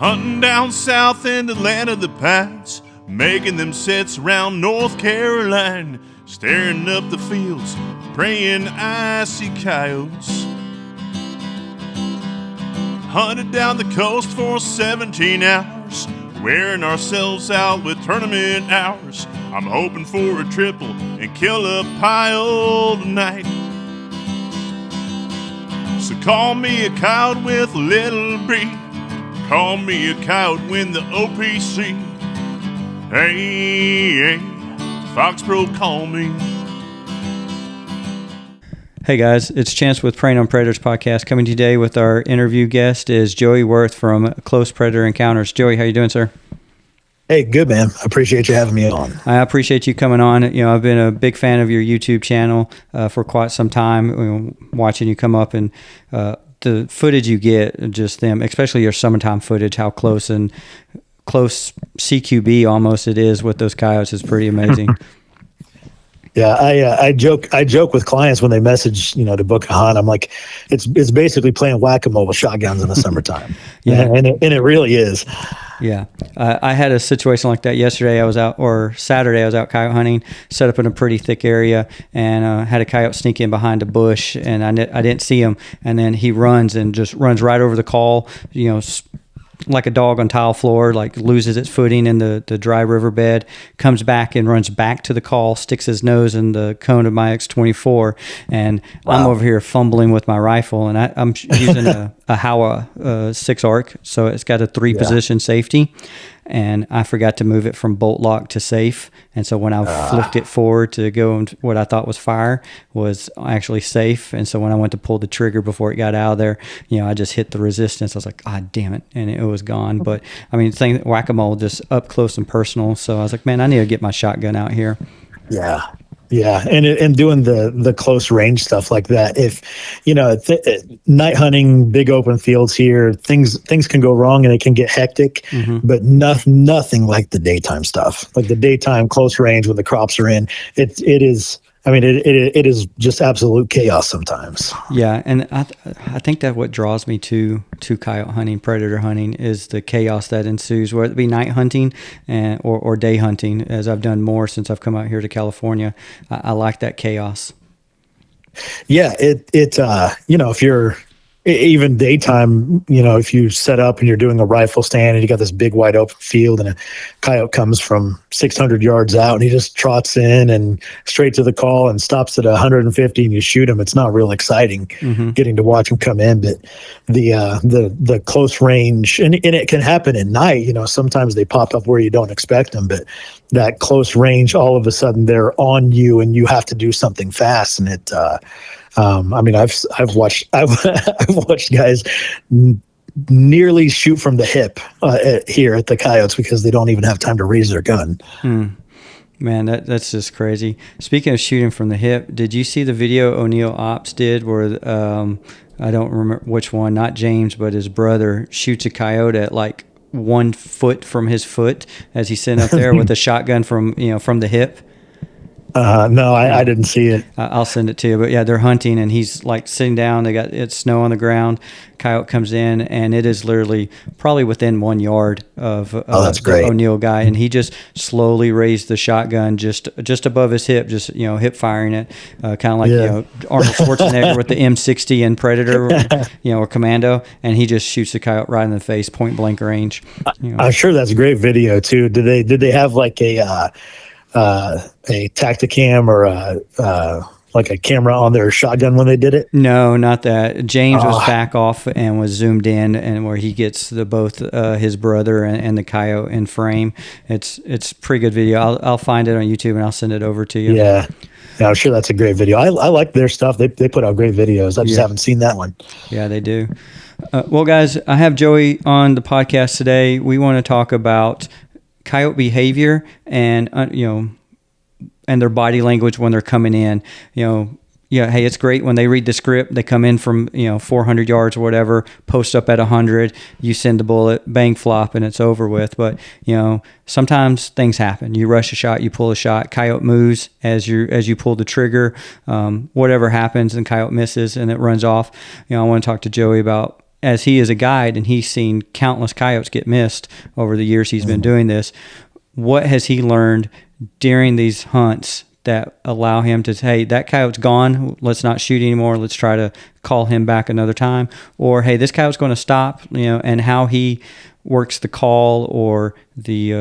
Hunting down south in the land of the pines, making them sets around North Carolina, staring up the fields, praying I see coyotes. Hunted down the coast for 17 hours, wearing ourselves out with tournament hours. I'm hoping for a triple and kill a pile tonight. So call me a coyote with a little B. Call me a coyote when the OPC. Hey, Foxborough, call me. Hey guys, it's Chance with Preying on Predators podcast. Coming today with our interview guest is Joey Wirth from Close Predator Encounters. Joey, how you doing, sir? Hey, good, man. I appreciate you having me on. I appreciate you coming on. You know, I've been a big fan of your YouTube channel for quite some time, watching you come up and the footage you get, just them, especially your summertime footage, how close CQB almost it is with those coyotes is pretty amazing. Yeah, I joke with clients when they message, to book a hunt. I'm like, it's basically playing whack-a-mole with shotguns in the summertime. Yeah, and it really is. Yeah, I had a situation like that yesterday. Saturday I was out coyote hunting, set up in a pretty thick area, and had a coyote sneak in behind a bush, and I didn't see him, and then he runs right over the call, like a dog on tile floor, like loses its footing in the dry riverbed, comes back and runs back to the call, sticks his nose in the cone of my X24, and wow. I'm over here fumbling with my rifle, and I'm using a Howa 6 arc, so it's got a 3-position safety, and I forgot to move it from bolt lock to safe, and so when I flicked it forward to go and what I thought was fire was actually safe, and so when I went to pull the trigger before it got out of there, I just hit the resistance. I was like, ah, damn it, and it was gone. But I mean, whack-a-mole, just up close and personal. So I was like, man, I need to get my shotgun out here. Yeah. Yeah, and doing the close range stuff like that. If night hunting, big open fields here, things can go wrong and it can get hectic. Mm-hmm. But nothing like the daytime stuff. Like the daytime close range when the crops are in, it is. I mean, it is just absolute chaos sometimes. Yeah, and I think that what draws me to coyote hunting, predator hunting, is the chaos that ensues, whether it be night hunting or day hunting, as I've done more since I've come out here to California. I like that chaos. Yeah, if you're even daytime, if you set up and you're doing a rifle stand and you got this big wide open field and a coyote comes from 600 yards out and he just trots in and straight to the call and stops at 150 and you shoot him, it's not real exciting getting to watch him come in. But the close range, and it can happen at night, sometimes they pop up where you don't expect them, but that close range, all of a sudden they're on you and you have to do something fast. And it, I've watched guys nearly shoot from the hip here at the coyotes because they don't even have time to raise their gun. Man, that's just crazy. Speaking of shooting from the hip, did you see the video O'Neill Ops did where I don't remember which one, not James, but his brother shoots a coyote at like 1 foot from his foot as he's sitting up there with a shotgun from the hip? No, I didn't see it. I'll send it to you. But yeah, they're hunting and he's like sitting down. It's snow on the ground. Coyote comes in and it is literally probably within 1 yard of that's great. The O'Neill guy. And he just slowly raised the shotgun just above his hip, just, hip firing it. Kind of like, Arnold Schwarzenegger with the M60 in Predator, or Commando. And he just shoots the coyote right in the face, point blank range. I'm sure that's a great video too. Did they have like a Tacticam or like a camera on their shotgun when they did it? No, not that. James was back off and was zoomed in, and where he gets both his brother and the coyote in frame. It's a pretty good video. I'll find it on YouTube and I'll send it over to you. Yeah, I'm sure that's a great video. I like their stuff. They put out great videos. I just haven't seen that one. Yeah, they do. Well, guys, I have Joey on the podcast today. We want to talk about coyote behavior and and their body language when they're coming in. Hey, it's great when they read the script. They come in from 400 yards or whatever, post up at 100. You send the bullet, bang, flop, and it's over with. But sometimes things happen. You rush a shot, you pull a shot. Coyote moves as you pull the trigger. Whatever happens, and coyote misses and it runs off. I want to talk to Joey about as he is a guide and he's seen countless coyotes get missed over the years he's been doing this, what has he learned during these hunts that allow him to say, hey, that coyote's gone, let's not shoot anymore, let's try to call him back another time? Or, hey, this coyote's going to stop, and how he works the call or the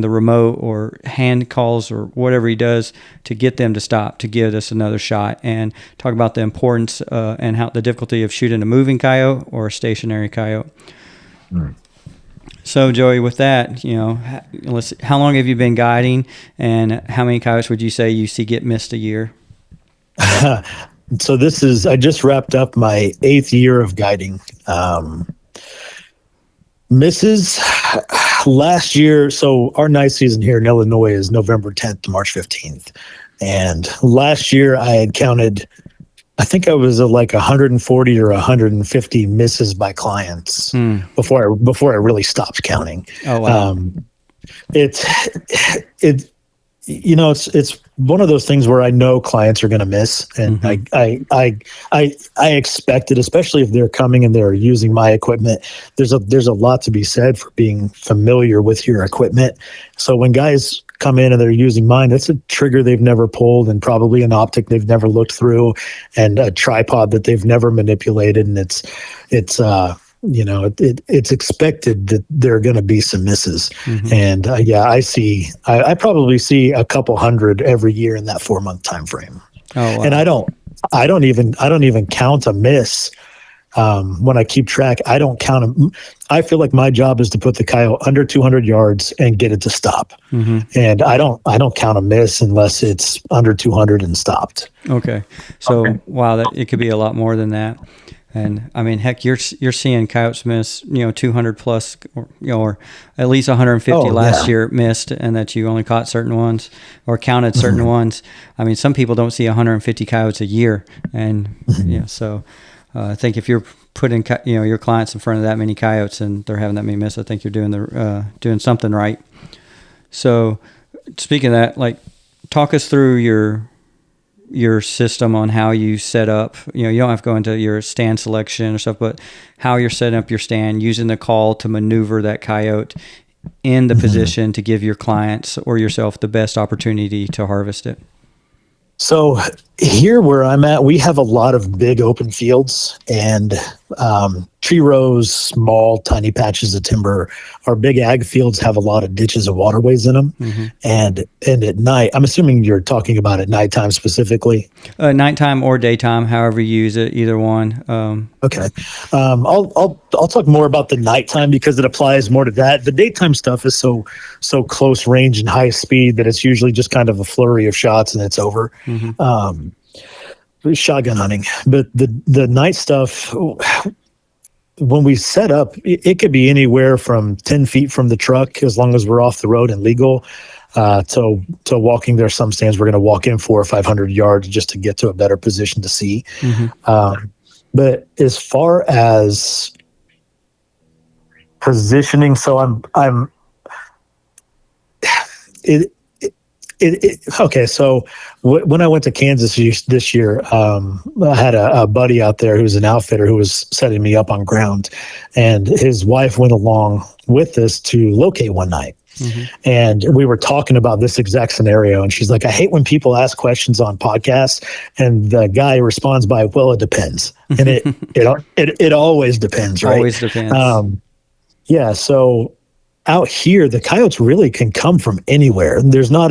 remote or hand calls or whatever he does to get them to stop, to give us another shot, and talk about the importance and how the difficulty of shooting a moving coyote or a stationary coyote. So, Joey, with that, how long have you been guiding, and how many coyotes would you say you see get missed a year? So I just wrapped up my 8th year of guiding. Misses last year. So our night season here in Illinois is November 10th to March 15th. And last year I had counted, I think I was at like 140 or 150 misses by clients before I really stopped counting. Oh, wow. It's one of those things where I know clients are going to miss, and I expect it, especially if they're coming and they're using my equipment. There's a lot to be said for being familiar with your equipment. So when guys come in and they're using mine, it's a trigger they've never pulled, and probably an optic they've never looked through, and a tripod that they've never manipulated, and it's expected that there are going to be some misses. And I probably see a couple hundred every year in that 4-month time frame. Oh, wow. And I don't even count a miss. When I keep track, I don't count them. I feel like my job is to put the coyote under 200 yards and get it to stop. And I don't count a miss unless it's under 200 and stopped. Okay. So, wow, it could be a lot more than that. And I mean, heck, you're seeing coyotes miss, 200 plus, or at least 150 last year missed, and that you only caught certain ones or counted certain ones. I mean, some people don't see 150 coyotes a year, and so I think if you're putting your clients in front of that many coyotes and they're having that many misses, I think you're doing something right. So, speaking of that, like, talk us through your system on how you set up. You don't have to go into your stand selection or stuff, but how you're setting up your stand, using the call to maneuver that coyote in the position to give your clients or yourself the best opportunity to harvest it. So here where I'm at, we have a lot of big open fields and tree rows, small, tiny patches of timber. Our big ag fields have a lot of ditches and waterways in them. And at night, I'm assuming you're talking about at nighttime specifically. Nighttime or daytime, however you use it, either one. Okay. I'll talk more about the nighttime because it applies more to that. The daytime stuff is so close range and high speed that it's usually just kind of a flurry of shots and it's over. Shotgun hunting. But the night stuff, when we set up, it could be anywhere from 10 feet from the truck, as long as we're off the road and legal, to walking. There are some stands we're going to walk in 400 or 500 yards just to get to a better position to see. But as far as positioning, so okay. So when I went to Kansas this year, I had a buddy out there who's an outfitter who was setting me up on ground, and his wife went along with us to locate one night. And we were talking about this exact scenario, and she's like, I hate when people ask questions on podcasts and the guy responds by, well, it depends. And it always depends, right? Always depends. Yeah. So out here, the coyotes really can come from anywhere. There's not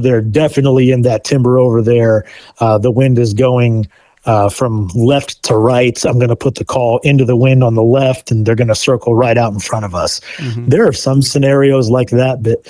they're definitely in that timber over there. The wind is going from left to right. I'm going to put the call into the wind on the left, and they're going to circle right out in front of us. There are some scenarios like that, but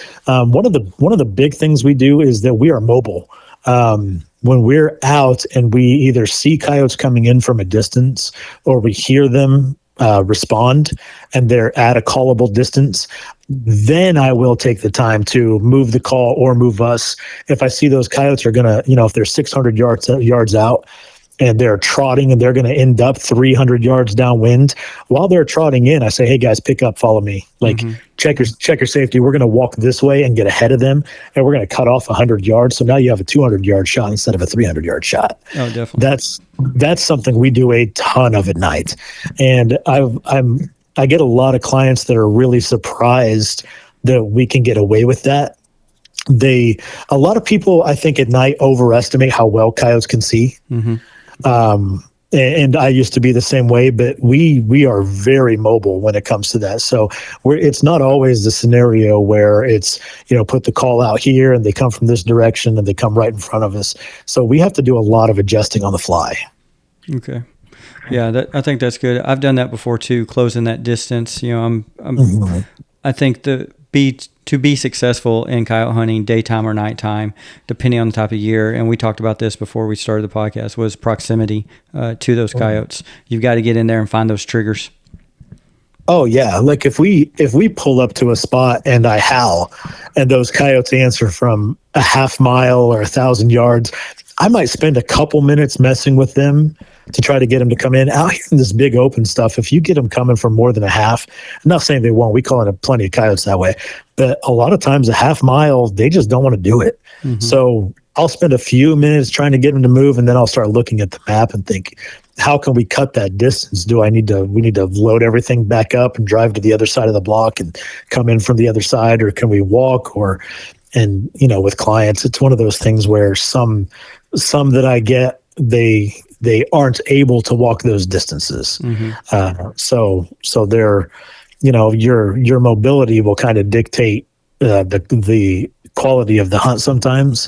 one of the big things we do is that we are mobile. When we're out and we either see coyotes coming in from a distance or we hear them respond and they're at a callable distance, then I will take the time to move the call or move us. If I see those coyotes are going to, if they're 600 yards out, and they're trotting and they're going to end up 300 yards downwind. While they're trotting in, I say, hey guys, pick up, follow me. Like check your safety. We're going to walk this way and get ahead of them, and we're going to cut off 100 yards. So now you have a 200-yard shot instead of a 300-yard shot. Oh, definitely. That's something we do a ton of at night. And I get a lot of clients that are really surprised that we can get away with that. A lot of people, I think, at night overestimate how well coyotes can see. And I used to be the same way, but we are very mobile when it comes to that. So it's not always the scenario where it's, put the call out here and they come from this direction and they come right in front of us. So we have to do a lot of adjusting on the fly. Okay. Yeah, I think that's good. I've done that before too, closing that distance. I think to be successful in coyote hunting, daytime or nighttime, depending on the type of year, and we talked about this before we started the podcast, was proximity to those coyotes. You've got to get in there and find those triggers. Oh yeah, like if we pull up to a spot and I howl, and those coyotes answer from a half mile or 1,000 yards, I might spend a couple minutes messing with them to try to get them to come in. Out here in this big open stuff, if you get them coming from more than a half, I'm not saying they won't, we call it plenty of coyotes that way, but a lot of times a half mile, they just don't want to do it. So I'll spend a few minutes trying to get them to move, and then I'll start looking at the map and think, how can we cut that distance? We need to load everything back up and drive to the other side of the block and come in from the other side, or can we walk? And with clients, it's one of those things where some that I get, they aren't able to walk those distances. So they're, your mobility will kind of dictate the quality of the hunt sometimes,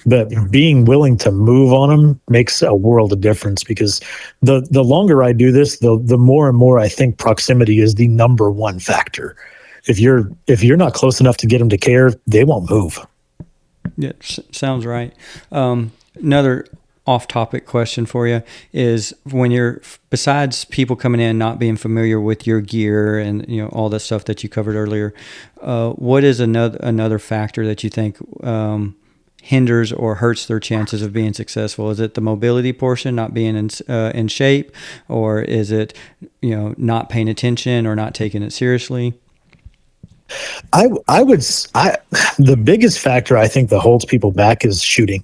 but being willing to move on them makes a world of difference, because the longer I do this, the more and more I think proximity is the number one factor. If you're not close enough to get them to care, they won't move. Yeah, sounds right. Another off-topic question for you is, when you're, besides people coming in not being familiar with your gear and all that stuff that you covered earlier, what is another factor that you think hinders or hurts their chances of being successful? Is it the mobility portion, not being in shape, or is it not paying attention or not taking it seriously? The biggest factor I think that holds people back is shooting.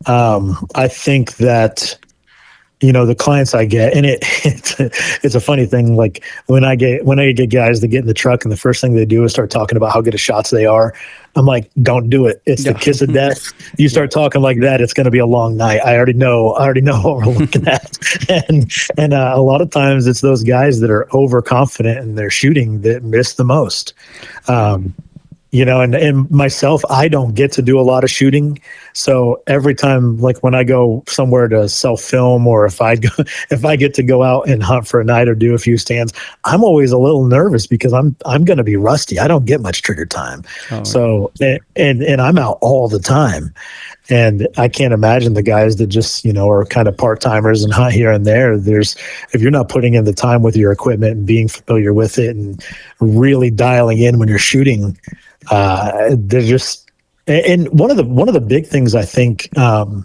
I think that, the clients I get, and it's a funny thing. Like when I get guys that get in the truck and the first thing they do is start talking about how good of shots they are, I'm like, don't do it. It's the kiss of death. You start talking like that, it's going to be a long night. I already know what we're looking at. And a lot of times it's those guys that are overconfident in their shooting that miss the most. And myself, I don't get to do a lot of shooting. So every time, like when I go somewhere to self-film, or if I get to go out and hunt for a night or do a few stands, I'm always a little nervous because I'm going to be rusty. I don't get much trigger time. So, and I'm out all the time. And I can't imagine the guys that just, are kind of part-timers and hunt here and there. If you're not putting in the time with your equipment and being familiar with it and really dialing in when you're shooting, they're just, and one of the big things I think, I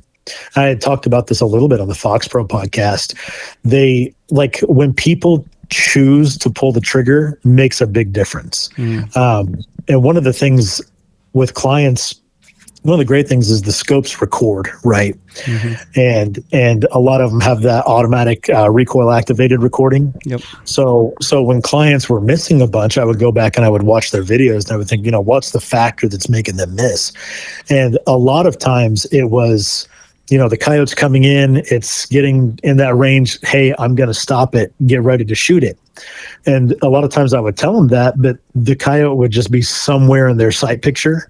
had talked about this a little bit on the Fox Pro podcast. They, like, when people choose to pull the trigger, makes a big difference. And one of the things with clients, one of the great things is the scopes record, right? And a lot of them have that automatic recoil activated recording. Yep. So when clients were missing a bunch, I would go back and I would watch their videos and I would think, what's the factor that's making them miss? And a lot of times it was, the coyote's coming in, it's getting in that range. Hey, I'm going to stop it. Get ready to shoot it. And a lot of times I would tell them that, but the coyote would just be somewhere in their sight picture.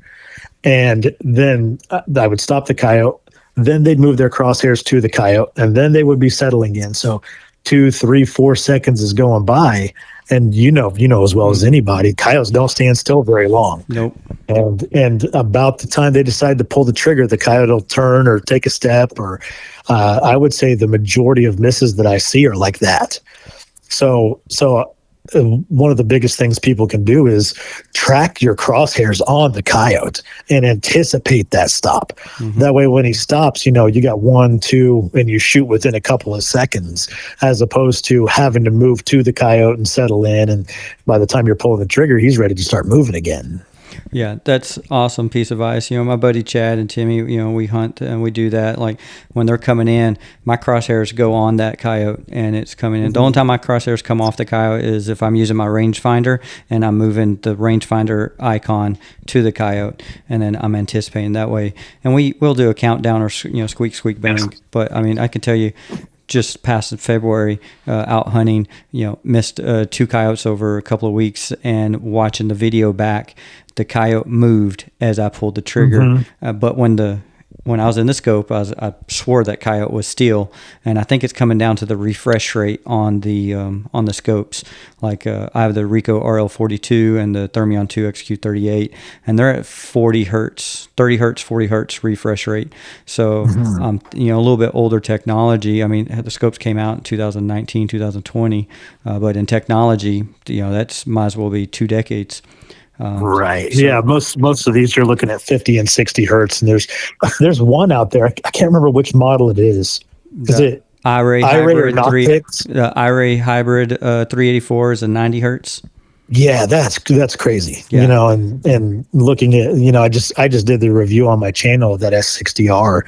And then I would stop the coyote. Then they'd move their crosshairs to the coyote, and then they would be settling in. So 2, 3, 4 seconds is going by, and you know as well as anybody, coyotes don't stand still very long. Nope. And about the time they decide to pull the trigger, the coyote will turn or take a step. Or I would say the majority of misses that I see are like that. So one of the biggest things people can do is track your crosshairs on the coyote and anticipate that stop. That way, when he stops, you got 1, 2, and you shoot within a couple of seconds, as opposed to having to move to the coyote and settle in. And by the time you're pulling the trigger, he's ready to start moving again. Yeah, that's awesome piece of advice. My buddy Chad and Timmy, we hunt and we do that. Like when they're coming in, my crosshairs go on that coyote and it's coming in. The only time my crosshairs come off the coyote is if I'm using my rangefinder and I'm moving the rangefinder icon to the coyote, and then I'm anticipating that way. And we'll do a countdown or squeak, squeak, bang. But I mean, I can tell you, just past February, out hunting, missed 2 coyotes over a couple of weeks, and watching the video back, the coyote moved as I pulled the trigger. But when I was in the scope, I swore that coyote was still, and I think it's coming down to the refresh rate on the scopes. Like I have the Ricoh RL42 and the Thermion 2 XQ38, and they're at 40 hertz, 30 hertz, 40 hertz refresh rate. So a little bit older technology. I mean, the scopes came out in 2019, 2020, but in technology, that's might as well be 2 decades. Right. So, yeah. Most of these you're looking at 50 and 60 hertz, and there's one out there. I can't remember which model it is. Is it IRA hybrid? The IRA hybrid 384 is a 90 hertz. Yeah, that's crazy. Yeah. And looking at, I just did the review on my channel of that S60R,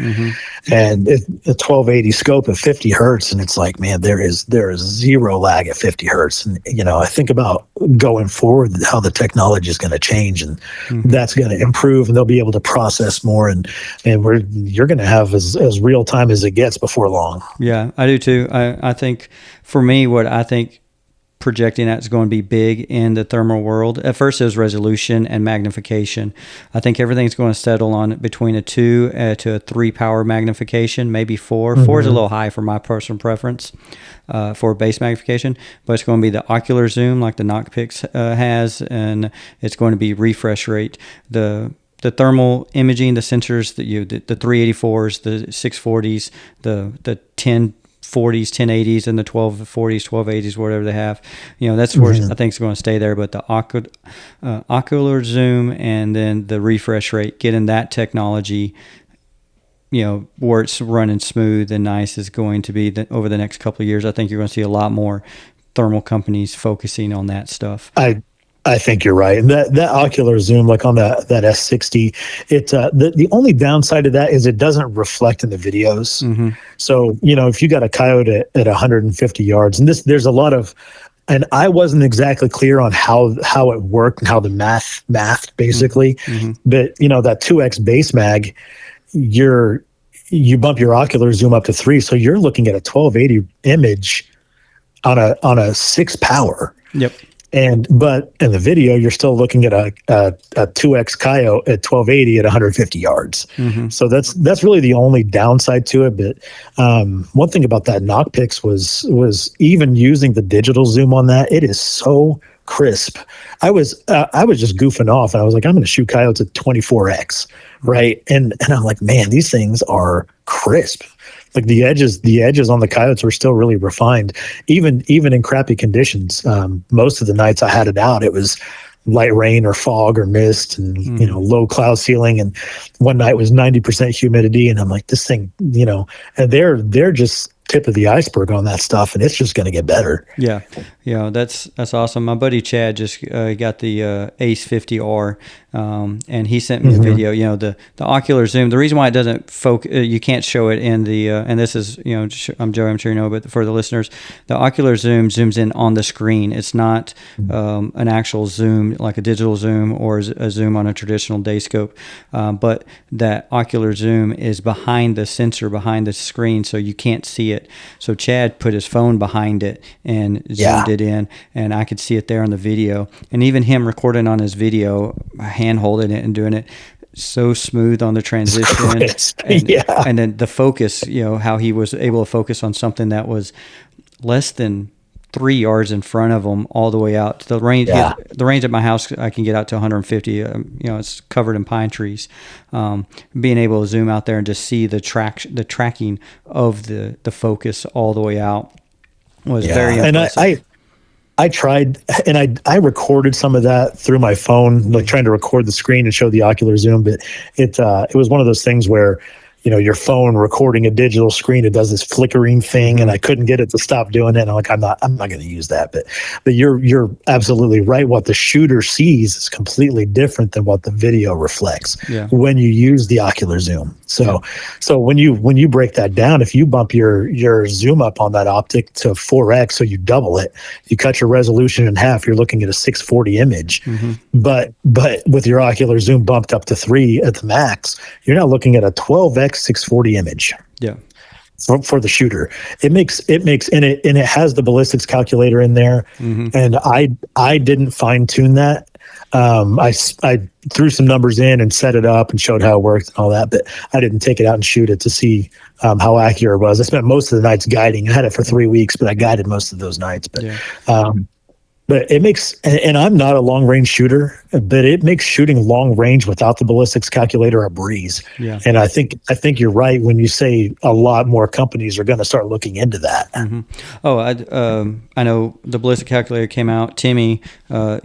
and a 1280 scope at 50 hertz, and it's like, man, there is zero lag at 50 hertz. And I think about going forward how the technology is going to change, and that's going to improve, and they'll be able to process more, and you're going to have as real time as it gets before long. Yeah, I do too. I think for me, what I think projecting that's going to be big in the thermal world. At first, it was resolution and magnification. I think everything's going to settle on between a 2 to a 3 power magnification, maybe 4. 4 is a little high for my personal preference for base magnification, but it's going to be the ocular zoom like the Noctix has, and it's going to be refresh rate. The thermal imaging, the sensors, the 384s, the 640s, the 1040s, 1080s, and the 1240s, 1280s, whatever they have. That's where I think it's going to stay there. But the ocular zoom and then the refresh rate, getting that technology, where it's running smooth and nice, is going to be over the next couple of years. I think you're going to see a lot more thermal companies focusing on that stuff. I think you're right. And that ocular zoom, like on that S60, it's the only downside of that is it doesn't reflect in the videos. So, if you got a coyote at 150 yards, and there's a lot of, and I wasn't exactly clear on how it worked and how the math basically, but that 2X base mag, you bump your ocular zoom up to 3. So you're looking at a 1280 image on a 6 power. Yep. But in the video, you're still looking at a 2X coyote at 1280 at 150 yards. So that's really the only downside to it. But one thing about that Noctix was even using the digital zoom on that, it is so crisp. I was just goofing off, and I was like, I'm going to shoot coyotes at 24X, right? And I'm like, man, these things are crisp. Like the edges on the coyotes were still really refined, even in crappy conditions. Most of the nights I had it out, it was light rain or fog or mist, and low cloud ceiling. And one night was 90% humidity, and I'm like, this thing, and they're just tip of the iceberg on that stuff, and it's just going to get better. Yeah, that's awesome. My buddy Chad just got the Ace 50R, and he sent me the video. The ocular zoom. The reason why it doesn't focus, you can't show it in the, and this is, I'm Joe, I'm sure you know, but for the listeners, the ocular zoom zooms in on the screen. It's not an actual zoom like a digital zoom or a zoom on a traditional day scope, but that ocular zoom is behind the sensor, behind the screen, so you can't see it. So Chad put his phone behind it and zoomed it in, and I could see it there on the video. And even him recording on his video, hand holding it and doing it, so smooth on the transition. And then the focus, how he was able to focus on something that was less than 3 yards in front of him all the way out. The range at my house, I can get out to 150. It's covered in pine trees. Being able to zoom out there and just see the tracking of the focus all the way out was very impressive. I tried, and I recorded some of that through my phone, like trying to record the screen and show the ocular zoom. But it was one of those things where, your phone recording a digital screen, it does this flickering thing, and I couldn't get it to stop doing it. And I'm like, I'm not going to use that. But you're absolutely right. What the shooter sees is completely different than what the video reflects when you use the ocular zoom. So when you break that down, if you bump your zoom up on that optic to 4x, so you double it, you cut your resolution in half, you're looking at a 640 image. But with your ocular zoom bumped up to 3 at the max, you're now looking at a 12x 640 image. Yeah. For the shooter, it makes and it has the ballistics calculator in there. And I didn't fine tune that. I threw some numbers in and set it up and showed how it worked and all that, but I didn't take it out and shoot it to see how accurate it was. I spent most of the nights guiding. I had it for 3 weeks, but I guided most of those nights. But it makes, and I'm not a long range shooter, but it makes shooting long range without the ballistics calculator a breeze. Yeah. And I think you're right when you say a lot more companies are going to start looking into that. Oh, I know the ballistic calculator came out. Timmy,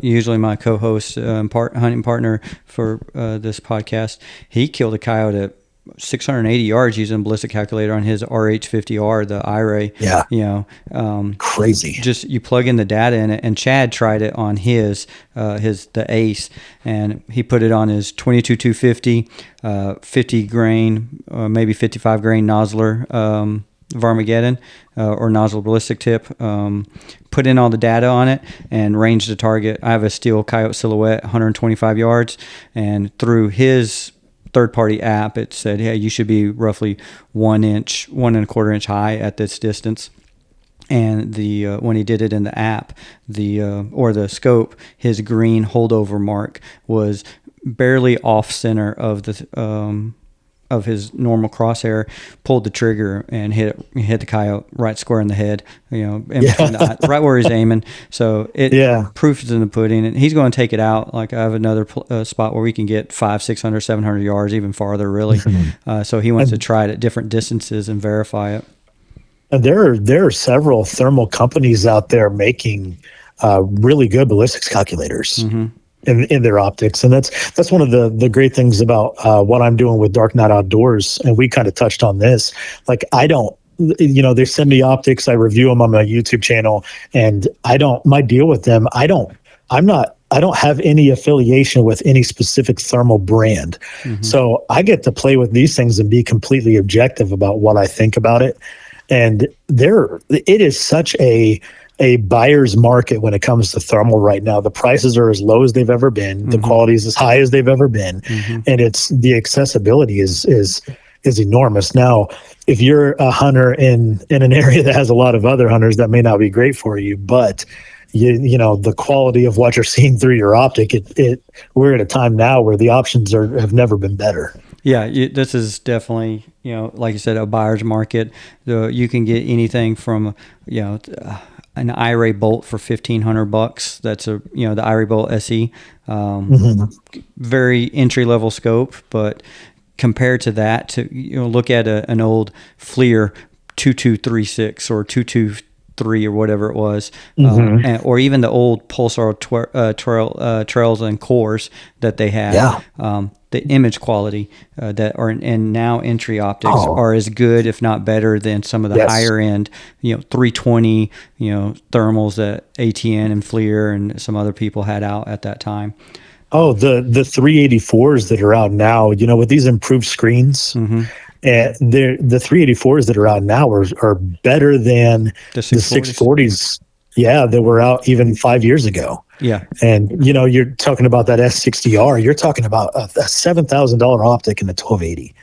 usually my co-host, hunting partner for this podcast, he killed a coyote at 680 yards using a ballistic calculator on his RH50R, the I-Ray. Yeah. Crazy. Just you plug in the data in it, and Chad tried it on the Ace, and he put it on his 22-250, 50 grain, maybe 55 grain nozzler, Varmageddon, or nozzle ballistic tip, put in all the data on it and ranged the target. I have a steel coyote silhouette, 125 yards, and through his third-party app, it said, "Hey, you should be roughly 1 1/4 inch high at this distance." And when he did it in the app, or the scope, his green holdover mark was barely off center of of his normal crosshair, pulled the trigger and hit the coyote right square in the head, right where he's aiming. So proof is in the pudding, and he's going to take it out. Like I have another spot where we can get 500, 600, 700 yards, even farther, really. So he wants to try it at different distances and verify it. And there are several thermal companies out there making really good ballistics calculators. In their optics. And that's one of the great things about what I'm doing with Dark Night Outdoors. And we kind of touched on this. Like, I don't, they send me optics, I review them on my YouTube channel, and my deal with them, I don't have any affiliation with any specific thermal brand. So I get to play with these things and be completely objective about what I think about it. And it is such a buyer's market when it comes to thermal right now. The prices are as low as they've ever been. The quality is as high as they've ever been. And the accessibility is enormous. Now, if you're a hunter in an area that has a lot of other hunters, that may not be great for you, but the quality of what you're seeing through your optic, we're at a time now where the options have never been better. Yeah, this is definitely, like you said, a buyer's market. You can get anything from, an I-Ray bolt for $1,500. That's the I-Ray bolt SE. Very entry level scope, but compared to that, to look at an old FLIR 2236 or 223 or whatever it was, or even the old Pulsar trails and cores that they had. Yeah. The image quality that are in now entry optics are as good, if not better, than some of the higher end, 320, thermals that ATN and FLIR and some other people had out at that time. Oh, the 384s that are out now, with these improved screens, and the 384s that are out now are better than the 640s. Yeah, that were out even 5 years ago. Yeah. And, you're talking about that S60R. You're talking about a $7,000 optic in the 1280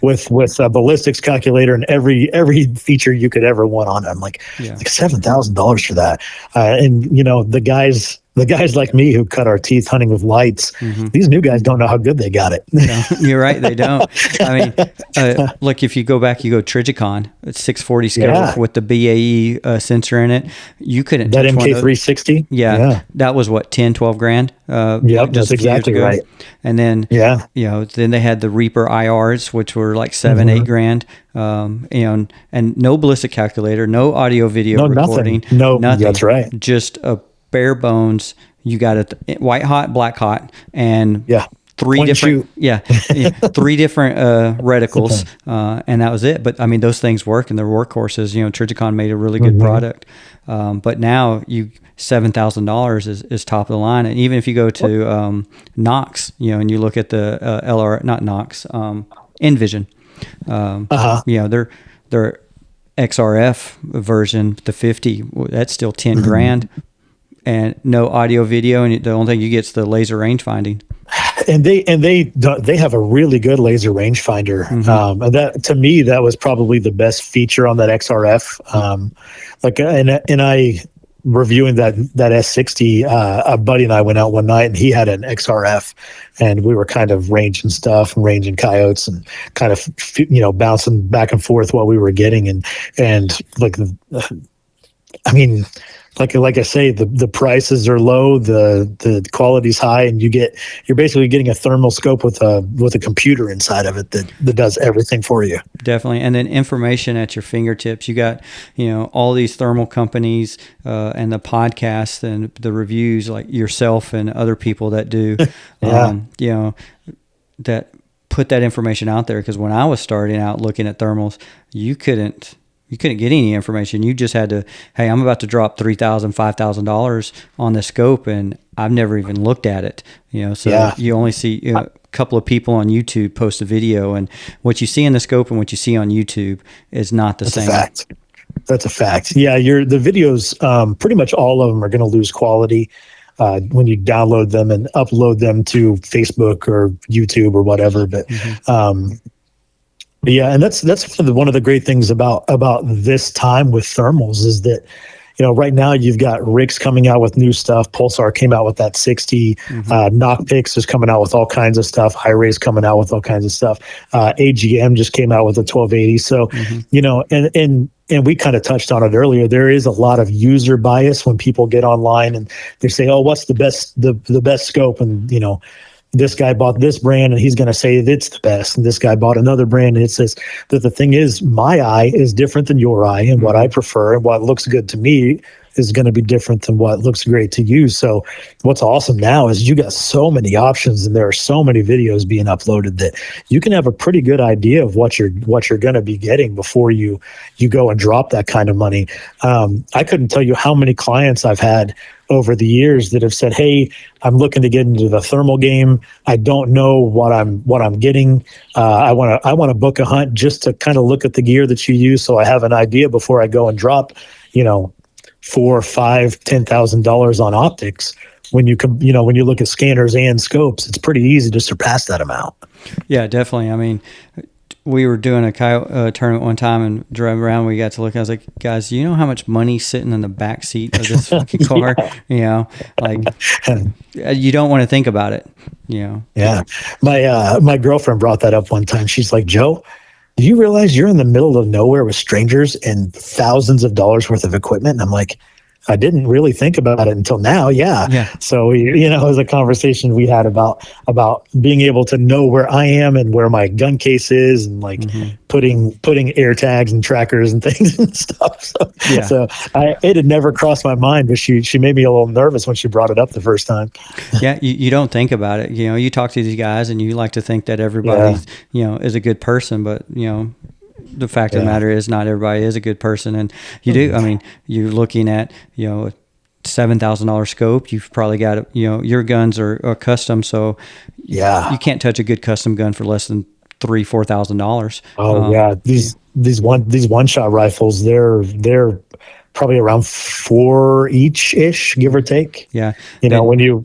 with a ballistics calculator and every feature you could ever want on it. I'm like $7,000 for that. And, the guys like me who cut our teeth hunting with lights, these new guys don't know how good they got it. No, you're right. They don't. I mean, look, if you go Trigicon, it's 640 scope with the BAE sensor in it. You couldn't that MK360. Yeah. That was what, 10, 12 grand. That's exactly right. And then, then they had the Reaper IRs, which were like 7, 8 grand. And no ballistic calculator, no audio video recording. Nothing. No, nothing. That's right. Just a bare bones. You got it white hot, black hot, and Yeah. three Point and different shoot. yeah, three different reticles, and that was it. But I mean, those things work, and they're workhorses. Trijicon made a really good product, but now $7,000 is top of the line. And even if you go to Knox, and you look at the LR, not Knox, Envision, their XRF version, the 50, that's still 10 grand, and no audio video, and the only thing you get is the laser range finding. And they have a really good laser rangefinder. And that, to me, that was probably the best feature on that XRF. And I reviewing that S60, a buddy and I went out one night, and he had an XRF, and we were kind of ranging stuff and ranging coyotes and kind of bouncing back and forth what we were getting, and like I mean, like I say, the prices are low, the quality's high, and you're basically getting a thermal scope with a computer inside of it that does everything for you. Definitely. And then information at your fingertips. You got, all these thermal companies, and the podcasts and the reviews, like yourself and other people that do, that put that information out there. Because when I was starting out looking at thermals, you couldn't get any information. You just had to, hey, I'm about to drop $3,000, $5,000 on the scope, and I've never even looked at it. You only see a couple of people on YouTube post a video, and what you see in the scope and what you see on YouTube is not the same. That's a fact. Yeah, the videos, pretty much all of them are going to lose quality when you download them and upload them to Facebook or YouTube or whatever. But yeah, and that's one of the great things about this time with thermals is that, right now you've got Rick's coming out with new stuff. Pulsar came out with that 60. Knockpicks is coming out with all kinds of stuff. Hi-Ray's coming out with all kinds of stuff. AGM just came out with a 1280. So, and we kind of touched on it earlier. There is a lot of user bias when people get online and they say, "Oh, what's the best scope?" And this guy bought this brand and he's going to say it's the best. And this guy bought another brand and it says that the thing is, my eye is different than your eye, and what I prefer and what looks good to me is going to be different than what looks great to you. So what's awesome now is you got so many options, and there are so many videos being uploaded that you can have a pretty good idea of what you're going to be getting before you go and drop that kind of money. I couldn't tell you how many clients I've had over the years that have said, "Hey, I'm looking to get into the thermal game. I don't know what I'm getting. I want to book a hunt just to kind of look at the gear that you use, so I have an idea before I go and drop, $4,000, $5,000, $10,000 on optics." When you look at scanners and scopes, it's pretty easy to surpass that amount. Yeah, definitely. I mean, we were doing a coyote tournament one time and drove around. We got to look. I was like, "Guys, do you know how much money's sitting in the back seat of this fucking car?" You don't want to think about it. Yeah, my girlfriend brought that up one time. She's like, "Joe, do you realize you're in the middle of nowhere with strangers and thousands of dollars worth of equipment?" And I'm like, I didn't really think about it until now. Yeah. So it was a conversation we had about being able to know where I am and where my gun case is, and putting air tags and trackers and things and stuff. So it had never crossed my mind, but she made me a little nervous when she brought it up the first time. Yeah. You don't think about it. You talk to these guys and you like to think that everybody, is a good person, but the fact of the matter is not everybody is a good person. And you do, I mean, you're looking at, a $7,000 scope. You've probably got, your guns are custom. So you can't touch a good custom gun for less than $3,000-$4,000. Oh these one shot rifles, they're probably around 4 each-ish, give or take. Yeah. When you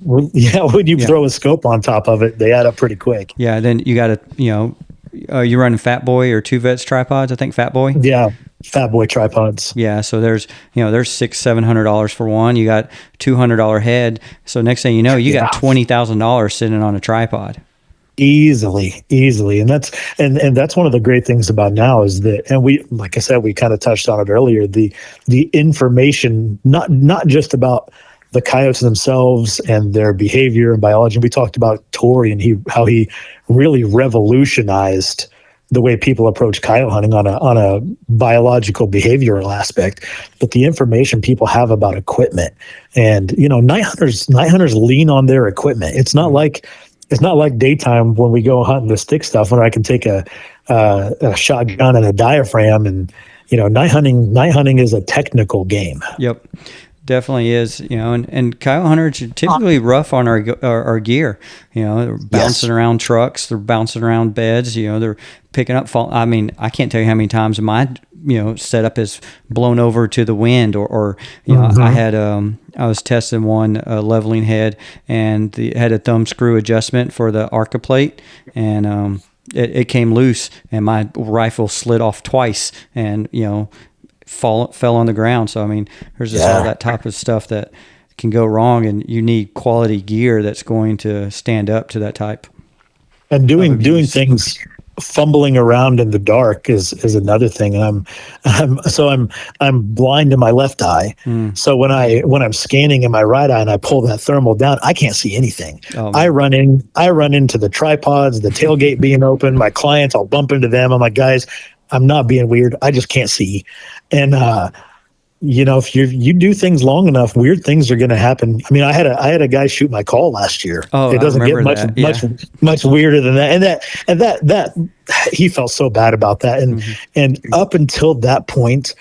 throw a scope on top of it, they add up pretty quick. Yeah. Then you got to, you're running Fat Boy or 2Vets tripods, I think. Fat Boy. Yeah, Fat Boy tripods. Yeah, so there's $600-$700 for one. You got $200 head. So next thing you know, you got $20,000 sitting on a tripod. Easily, and that's one of the great things about now is that, and we, like I said, we kind of touched on it earlier. The information, not just about the coyotes themselves and their behavior and biology. We talked about Tori and how he really revolutionized the way people approach coyote hunting on a biological behavioral aspect, but the information people have about equipment. And night hunters lean on their equipment. It's not like daytime when we go hunting the stick stuff, when I can take a shotgun and a diaphragm. And night hunting is a technical game. Yep. Definitely is, and coyote hunters are typically rough on our gear. They're bouncing around trucks, they're bouncing around beds. They're picking up fall. I mean, I can't tell you how many times my setup is blown over to the wind, or I was testing one leveling head, and had a thumb screw adjustment for the Arca plate, and it came loose, and my rifle slid off twice, and fell on the ground. So I mean, there's just all that type of stuff that can go wrong, and you need quality gear that's going to stand up to that type. And doing things, fumbling around in the dark is another thing. And I'm blind in my left eye. So when I'm scanning in my right eye and I pull that thermal down, I can't see anything. I run into the tripods, the tailgate being open, my clients, I'll bump into them. I'm like, guys, I'm not being weird. I just can't see. And, if you do things long enough, weird things are going to happen. I mean, I had a guy shoot my call last year. Oh, it doesn't get much weirder than that. And that he felt so bad about that. And up until that point,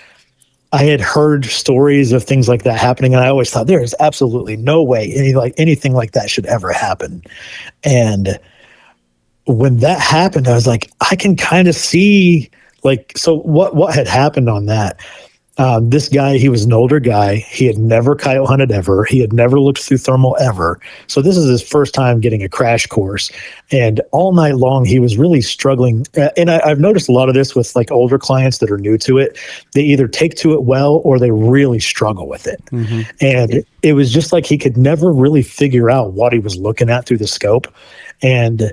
I had heard stories of things like that happening. And I always thought there is absolutely no way anything like that should ever happen. And when that happened, I was like, I can kind of see, so what had happened on that? This guy, he was an older guy. He had never coyote hunted ever. He had never looked through thermal ever. So this is his first time getting a crash course. And all night long, he was really struggling. And I've noticed a lot of this with older clients that are new to it. They either take to it well or they really struggle with it. And it was just like he could never really figure out what he was looking at through the scope. And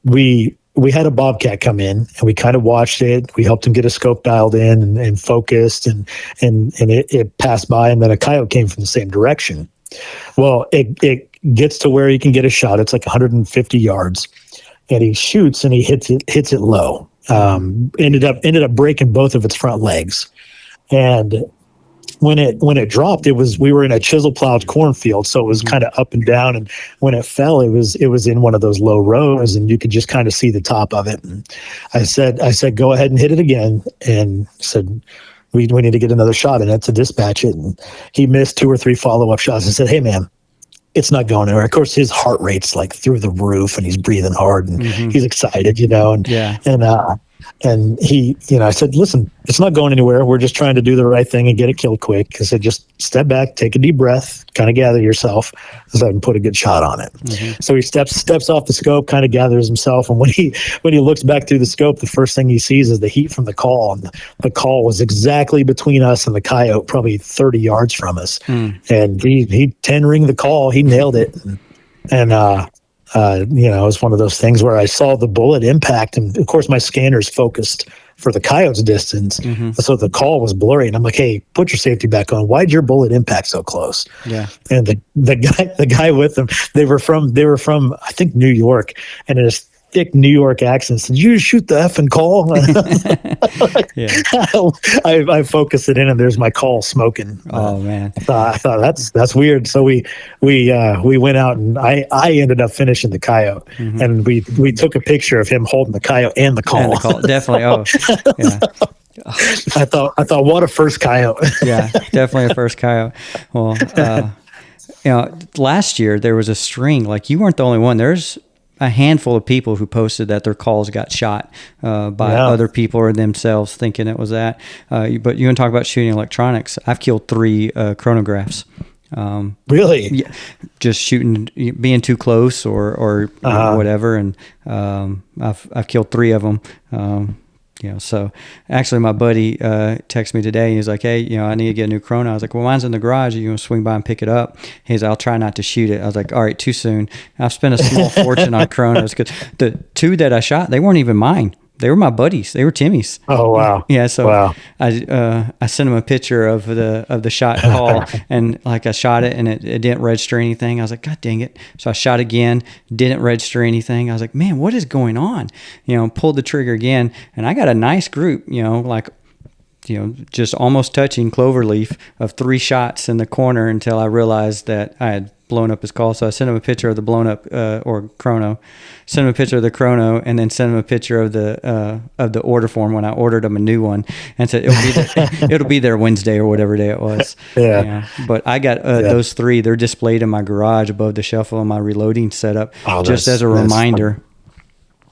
we had a bobcat come in, and we kind of watched it. We helped him get a scope dialed in and focused, and it passed by, and then a coyote came from the same direction. Well, it gets to where he can get a shot. It's like 150 yards, and he shoots and he hits it low. Ended up breaking both of its front legs, and when it dropped, we were in a chisel plowed cornfield, so it was kind of up and down. And when it fell, it was in one of those low rows, and you could just kind of see the top of it. And I said, go ahead and hit it again, and said, we need to get another shot in it to dispatch it. And he missed 2 or 3 follow-up shots. I said, hey man, it's not going anywhere. Of course, his heart rate's through the roof, and he's breathing hard, and he's excited, and he, I said, listen, it's not going anywhere. We're just trying to do the right thing and get it killed quick. I said, just step back, take a deep breath, kind of gather yourself, so I can put a good shot on it. So he steps off the scope, kind of gathers himself. And when he looks back through the scope, the first thing he sees is the heat from the call. And the call was exactly between us and the coyote, probably 30 yards from us. And he 10-ring the call. He nailed it. And it was one of those things where I saw the bullet impact, and of course my scanner's focused for the coyote's distance, so the call was blurry. And I'm like, "Hey, put your safety back on. Why'd your bullet impact so close?" Yeah. And the guy with them, they were from I think New York, and in his thick New York accent, said, "Did you shoot the effing call?" I focused it in, and there's my call smoking. Oh man! I thought that's weird. So we went out, and I ended up finishing the coyote, and we took a picture of him holding the coyote and the call. And the call. Definitely. Oh, yeah. I thought, what a first coyote. Yeah, definitely a first coyote. Well, last year there was a string. You weren't the only one. There's a handful of people who posted that their calls got shot by other people or themselves thinking it was that. But you want to talk about shooting electronics? I've killed 3 chronographs. Really? Yeah, just shooting, being too close or whatever. And I've killed 3 of them. So actually my buddy texted me today. He's like, hey, I need to get a new chrono. I was like, well, mine's in the garage. You want to swing by and pick it up? He's like, I'll try not to shoot it. I was like, all right, too soon. I've spent a small fortune on chronos because the 2 that I shot, they weren't even mine. They were my buddies. They were Timmy's. Oh, wow. Yeah. So Wow. I sent him a picture of the shot call, and like I shot it and it didn't register anything. I was like, God dang it. So I shot again, didn't register anything. I was like, man, what is going on? Pulled the trigger again, and I got a nice group, just almost touching cloverleaf of 3 shots in the corner until I realized that I had blown up his call. So I sent him a picture of the blown up or chrono, sent him a picture of the chrono, and then sent him a picture of the order form when I ordered him a new one, and said it'll be there Wednesday or whatever day it was. Yeah. But I got those 3. They're displayed in my garage above the shelf on my reloading setup, just as a reminder.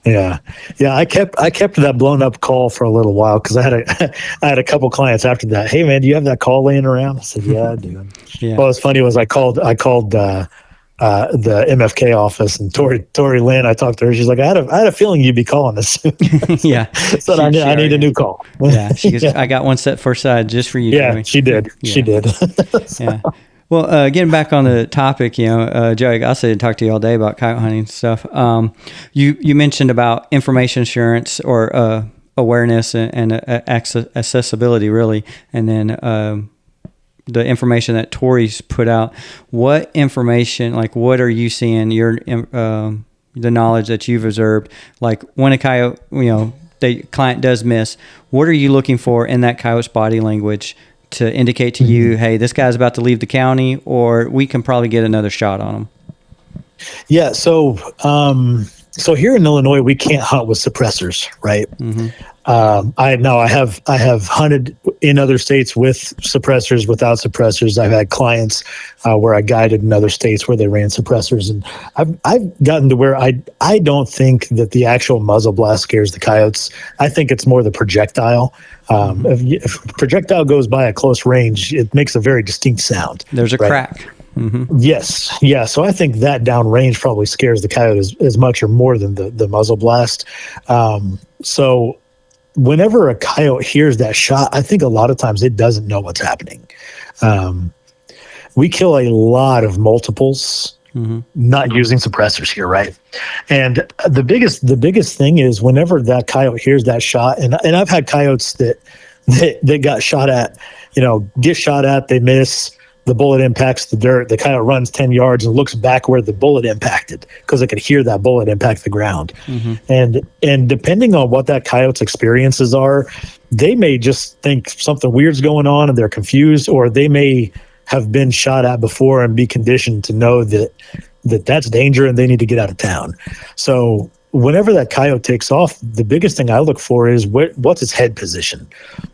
Yeah. I kept that blown up call for a little while because I had a couple clients after that. Hey man, do you have that call laying around? I said, yeah, I do. Yeah. Well, what's funny was I called the MFK office, and Tori Lynn, I talked to her. She's like, I had a feeling you'd be calling us soon. Yeah. So I need a new call. Yeah. She goes, I got one set for side just for you. Yeah, Joey. she did. Yeah. She did. Yeah. Well, getting back on the topic, Joey, I said to talk to you all day about coyote hunting stuff. You mentioned about information assurance or awareness and accessibility, really, and then the information that Tori's put out. What information, like what are you seeing? The knowledge that you've observed, like when a coyote, the client does miss. What are you looking for in that coyote's body language to indicate to you, hey, this guy's about to leave the county, or we can probably get another shot on him? Yeah. So here in Illinois, we can't hunt with suppressors, right? Mm-hmm. I have hunted in other states with suppressors, without suppressors. I've had clients where I guided in other states where they ran suppressors, and I've gotten to where I don't think that the actual muzzle blast scares the coyotes. I think it's more the projectile. If a projectile goes by at close range, it makes a very distinct sound. There's a crack. Mm-hmm. Yes. Yeah. So I think that downrange probably scares the coyote as much or more than the muzzle blast. So whenever a coyote hears that shot, I think a lot of times it doesn't know what's happening. We kill a lot of multiples, not using suppressors here, right? And the biggest thing is whenever that coyote hears that shot, and I've had coyotes that got shot at, get shot at, they miss. The bullet impacts the dirt. The coyote runs 10 yards and looks back where the bullet impacted because it could hear that bullet impact the ground. Mm-hmm. And depending on what that coyote's experiences are, they may just think something weird's going on and they're confused, or they may have been shot at before and be conditioned to know that's danger and they need to get out of town. So whenever that coyote takes off, the biggest thing I look for is what's its head position.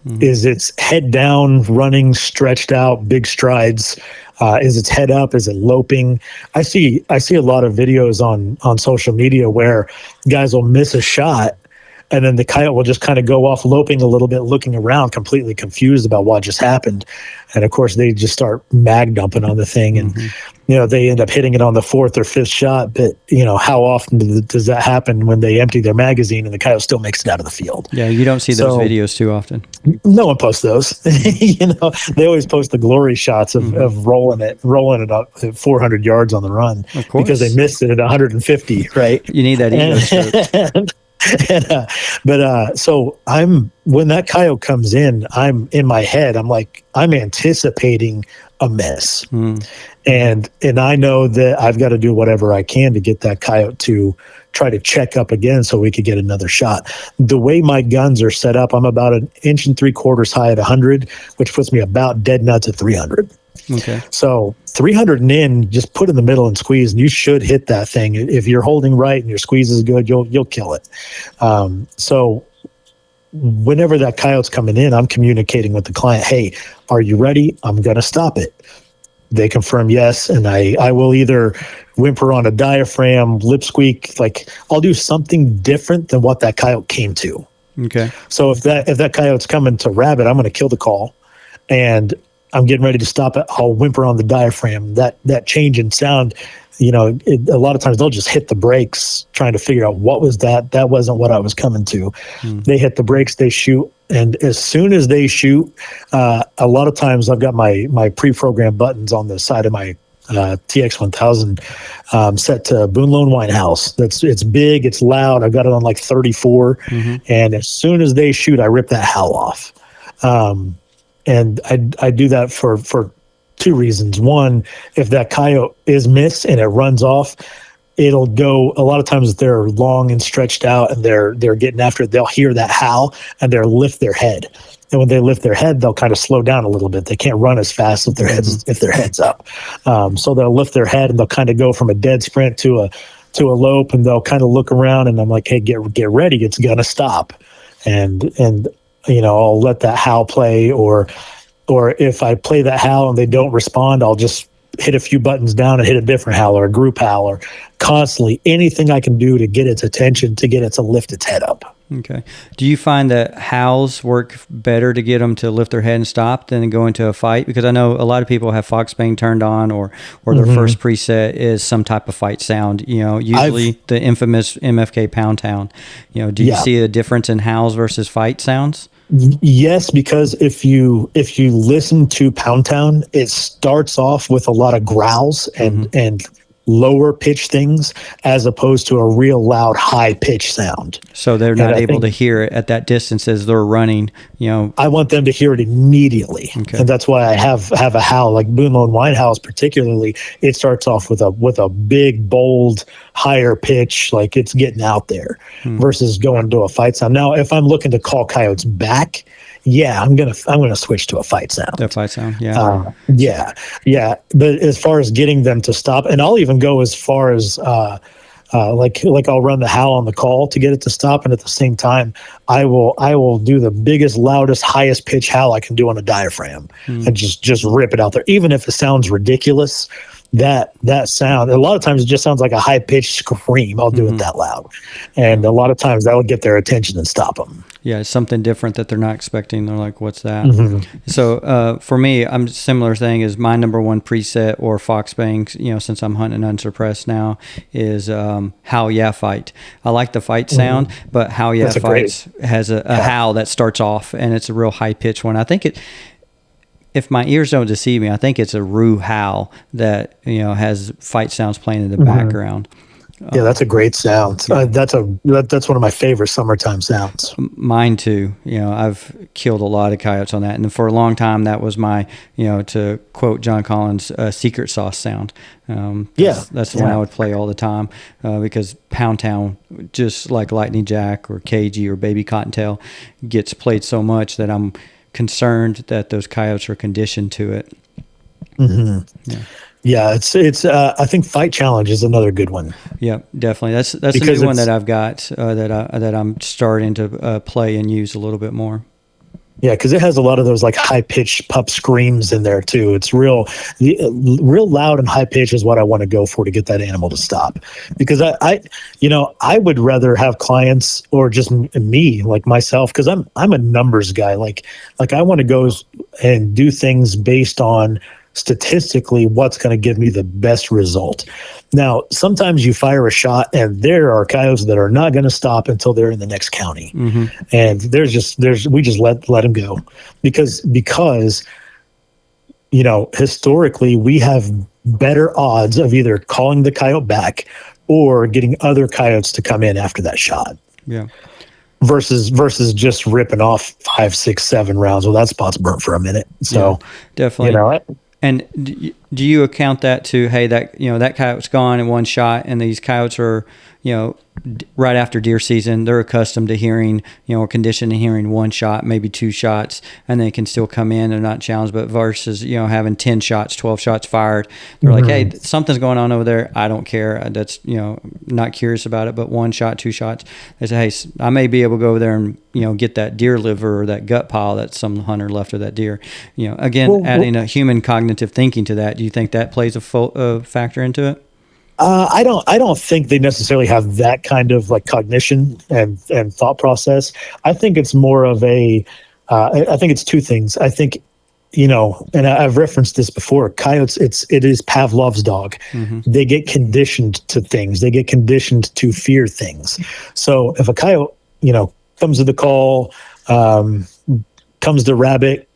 Mm-hmm. Is its head down, running, stretched out, big strides? Is its head up? Is it loping? I see a lot of videos on social media where guys will miss a shot, and then the coyote will just kind of go off loping a little bit, looking around, completely confused about what just happened. And of course, they just start mag dumping on the thing, and they end up hitting it on the 4th or 5th shot. But how often does that happen when they empty their magazine and the coyote still makes it out of the field? Yeah, you don't see those videos too often. No one posts those. They always post the glory shots of rolling it up at 400 yards on the run because they missed it at 150. Right? You need that ego stroke. So when that coyote comes in, I'm in my head, I'm anticipating a mess. And I know that I've got to do whatever I can to get that coyote to try to check up again so we could get another shot. The way my guns are set up, I'm about 1 3/4 inches high at 100, which puts me about dead nuts at 300. Okay. So 300 and in, just put in the middle and squeeze, and you should hit that thing. If you're holding right and your squeeze is good, you'll kill it. So whenever that coyote's coming in, I'm communicating with the client, hey, are you ready? I'm going to stop it. They confirm yes, and I will either whimper on a diaphragm, lip squeak, I'll do something different than what that coyote came to. Okay. So if that coyote's coming to rabbit, I'm going to kill the call, and I'm getting ready to stop it. I'll whimper on the diaphragm. That change in sound, a lot of times they'll just hit the brakes trying to figure out what was that. That wasn't what I was coming to. They hit the brakes, they shoot. And as soon as they shoot, a lot of times I've got my pre-programmed buttons on the side of my TX1000 set to Boone Lone Wine House. It's big, it's loud. I've got it on like 34, and as soon as they shoot, I rip that howl off. And I do that for two reasons. One, if that coyote is missed and it runs off, it'll go. A lot of times they're long and stretched out, and they're getting after it. They'll hear that howl and they'll lift their head. And when they lift their head, they'll kind of slow down a little bit. They can't run as fast if their head's up. So they'll lift their head and they'll kind of go from a dead sprint to a lope, and they'll kind of look around. And I'm like, hey, get ready, it's gonna stop. And I'll let that howl play, or if I play that howl and they don't respond, I'll just hit a few buttons down and hit a different howl or a group howl, or constantly anything I can do to get its attention, to get it to lift its head up. Okay. Do you find that howls work better to get them to lift their head and stop than go into a fight? Because I know a lot of people have Foxbane turned on, or their first preset is some type of fight sound. Usually the infamous MFK Pound Town. Do you see a difference in howls versus fight sounds? Yes, because if you listen to Pound Town, it starts off with a lot of growls and lower pitch things, as opposed to a real loud high pitch sound. So they're not able to hear it at that distance as they're running. I want them to hear it immediately, and that's why I have a howl like Boone Lone Wine House. Particularly, it starts off with a big, bold, higher pitch, like it's getting out there, versus going to a fight sound. Now, if I'm looking to call coyotes back, I'm gonna switch to a fight sound. A fight sound, yeah. But as far as getting them to stop, and I'll even go as far as like I'll run the howl on the call to get it to stop, and at the same time, I will do the biggest, loudest, highest pitch howl I can do on a diaphragm, and just rip it out there, even if it sounds ridiculous. That sound, a lot of times it just sounds like a high pitched scream. I'll do it that loud, and a lot of times that will get their attention and stop them. Yeah, it's something different that they're not expecting. They're like, "What's that?" So for me, I'm similar thing. Is my number one preset or Foxbane, since I'm hunting unsuppressed now, is Howl Yeah Fight. I like the fight sound, but Howl Yeah Fight has a howl that starts off, and it's a real high pitched one. I think if my ears don't deceive me, I think it's a roo howl that has fight sounds playing in the background. Yeah, that's a great sound. That's one of my favorite summertime sounds. Mine too. I've killed a lot of coyotes on that, and for a long time that was my, to quote John Collins, secret sauce sound. That's the one I would play all the time, because Pound Town, just like Lightning Jack or KG or Baby Cottontail, gets played so much that I'm concerned that those coyotes are conditioned to it. It's I think Fight Challenge is another good one. Yeah, definitely. That's a new one that I've got that I'm starting to play and use a little bit more. Yeah, because it has a lot of those like high pitched pup screams in there too. It's real loud and high pitch is what I want to go for to get that animal to stop. Because I would rather have clients, or just me, like myself, because I'm a numbers guy. Like I want to go and do things based on statistically what's going to give me the best result. Now, sometimes you fire a shot and there are coyotes that are not going to stop until they're in the next county. And we just let them go because historically we have better odds of either calling the coyote back or getting other coyotes to come in after that shot. Yeah. Versus just ripping off 5, 6, 7 rounds. Well, that spot's burnt for a minute. So definitely. And do you account that to, hey, that that coyote's gone in one shot, and these coyotes are, right after deer season, they're accustomed to hearing, or conditioned to hearing one shot, maybe 2 shots, and they can still come in and not challenge. But versus, having 10 shots, 12 shots fired, they're like, hey, something's going on over there. I don't care. That's, not curious about it. But 1 shot, 2 shots, they say, hey, I may be able to go over there and, get that deer liver or that gut pile that some hunter left of that deer. Again, adding a human cognitive thinking to that. Do you think that plays a factor into it? I don't think they necessarily have that kind of like cognition and thought process. I think it's more of I think it's 2 things. I think, and I've referenced this before, coyotes, it is Pavlov's dog. They get conditioned to things. They get conditioned to fear things. So if a coyote, comes to the call, comes to rabbit,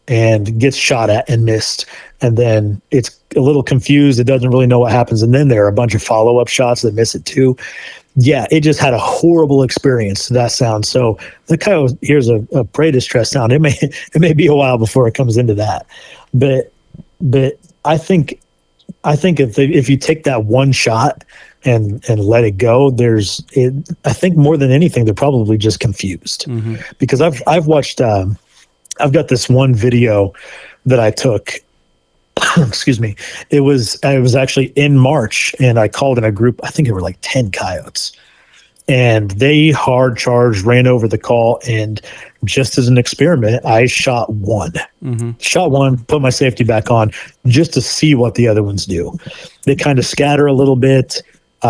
and gets shot at and missed. And then it's a little confused. It doesn't really know what happens. And then there are a bunch of follow-up shots that miss it too. Yeah, it just had a horrible experience to that sound. So the coyote hears a prey distress sound. It may be a while before it comes into that. But I think if you take that one shot and let it go, I think more than anything, they're probably just confused. Because I've watched, I've got this one video that I took, excuse me. I was actually in March, and I called in a group. I think it were like 10 coyotes, and they hard charged, ran over the call. And just as an experiment, I shot one, put my safety back on just to see what the other ones do. They kind of scatter a little bit.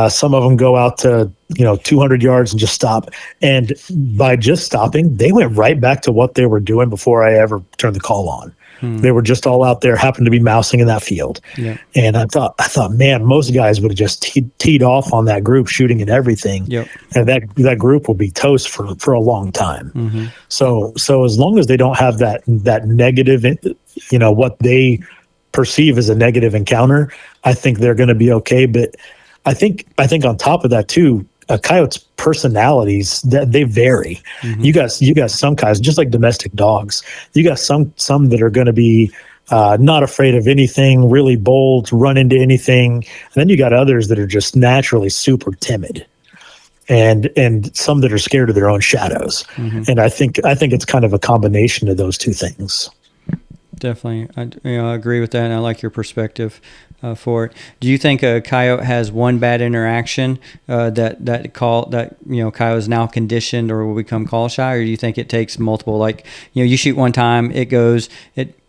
Some of them go out to 200 yards and just stop. And by just stopping, they went right back to what they were doing before I ever turned the call on. They were just all out there, happened to be mousing in that field. Yeah. And I thought, man, most guys would have just teed off on that group, shooting at everything. Yep. And that group will be toast for a long time. So as long as they don't have that negative, what they perceive as a negative encounter, I think they're going to be okay. But I think on top of that too, a coyote's personalities, that they vary. You got some guys, just like domestic dogs. You got some that are going to be not afraid of anything, really bold, run into anything, and then you got others that are just naturally super timid, and some that are scared of their own shadows. And I think it's kind of a combination of those two things. Definitely, I agree with that, and I like your perspective for it. Do you think a coyote has one bad interaction that coyote is now conditioned or will become call shy, or do you think it takes multiple? Like, you shoot one time, it goes,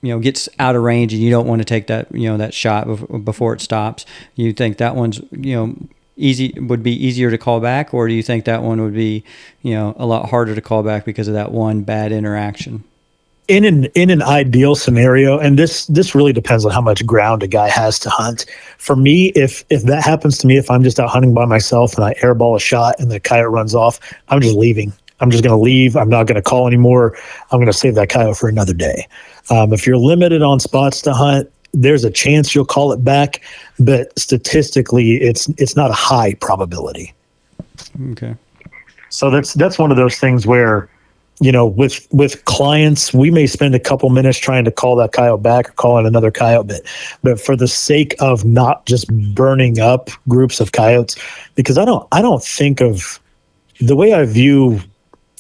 gets out of range, and you don't want to take that that shot before it stops. You think that one's would be easier to call back, or do you think that one would be a lot harder to call back because of that one bad interaction? In an ideal scenario, and this really depends on how much ground a guy has to hunt. For me, if that happens to me, if I'm just out hunting by myself and I airball a shot and the coyote runs off, I'm just leaving. I'm just going to leave. I'm not going to call anymore. I'm going to save that coyote for another day. If you're limited on spots to hunt, there's a chance you'll call it back, but statistically, it's not a high probability. Okay. So that's one of those things where, with clients, we may spend a couple minutes trying to call that coyote back or call in another coyote, but for the sake of not just burning up groups of coyotes, because I don't think of the way I view.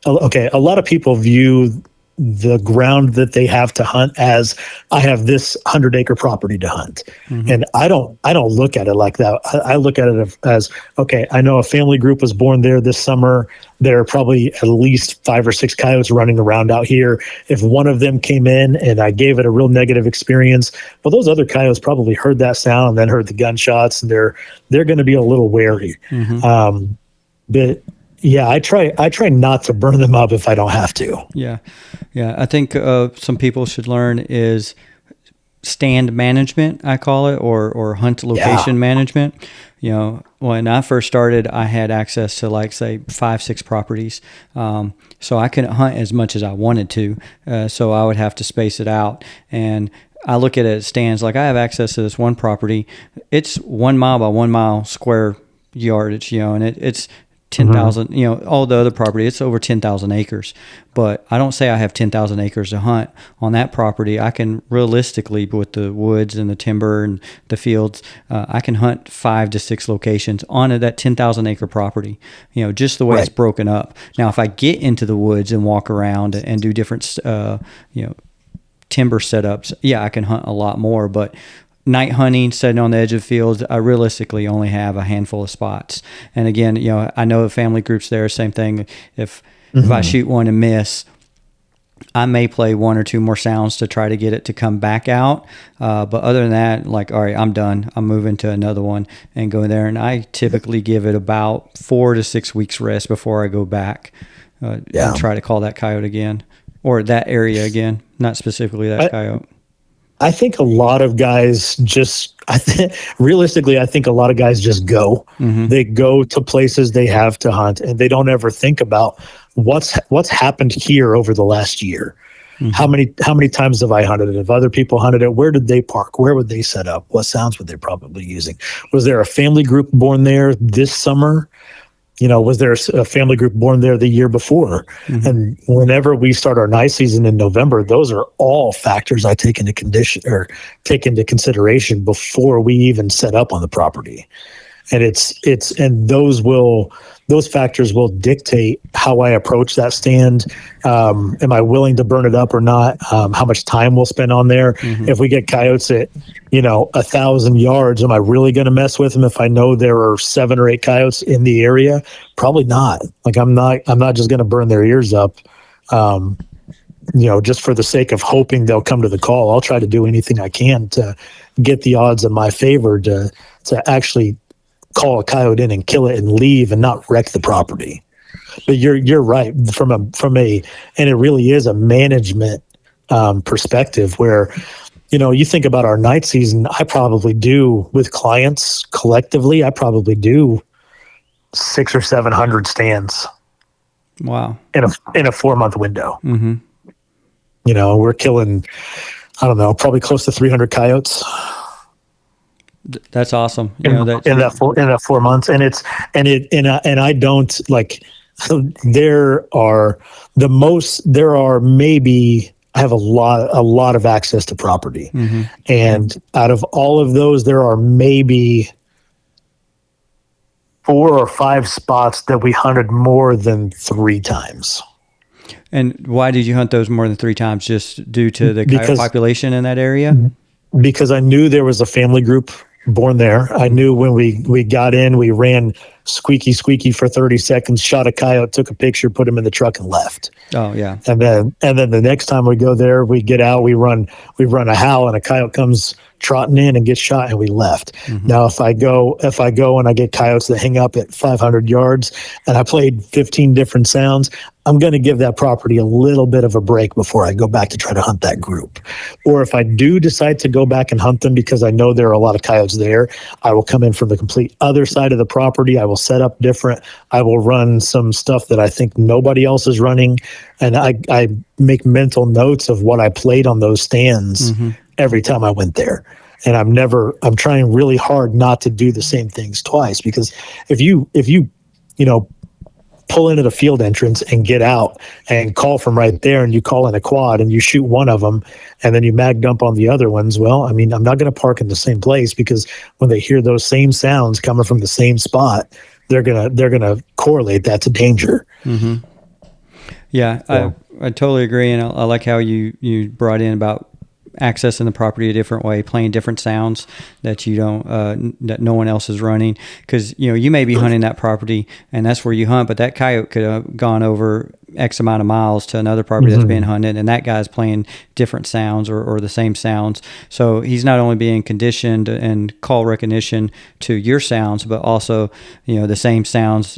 Okay, a lot of people view the ground that they have to hunt as, I have this 100-acre property to hunt. And I don't look at it like that. I look at it as, okay, I know a family group was born there this summer. There are probably at least 5 or 6 coyotes running around out here. If one of them came in and I gave it a real negative experience, well, those other coyotes probably heard that sound and then heard the gunshots, and they're going to be a little wary. But yeah, I try not to burn them up if I don't have to. Yeah. I think some people should learn is stand management, I call it, or hunt location management. When I first started, I had access to, like, say, 5-6 properties. So I couldn't hunt as much as I wanted to. So I would have to space it out. And I look at it as stands. Like, I have access to this one property. It's 1 mile by 1 mile square yardage, and it's 10,000, all the other property, it's over 10,000 acres. But I don't say I have 10,000 acres to hunt on that property. I can realistically, with the woods and the timber and the fields, I can hunt 5 to 6 locations on that 10,000 acre property, just the way it's broken up. Now, if I get into the woods and walk around and do different, timber setups, I can hunt a lot more. But night hunting, sitting on the edge of the fields, I realistically only have a handful of spots. And again, I know the family groups there, same thing. If I shoot one and miss, I may play 1 or 2 more sounds to try to get it to come back out. But other than that, like, all right, I'm done. I'm moving to another one and go there. And I typically give it about 4 to 6 weeks rest before I go back and try to call that coyote again, or that area again, not specifically that coyote. I think a lot of guys realistically, I think a lot of guys just go. They go to places they have to hunt, and they don't ever think about what's happened here over the last year. How many times have I hunted it? If other people hunted it, where did they park? Where would they set up? What sounds would they probably using? Was there a family group born there this summer? Was there a family group born there the year before? And whenever we start our night season in November, those are all factors I take into consideration before we even set up on the property. And and those factors will dictate how I approach that stand. Am I willing to burn it up or not? How much time we'll spend on there? If we get coyotes at 1,000 yards, am I really going to mess with them if I know there are 7 or 8 coyotes in the area? Probably not. Like I'm not just going to burn their ears up. Just for the sake of hoping they'll come to the call. I'll try to do anything I can to get the odds in my favor to actually call a coyote in and kill it and leave and not wreck the property. But you're right from a and it really is a management perspective where you think about our night season. I probably do with clients collectively. I probably do 600 or 700 stands. Wow. In a 4-month window. Mm-hmm. We're killing, I don't know, probably close to 300 coyotes. That's awesome. In that 4 months, and I don't like. There are maybe I have a lot of access to property, and out of all of those, there are maybe 4 or 5 spots that we hunted more than 3 times. And why did you hunt those more than 3 times? Just due to the coyote population in that area? Because I knew there was a family group born there. I knew when we got in, we ran squeaky for 30 seconds, shot a coyote, took a picture, put him in the truck and left. Oh yeah. And then the next time we go there, we get out, we run a howl and a coyote comes trotting in and gets shot and we left. Now, if I go and I get coyotes that hang up at 500 yards and I played 15 different sounds, I'm going to give that property a little bit of a break before I go back to try to hunt that group. Or if I do decide to go back and hunt them because I know there are a lot of coyotes there, I will come in from the complete other side of the property. I will set up different. I will run some stuff that I think nobody else is running. And I make mental notes of what I played on those stands every time I went there. And I'm trying really hard not to do the same things twice, because if you pull into the field entrance and get out and call from right there and you call in a quad and you shoot one of them and then you mag dump on the other ones, well, I mean, I'm not going to park in the same place, because when they hear those same sounds coming from the same spot, they're gonna correlate that to danger. Yeah, so. I totally agree, and I like how you brought in about accessing the property a different way, playing different sounds that you don't that no one else is running, because you may be hunting that property and that's where you hunt, but that coyote could have gone over X amount of miles to another property that's being hunted, and that guy's playing different sounds or the same sounds. So he's not only being conditioned and call recognition to your sounds, but also the same sounds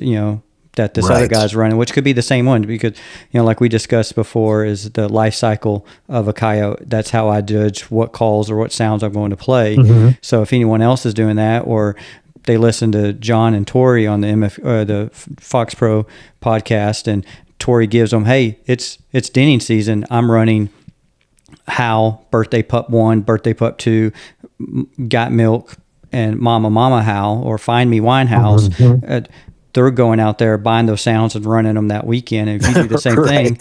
that this other guy's running, which could be the same one, because like we discussed before, is the life cycle of a coyote. That's how I judge what calls or what sounds I'm going to play. So if anyone else is doing that, or they listen to John and Tori on the Fox Pro podcast, and Tori gives them, hey, it's denning season, I'm running Howl, birthday pup 1, birthday pup 2, got milk, and mama howl, or find me wine howls. They're going out there buying those sounds and running them that weekend. And if you do the same thing,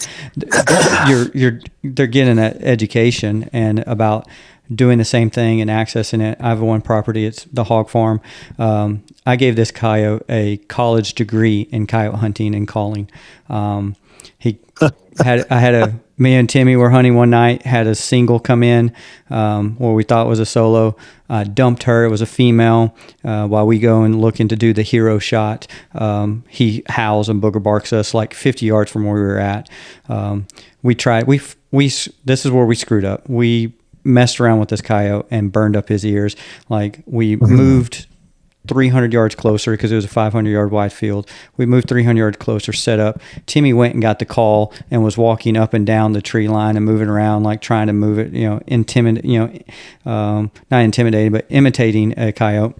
they're getting that education and about doing the same thing and accessing it. I have one property, it's the hog farm. I gave this coyote a college degree in coyote hunting and calling. Me and Timmy were hunting one night, had a single come in, where we thought was a solo, dumped her. It was a female. While we go and looking to do the hero shot, he howls and booger barks us like 50 yards from where we were at. This is where we screwed up. We messed around with this coyote and burned up his ears. Like, we moved 300 yards closer, because it was a 500-yard wide field. We moved 300 yards closer, set up. Timmy went and got the call and was walking up and down the tree line and moving around, like trying to move it, not intimidating, but imitating a coyote.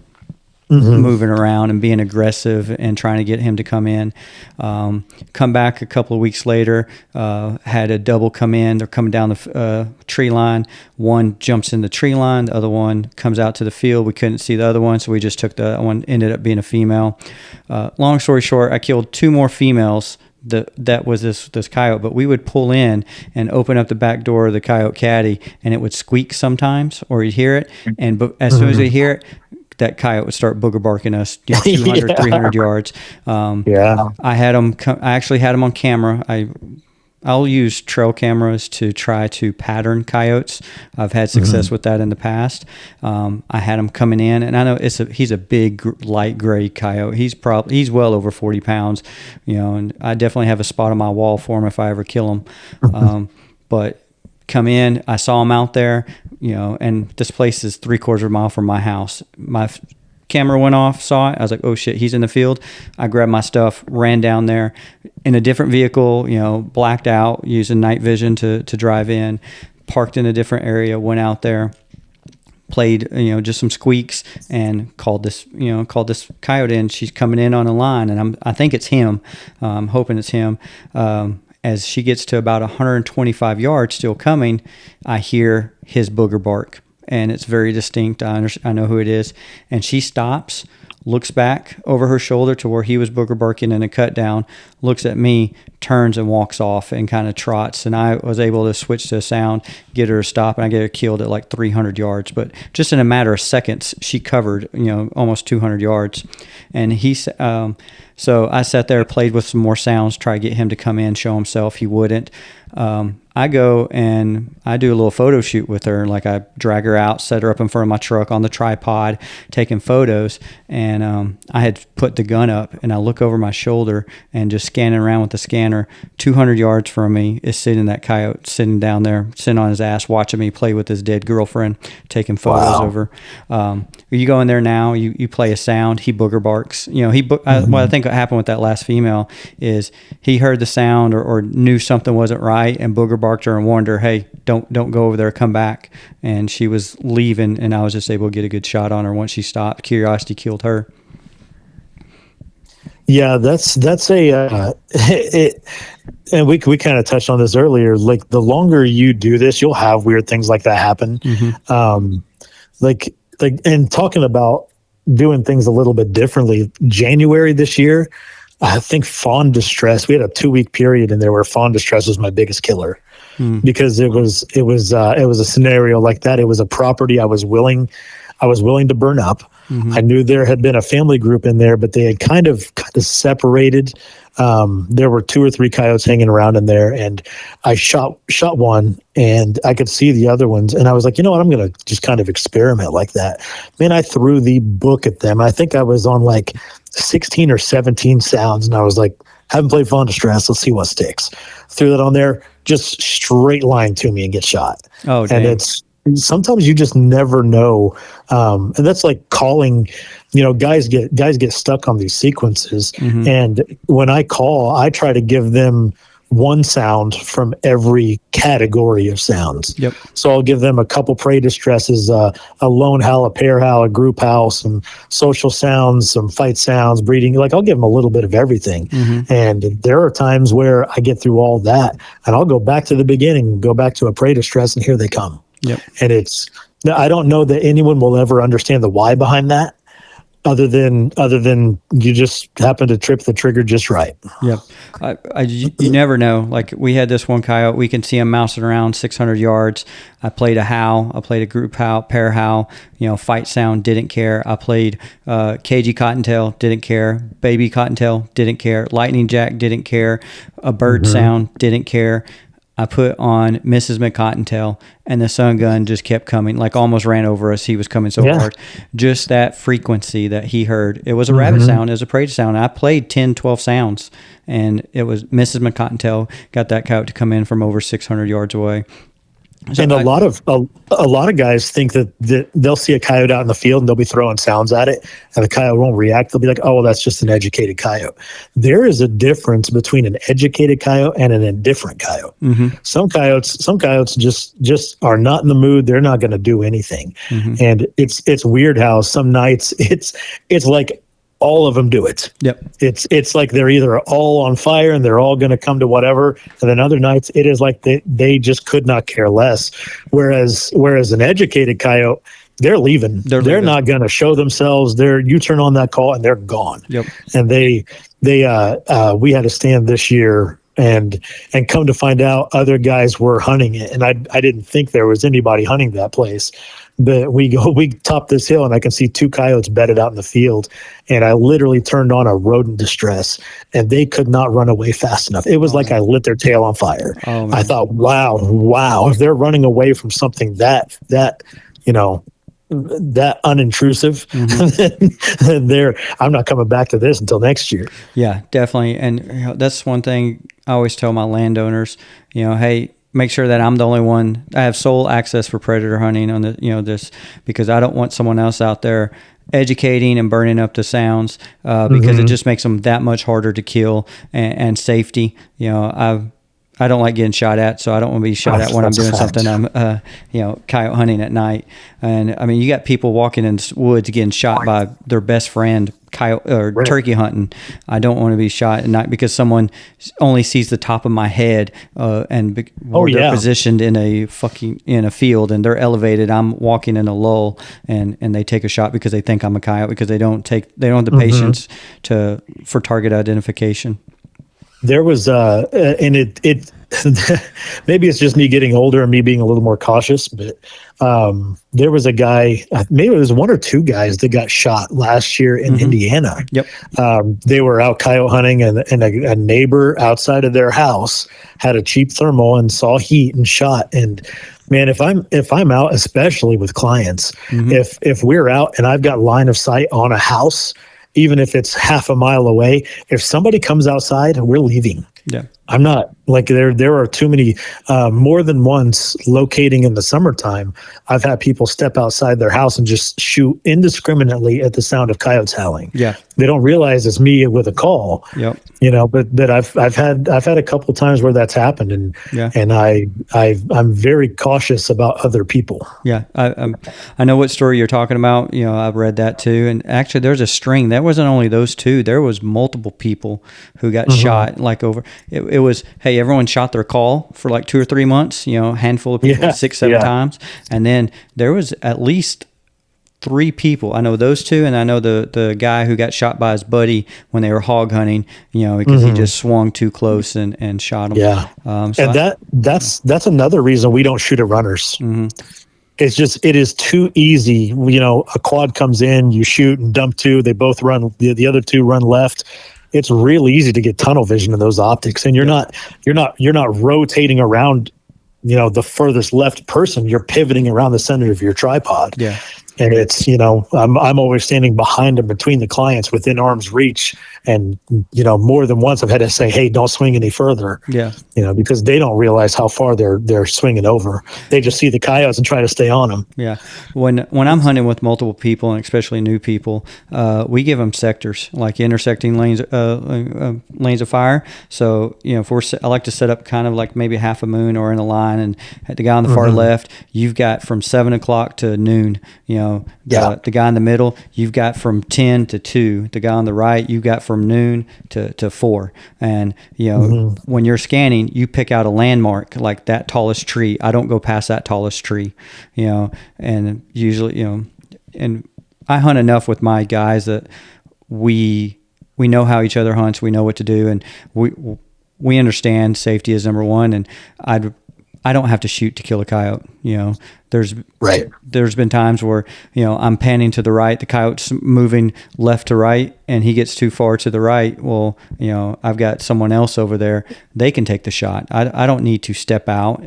moving around and being aggressive and trying to get him to come in. Come back a couple of weeks later, had a double come in. They're coming down the tree line. One jumps in the tree line. The other one comes out to the field. We couldn't see the other one, so we just took the one. Ended up being a female. Long story short, I killed 2 more females. That was this coyote, but we would pull in and open up the back door of the coyote caddy, and it would squeak sometimes, or you'd hear it. And as soon as they hear it, that coyote would start booger barking us 200, 300 yards. I had them. I actually had them on camera. I'll use trail cameras to try to pattern coyotes. I've had success with that in the past. I had him coming in, and I know he's a big light gray coyote. He's well over 40 pounds, and I definitely have a spot on my wall for him if I ever kill him. But come in, I saw him out there, and this place is 3/4 of a mile from my house. My camera went off, saw it. I was like, oh shit, he's in the field. I grabbed my stuff, ran down there in a different vehicle, blacked out, using night vision to drive in, parked in a different area, went out there, played, just some squeaks, and called this coyote in. She's coming in on a line, and I think it's him. I'm hoping it's him. As she gets to about 125 yards, still coming, I hear his booger bark. And it's very distinct. I know who it is. And she stops, looks back over her shoulder to where he was booger barking in a cut down, looks at me, turns and walks off and kind of trots. And I was able to switch to a sound, get her to stop, and I get her killed at like 300 yards. But just in a matter of seconds, she covered, almost 200 yards. And so I sat there, played with some more sounds, try to get him to come in, show himself. He wouldn't. I go and I do a little photo shoot with her. Like I drag her out, set her up in front of my truck on the tripod, taking photos. And I had put the gun up, and I look over my shoulder and just scanning around with the scanner. 200 yards from me is sitting that coyote, sitting down there, sitting on his ass, watching me play with his dead girlfriend, taking photos of her. You go in there now, you play a sound, he booger barks. What I think what happened with that last female is he heard the sound or knew something wasn't right, and booger barked her and warned her, hey, don't go over there, come back. And she was leaving, and I was just able to get a good shot on her once she stopped. Curiosity killed her. Yeah, that's and we kind of touched on this earlier. Like the longer you do this, you'll have weird things like that happen. Like and talking about doing things a little bit differently. January this year, I think fawn distress. We had a 2-week period in there where fawn distress was my biggest killer, because it was a scenario like that. It was a property I was willing to burn up. I knew there had been a family group in there, but they had kind of separated. There were 2 or 3 coyotes hanging around in there, and I shot one, and I could see the other ones, and I was like, you know what, I'm going to just kind of experiment like that. Man, I threw the book at them. I think I was on like 16 or 17 sounds, and I was like, haven't played fawn distress, let's see what sticks. Threw that on there, just straight line to me and get shot. Oh, dang. And sometimes you just never know, and that's like calling. Guys get stuck on these sequences, and when I call, I try to give them one sound from every category of sounds. Yep. So I'll give them a couple prey distresses, a lone howl, a pair howl, a group howl, some social sounds, some fight sounds, breeding. Like I'll give them a little bit of everything. And there are times where I get through all that, and I'll go back to the beginning, go back to a prey distress, and here they come. Yep. And I don't know that anyone will ever understand the why behind that, other than you just happen to trip the trigger just right. Yep. You never know. Like we had this one coyote, we can see him mousing around 600 yards. I played a howl. I played a group howl, pair howl, fight sound, didn't care. I played cagey cottontail, didn't care. Baby cottontail, didn't care. Lightning jack, didn't care. A bird sound, didn't care. I put on Mrs. McCottontail, and the sun gun just kept coming, like almost ran over us. He was coming so hard. Just that frequency that he heard. It was a rabbit sound. It was a prey sound. I played 10, 12 sounds, and it was Mrs. McCottontail got that coyote to come in from over 600 yards away. So And a lot of guys think that they'll see a coyote out in the field and they'll be throwing sounds at it, and the coyote won't react. They'll be like, "Oh, well, that's just an educated coyote." There is a difference between an educated coyote and an indifferent coyote. Some coyotes just are not in the mood. They're not going to do anything, and it's weird how some nights it's like all of them do it. Yep. It's like they're either all on fire and they're all going to come to whatever, and then other nights it is like they just could not care less. Whereas an educated coyote, they're leaving. They're not going to show themselves. You turn on that call and they're gone. Yep. And we had a stand this year. And come to find out, other guys were hunting it, and I didn't think there was anybody hunting that place. But we top this hill, and I can see 2 coyotes bedded out in the field, and I literally turned on a rodent distress, and they could not run away fast enough. It was like I lit their tail on fire. I thought, wow, if they're running away from something that unintrusive, then I'm not coming back to this until next year. Yeah, definitely. And that's one thing I always tell my landowners, hey, make sure that I'm the only one. I have sole access for predator hunting on this, because I don't want someone else out there educating and burning up the sounds, because it just makes them that much harder to kill, and safety. I don't like getting shot at, so I don't want to be shot at when I'm doing something. I'm, coyote hunting at night. And I mean, you got people walking in the woods getting shot by their best friend, coyote or turkey hunting. I don't want to be shot at night because someone only sees the top of my head, and they're positioned in a field and they're elevated. I'm walking in a lull, and they take a shot because they think I'm a coyote, because they don't have the patience for target identification. There was and it maybe it's just me getting older and me being a little more cautious, but there was a guy, maybe it was 1 or 2 guys that got shot last year in Indiana. Yep. They were out coyote hunting, and a neighbor outside of their house had a cheap thermal and saw heat and shot. And man, if I'm out, especially with clients, if we're out and I've got line of sight on a house, even if it's half a mile away, if somebody comes outside, we're leaving. Yeah. I'm not like there are too many, more than once locating in the summertime. I've had people step outside their house and just shoot indiscriminately at the sound of coyotes howling. Yeah. They don't realize it's me with a call. Yep. But I've had a couple of times where that's happened, and I'm very cautious about other people. Yeah. I know what story you're talking about. I've read that too. And actually there's a string. That wasn't only those 2. There was multiple people who got shot, like over, it was, hey, everyone shot their call for like 2 or 3 months, handful of people, 6, 7 times. And then there was at least 3 people. I know those 2, and I know the guy who got shot by his buddy when they were hog hunting, because he just swung too close and shot him. Yeah. And that's another reason we don't shoot at runners. It is too easy. A quad comes in, you shoot and dump 2, they both run, the other 2 run left. It's real easy to get tunnel vision in those optics, and you're not rotating around, the furthest left person. You're pivoting around the center of your tripod. Yeah. And it's, I'm always standing behind them, between the clients, within arm's reach. And, more than once I've had to say, hey, don't swing any further. Yeah. Because they don't realize how far they're swinging over. They just see the coyotes and try to stay on them. Yeah. When I'm hunting with multiple people, and especially new people, we give them sectors, like intersecting lanes of fire. So, I like to set up kind of like maybe half a moon or in a line, and at the guy on the far left, you've got from 7 o'clock to noon, the guy in the middle, you've got from 10 to 2. The guy on the right, you've got from noon to 4. And, when you're scanning, you pick out a landmark, like that tallest tree. I don't go past that tallest tree, and usually, and I hunt enough with my guys that we know how each other hunts. We know what to do. And we understand safety is number one. And I don't have to shoot to kill a coyote. There's been times where, I'm panning to the right, the coyote's moving left to right, and he gets too far to the right. Well, I've got someone else over there. They can take the shot. I don't need to step out.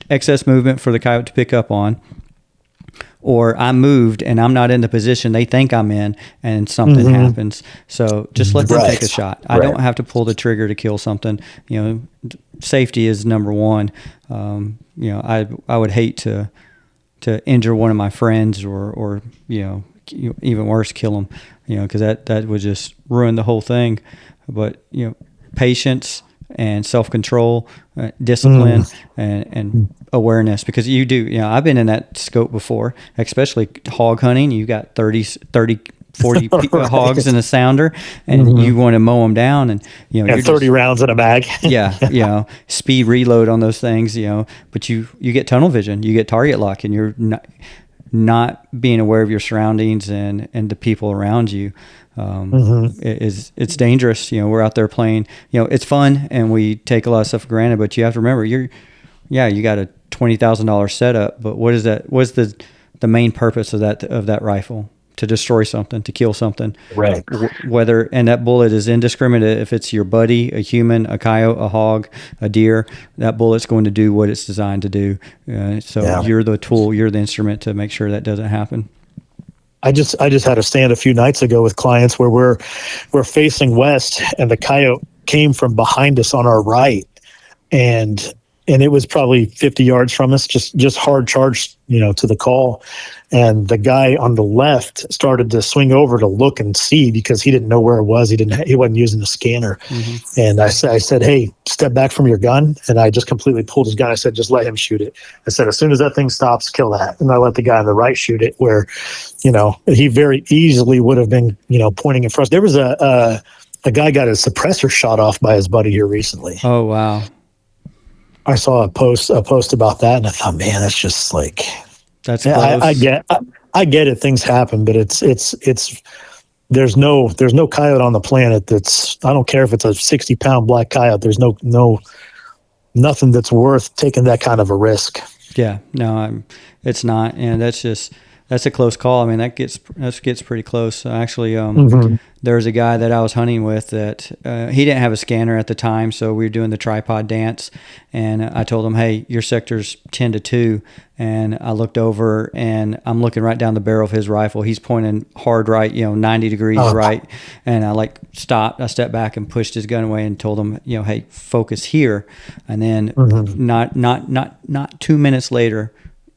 Excess movement for the coyote to pick up on. Or I'm moved and I'm not in the position they think I'm in, and something happens. So just let them take a shot. I don't have to pull the trigger to kill something. safety is number one. I would hate to injure one of my friends or even worse, kill them, because that would just ruin the whole thing. But patience and self-control, discipline, and awareness, because you do, I've been in that scope before, especially hog hunting. You got 30, 40 Right. hogs in a sounder, and you want to mow them down, and And 30 rounds in a bag. yeah, speed reload on those things, but you get tunnel vision, you get target lock, and you're not being aware of your surroundings and the people around you. It's dangerous. We're out there playing, it's fun, and we take a lot of stuff for granted, but you have to remember you got a $20,000 setup, but what's the main purpose of that rifle? To destroy something, to kill something. Right. And that bullet is indiscriminate. If it's your buddy, a human, a coyote, a hog, a deer, that bullet's going to do what it's designed to do. You're the tool, you're the instrument to make sure that doesn't happen. I just had a stand a few nights ago with clients where we're facing west, and the coyote came from behind us on our right, and it was probably 50 yards from us, just hard charge, to the call. And the guy on the left started to swing over to look and see, because he didn't know where it was. He wasn't using the scanner. And I said, hey, step back from your gun. And I just completely pulled his gun. I said, just let him shoot it. I said, as soon as that thing stops, kill that. And I let the guy on the right shoot it, where, he very easily would have been, pointing in front. There was a guy got his suppressor shot off by his buddy here recently. Oh, wow. I saw a post about that, and I thought, man, that's just like, that's close. I get it. Things happen, but it's there's no coyote on the planet I don't care if it's a 60-pound black coyote. There's nothing that's worth taking that kind of a risk. Yeah, no, it's not, and that's a close call. I mean, that gets pretty close. Actually, there was a guy that I was hunting with that he didn't have a scanner at the time, so we were doing the tripod dance, and I told him, "Hey, your sector's 10 to 2," and I looked over, and I'm looking right down the barrel of his rifle. He's pointing hard right, 90 degrees right, and I stopped. I stepped back and pushed his gun away and told him, "Hey, focus here," and then not 2 minutes later,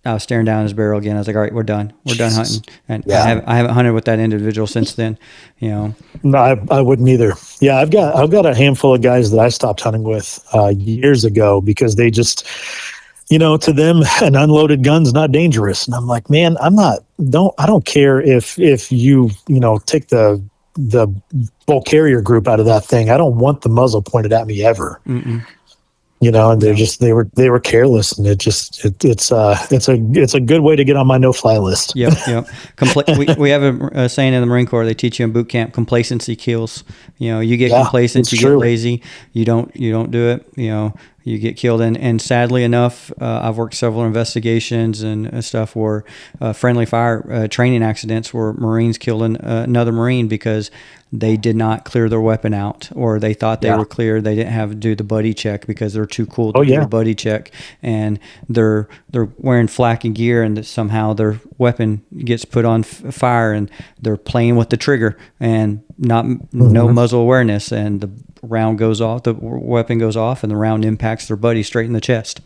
I was staring down his barrel again. I was like, all right, we're done. We're done hunting. And I haven't hunted with that individual since then, No, I wouldn't either. Yeah, I've got a handful of guys that I stopped hunting with years ago, because they just, to them, an unloaded gun's not dangerous. And I'm like, man, I don't care if you, take the bull carrier group out of that thing. I don't want the muzzle pointed at me ever. And they were careless, and it's a good way to get on my no-fly list. Yep. We have a saying in the Marine Corps. They teach you in boot camp: complacency kills. You get complacent, you get lazy, you don't do it. You get killed. And sadly enough, I've worked several investigations and stuff where friendly fire training accidents where Marines killed another Marine because they did not clear their weapon out, or they thought they were clear. They didn't have to do the buddy check because they're too cool to do the buddy check, and they're wearing flak and gear, and somehow their weapon gets put on fire, and they're playing with the trigger and no muzzle awareness, and the round goes off, the weapon goes off, and the round impacts their buddy straight in the chest.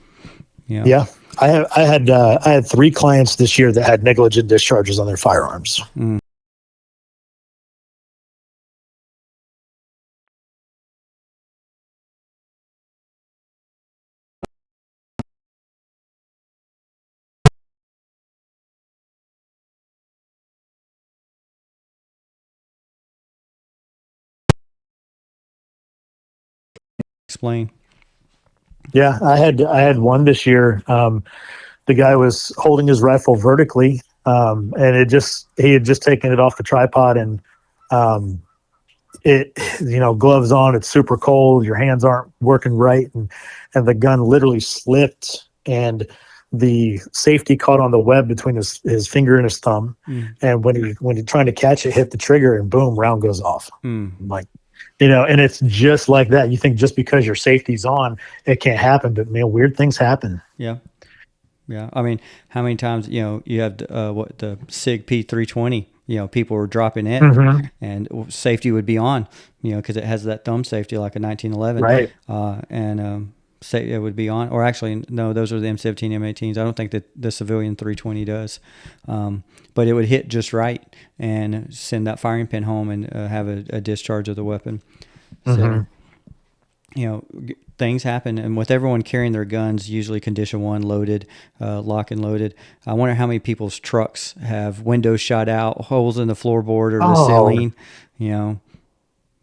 Yeah. I had 3 clients this year that had negligent discharges on their firearms. Explain. Yeah, I had one this year. The guy was holding his rifle vertically, and he had just taken it off the tripod, and gloves on. It's super cold. Your hands aren't working right, and the gun literally slipped, and the safety caught on the web between his finger and his thumb. And when he trying to catch it, hit the trigger, and boom, round goes off. I'm like, and it's just like that. You think just because your safety's on, it can't happen, but man, weird things happen. Yeah. I mean, how many times you have the SIG P320? People were dropping it, and safety would be on, because it has that thumb safety like a 1911, right? say it would be on, or actually, no, those are the M17, M18s. I don't think that the civilian 320 does. But it would hit just right and send that firing pin home and have a discharge of the weapon. So, things happen, and with everyone carrying their guns, usually condition 1 loaded, lock and loaded. I wonder how many people's trucks have windows shot out, holes in the floorboard or the ceiling.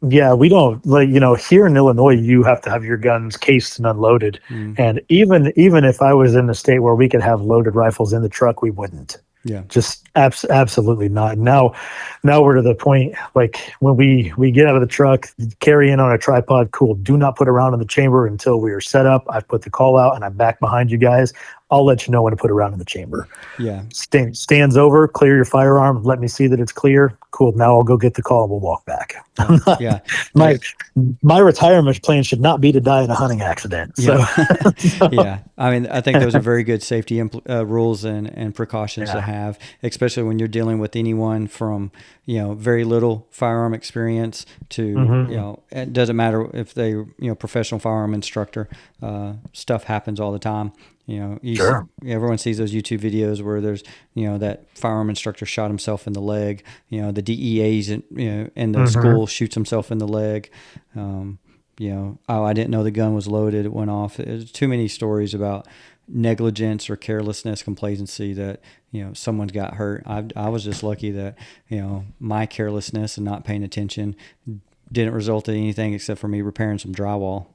Yeah, we don't here in Illinois, you have to have your guns cased and unloaded. And even if I was in a state where we could have loaded rifles in the truck, we wouldn't. Yeah, just absolutely not. Now we're to the point, like when we get out of the truck, carry in on a tripod, cool. Do not put around in the chamber until we are set up. I put the call out and I'm back behind you guys. I'll let you know when to put around in the chamber. Yeah. Stands over, clear your firearm. Let me see that it's clear. Cool. Now I'll go get the call and we'll walk back. Yeah. My retirement plan should not be to die in a hunting accident. So. Yeah. I mean, I think those are very good safety rules and precautions to have, especially when you're dealing with anyone from, very little firearm experience to, it doesn't matter if they, professional firearm instructor, stuff happens all the time. Sure. Everyone sees those YouTube videos where there's, that firearm instructor shot himself in the leg. The DEAs in the school shoots himself in the leg. I didn't know the gun was loaded. It went off. There's too many stories about negligence or carelessness, complacency that, someone's got hurt. I was just lucky that, my carelessness and not paying attention didn't result in anything except for me repairing some drywall.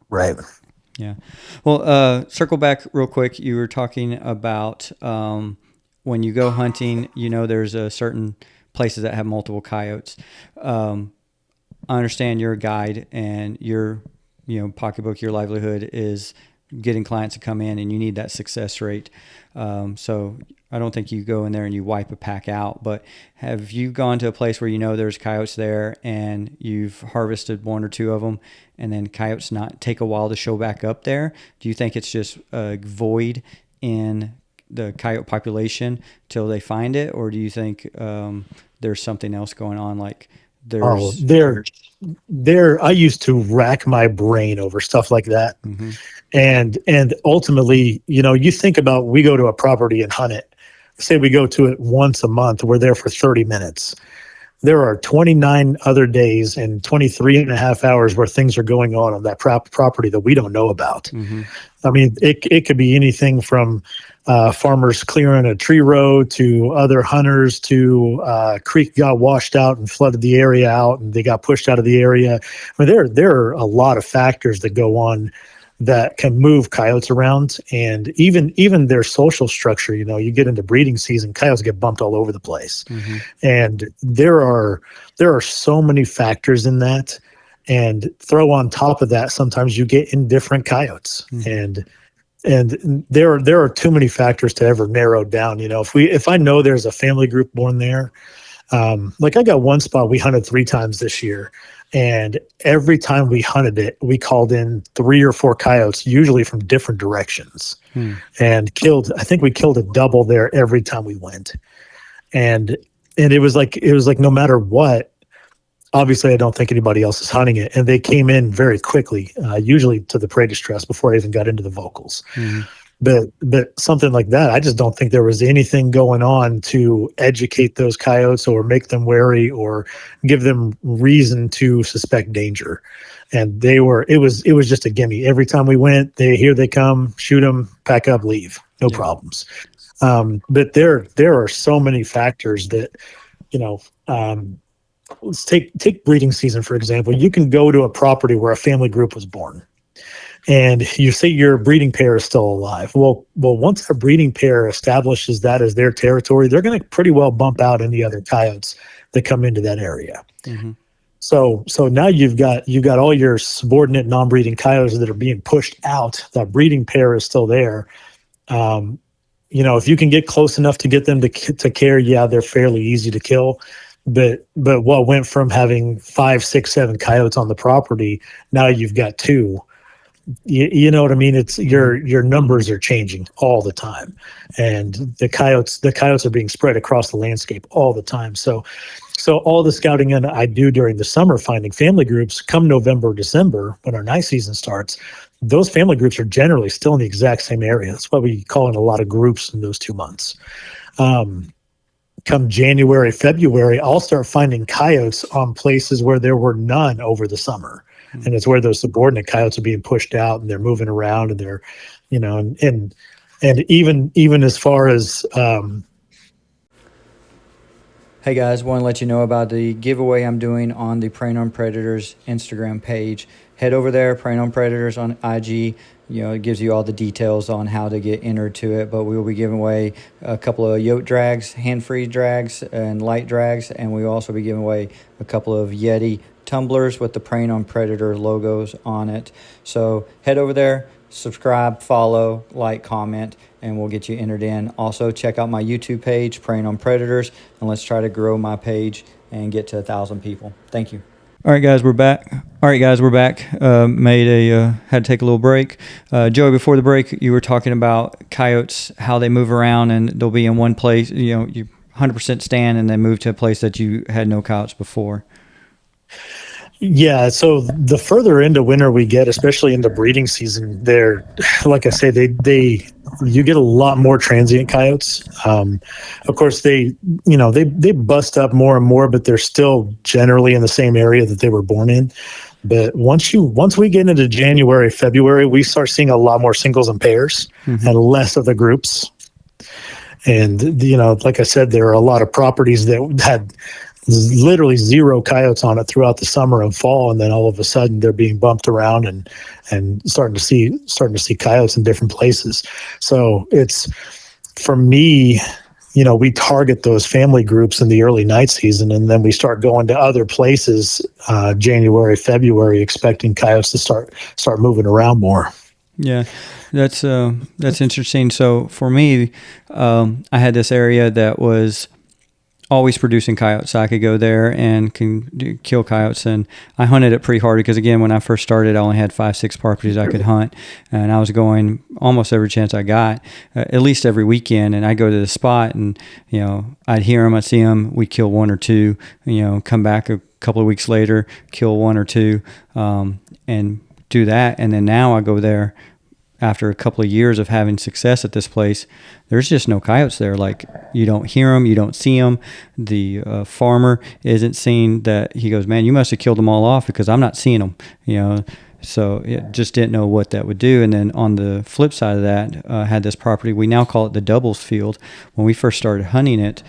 Right. Yeah. Well, circle back real quick. You were talking about when you go hunting, there's a certain places that have multiple coyotes. I understand you're a guide and your, pocketbook, your livelihood is getting clients to come in and you need that success rate. So I don't think you go in there and you wipe a pack out, but have you gone to a place where there's coyotes there and you've harvested 1 or 2 of them and then coyotes not take a while to show back up there? Do you think it's just a void in the coyote population till they find it? Or do you think there's something else going on? Like I used to rack my brain over stuff like that. And ultimately, you think about, we go to a property and hunt it. Say we go to it once a month, we're there for 30 minutes. There are 29 other days and 23 and a half hours where things are going on that property that we don't know about. I mean, it could be anything from farmers clearing a tree row to other hunters to creek got washed out and flooded the area out and they got pushed out of the area. I mean, there are a lot of factors that go on that can move coyotes around, and even their social structure. You get into breeding season, coyotes get bumped all over the place, and there are so many factors in that. And throw on top of that, sometimes you get indifferent coyotes, and there are too many factors to ever narrow down. If I know there's a family group born there, like I got one spot we hunted 3 times this year. And every time we hunted it, we called in 3 or 4 coyotes, usually from different directions, and I think we killed a double there every time we went. And it was like no matter what, obviously I don't think anybody else is hunting it. And they came in very quickly, usually to the prey distress before I even got into the vocals. But something like that, I just don't think there was anything going on to educate those coyotes or make them wary or give them reason to suspect danger. And it was just a gimme. Every time we went, here they come, shoot them, pack up, leave, no problems. But there are so many factors that, let's take breeding season, for example. You can go to a property where a family group was born, and you say your breeding pair is still alive. Well, once a breeding pair establishes that as their territory, they're going to pretty well bump out any other coyotes that come into that area. So now you've got all your subordinate non-breeding coyotes that are being pushed out. That breeding pair is still there. If you can get close enough to get them to care, they're fairly easy to kill. But what went from having 5, 6, 7 coyotes on the property, now you've got 2. You know what I mean? It's your numbers are changing all the time, and the coyotes are being spread across the landscape all the time. So all the scouting and I do during the summer, finding family groups, come November, December, when our night season starts, those family groups are generally still in the exact same area. That's why we call in a lot of groups in those 2 months. Come January, February, I'll start finding coyotes on places where there were none over the summer. And it's where those subordinate coyotes are being pushed out and they're moving around and they're, and even as far as, Hey guys, want to let you know about the giveaway I'm doing on the Preying on Predators Instagram page. Head over there, Preying on Predators on IG. It gives you all the details on how to get entered to it. But we will be giving away a couple of yoke drags, hand-free drags, and light drags. And we will also be giving away a couple of Yeti tumblers with the Preying on Predator logos on it. So head over there, subscribe, follow, like, comment, and we'll get you entered in. Also, check out my YouTube page, Preying on Predators, and let's try to grow my page and get to 1,000 people. Thank you. All right, guys, we're back. Had to take a little break. Joey, before the break, you were talking about coyotes, how they move around, and they'll be in one place. You 100% stand, and they move to a place that you had no coyotes before. Yeah, so the further into winter we get, especially into breeding season, they're, like I say, you get a lot more transient coyotes. Of course, they bust up more and more, but they're still generally in the same area that they were born in. But once we get into January, February, we start seeing a lot more singles and pairs and less of the groups. And like I said, there are a lot of properties that had literally zero coyotes on it throughout the summer and fall, and then all of a sudden they're being bumped around and starting to see coyotes in different places. So it's, for me, we target those family groups in the early night season, and then we start going to other places January, February, expecting coyotes to start moving around more. Yeah, that's interesting. So for me, I had this area that was always producing coyotes. So I could go there and kill coyotes, and I hunted it pretty hard because, again, when I first started, I only had 5-6 properties I could hunt, and I was going almost every chance I got, at least every weekend. And I'd go to the spot, and I'd hear them, I'd see them, we'd kill 1 or 2, come back a couple of weeks later, kill 1 or 2, and do that. And then now I go there after a couple of years of having success at this place. There's just no coyotes there. Like, you don't hear them, you don't see them. The farmer isn't seeing that. He goes, "Man, you must have killed them all off because I'm not seeing them." So just didn't know what that would do. And then on the flip side of that, had this property. We now call it the doubles field. When we first started hunting it,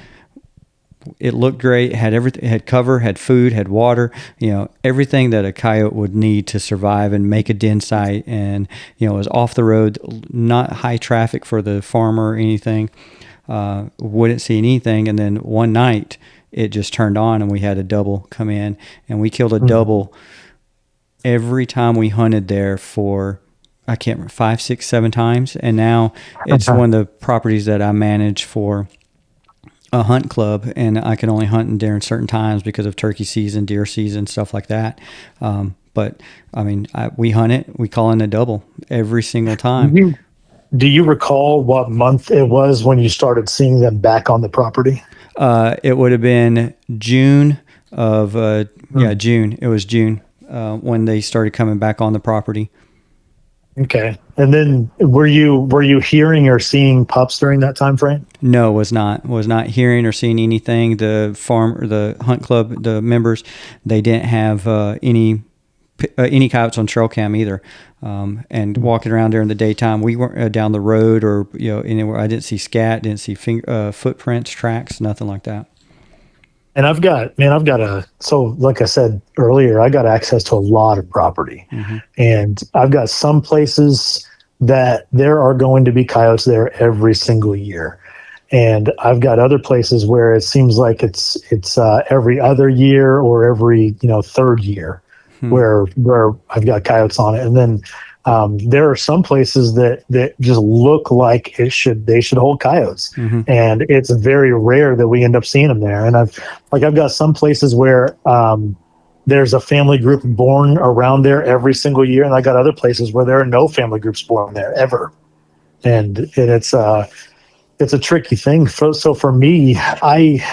it looked great. It had everything. It had cover, had food, had water. Everything that a coyote would need to survive and make a den site. And it was off the road, not high traffic for the farmer or anything. Wouldn't see anything. And then one night, it just turned on, and we had a double come in, and we killed a double every time we hunted there for, I can't remember, 5, 6, 7 times. And now it's one of the properties that I manage for a hunt club, and I can only hunt during certain times because of turkey season, deer season, stuff like that. But I mean, we hunt it, we call in a double every single time. Do you recall what month it was when you started seeing them back on the property? It would have been June of, June. It was June when they started coming back on the property. Okay. And then were you hearing or seeing pups during that time frame? No, was not hearing or seeing anything. The farm or the hunt club, the members, they didn't have any coyotes on trail cam either. And walking around there in the daytime, we weren't down the road or anywhere. I didn't see scat, didn't see footprints, tracks, nothing like that. And so like I said earlier, I got access to a lot of property, and I've got some places that there are going to be coyotes there every single year. And I've got other places where it seems like it's every other year or every, third year where I've got coyotes on it. And then there are some places that just look like they should hold coyotes, and it's very rare that we end up seeing them there. And I've got some places where there's a family group born around there every single year, and I got other places where there are no family groups born there ever, and it's a tricky thing. So for me, I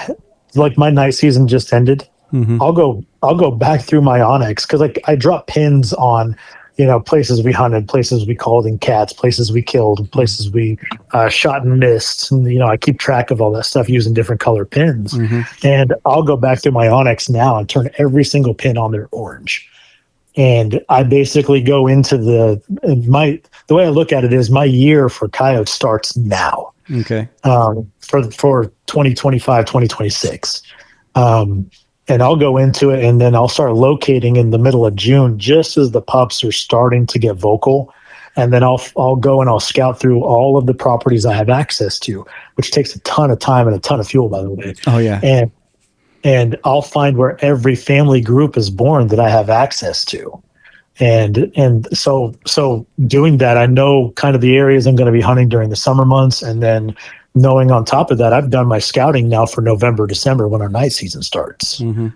like my night season just ended. Mm-hmm. I'll go back through my Onyx because like I drop pins on, places we hunted, places we called in cats, places we killed, places we shot and missed. And, I keep track of all that stuff using different color pins. Mm-hmm. And I'll go back through my Onyx now and turn every single pin on there orange. And I basically go into the way I look at it is my year for coyotes starts now. Okay. For 2025, 2026. And I'll go into it and then I'll start locating in the middle of June, just as the pups are starting to get vocal. And then I'll go and I'll scout through all of the properties I have access to, which takes a ton of time and a ton of fuel, by the way. Oh yeah. And I'll find where every family group is born that I have access to. And so doing that, I know kind of the areas I'm going to be hunting during the summer months. And then knowing on top of that, I've done my scouting now for November, December when our night season starts. Mm-hmm.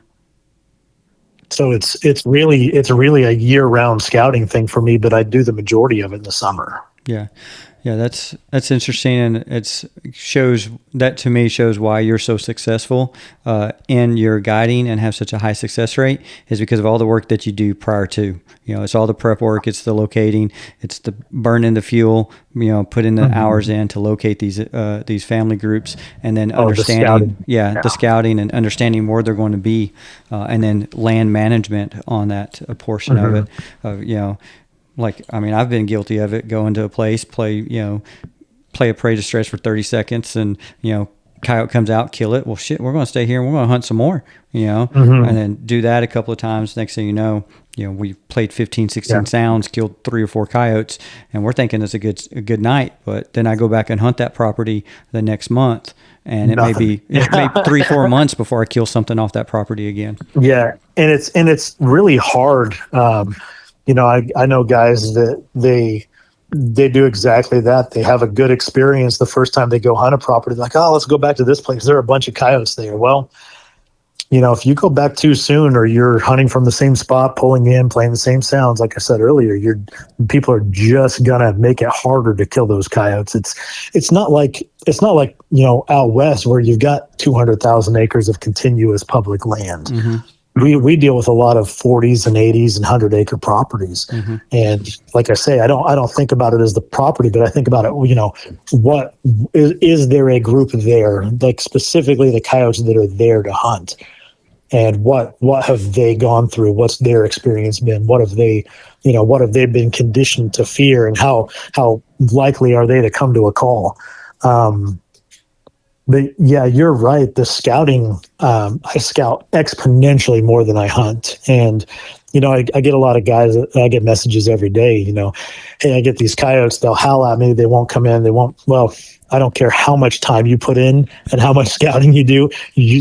So it's really a year-round scouting thing for me, but I do the majority of it in the summer. Yeah. Yeah, that's interesting, and that to me shows why you're so successful in your guiding and have such a high success rate is because of all the work that you do prior to. It's all the prep work, it's the locating, it's the burning the fuel, putting the hours in to locate these family groups, and then understanding, the scouting and understanding where they're going to be, and then land management on that portion of it. Like, I mean, I've been guilty of it. Going to a place, play a prey distress for 30 seconds, and coyote comes out, kill it. Well, shit, we're going to stay here and we're going to hunt some more. And then do that a couple of times. Next thing you know, we played 15, 16 sounds, killed 3 or 4 coyotes, and we're thinking it's a good night. But then I go back and hunt that property the next month, and it may be 3-4 months before I kill something off that property again. Yeah, and it's really hard. I know guys that they do exactly that. They have a good experience the first time they go hunt a property. Like, oh, let's go back to this place. There are a bunch of coyotes there. Well, if you go back too soon, or you're hunting from the same spot, pulling in, playing the same sounds, like I said earlier, people are just gonna make it harder to kill those coyotes. It's not like out west where you've got 200,000 acres of continuous public land. Mm-hmm. We deal with a lot of 40s and 80s and 100-acre properties. Mm-hmm. And like I say, I don't think about it as the property, but I think about it, what is there a group there, like specifically the coyotes that are there to hunt, and what have they gone through? What's their experience been? What have they been conditioned to fear, and how likely are they to come to a call? But yeah, you're right. The scouting, I scout exponentially more than I hunt. And, I get a lot of guys, I get messages every day, hey, I get these coyotes, they'll howl at me, they won't come in, well, I don't care how much time you put in and how much scouting you do,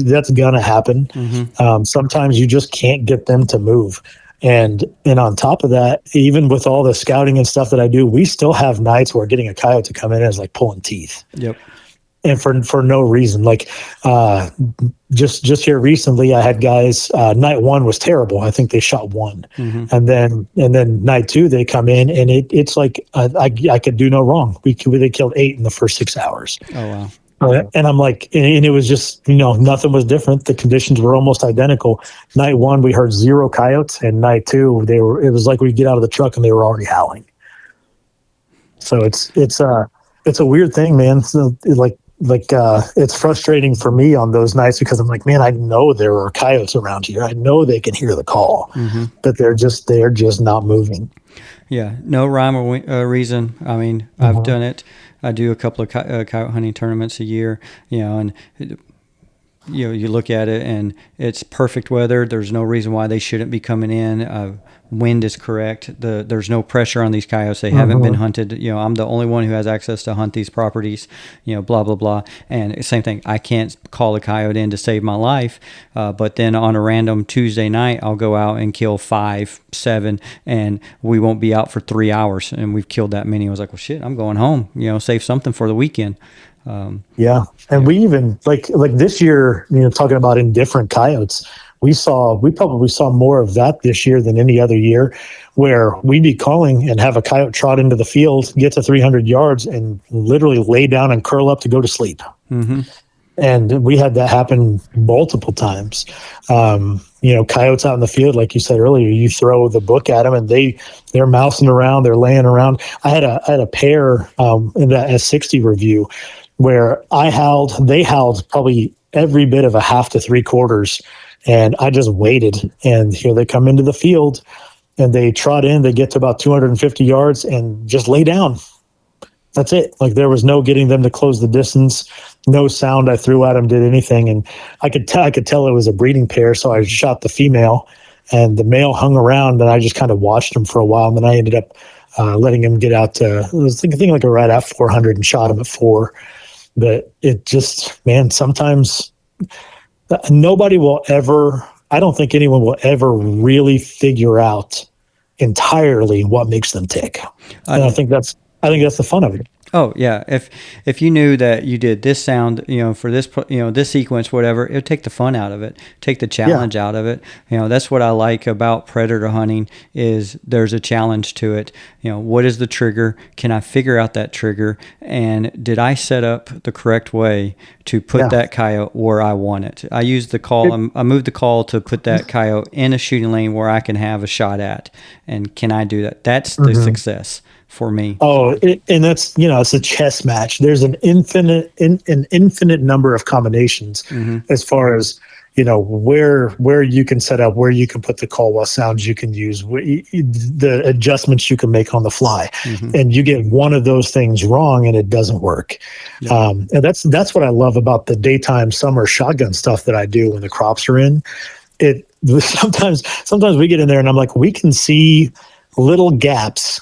that's going to happen. Mm-hmm. Sometimes you just can't get them to move. And on top of that, even with all the scouting and stuff that I do, we still have nights where getting a coyote to come in is like pulling teeth. Yep. And for no reason, like just here recently, I had guys. Night 1 was terrible. I think they shot 1, mm-hmm. and then night 2 they come in, and it's like I could do no wrong. They killed 8 in the first 6 hours. Oh wow! And I'm like, and it was just nothing was different. The conditions were almost identical. Night 1 we heard 0 coyotes, and night 2 it was like we get out of the truck and they were already howling. So it's a weird thing, man. So it's frustrating for me on those nights because I'm like, man, I know there are coyotes around here. I know they can hear the call, mm-hmm. but they're just not moving. Yeah, no rhyme or reason. I mean, mm-hmm. I've done it. I do a couple of coyote hunting tournaments a year, and you look at it and it's perfect weather. There's no reason why they shouldn't be coming in. Wind is correct. There's no pressure on these coyotes. They haven't been hunted. I'm the only one who has access to hunt these properties, blah, blah, blah. And same thing. I can't call a coyote in to save my life. But then on a random Tuesday night, I'll go out and kill 5, 7, and we won't be out for 3 hours. And we've killed that many. I was like, well, shit, I'm going home, save something for the weekend. And we even like this year, talking about indifferent coyotes, we probably saw more of that this year than any other year, where we'd be calling and have a coyote trot into the field, get to 300 yards, and literally lay down and curl up to go to sleep. Mm-hmm. And we had that happen multiple times. Coyotes out in the field, like you said earlier, you throw the book at them and they're mousing around, they're laying around. I had a pair in that S60 review where they howled probably every bit of a half to three quarters. And I just waited, and here they come into the field, and they trot in. They get to about 250 yards and just lay down. That's it. Like, there was no getting them to close the distance. No sound I threw at them did anything, and I could tell it was a breeding pair. So I shot the female, and the male hung around, and I just kind of watched him for a while, and then I ended up letting him get out to, I was thinking like right at 400, and shot him at 4. But it just, man, sometimes. Nobody will ever, I don't think anyone will ever really figure out entirely what makes them tick. And I think that's the fun of it. Oh yeah. If you knew that you did this sound, for this, this sequence, whatever, it would take the fun out of it, take the challenge out of it. That's what I like about predator hunting is there's a challenge to it. What is the trigger? Can I figure out that trigger? And did I set up the correct way to put that coyote where I want it? I used the call. I moved the call to put that coyote in a shooting lane where I can have a shot at. And can I do that? That's the success for me. Oh, and that's, it's a chess match. There's an infinite number of combinations as far as, where you can set up, where you can put the call, what sounds you can use, the adjustments you can make on the fly. And you get one of those things wrong and it doesn't work. And that's what I love about the daytime summer shotgun stuff that I do when the crops are in. Sometimes we get in there and I'm like, we can see little gaps.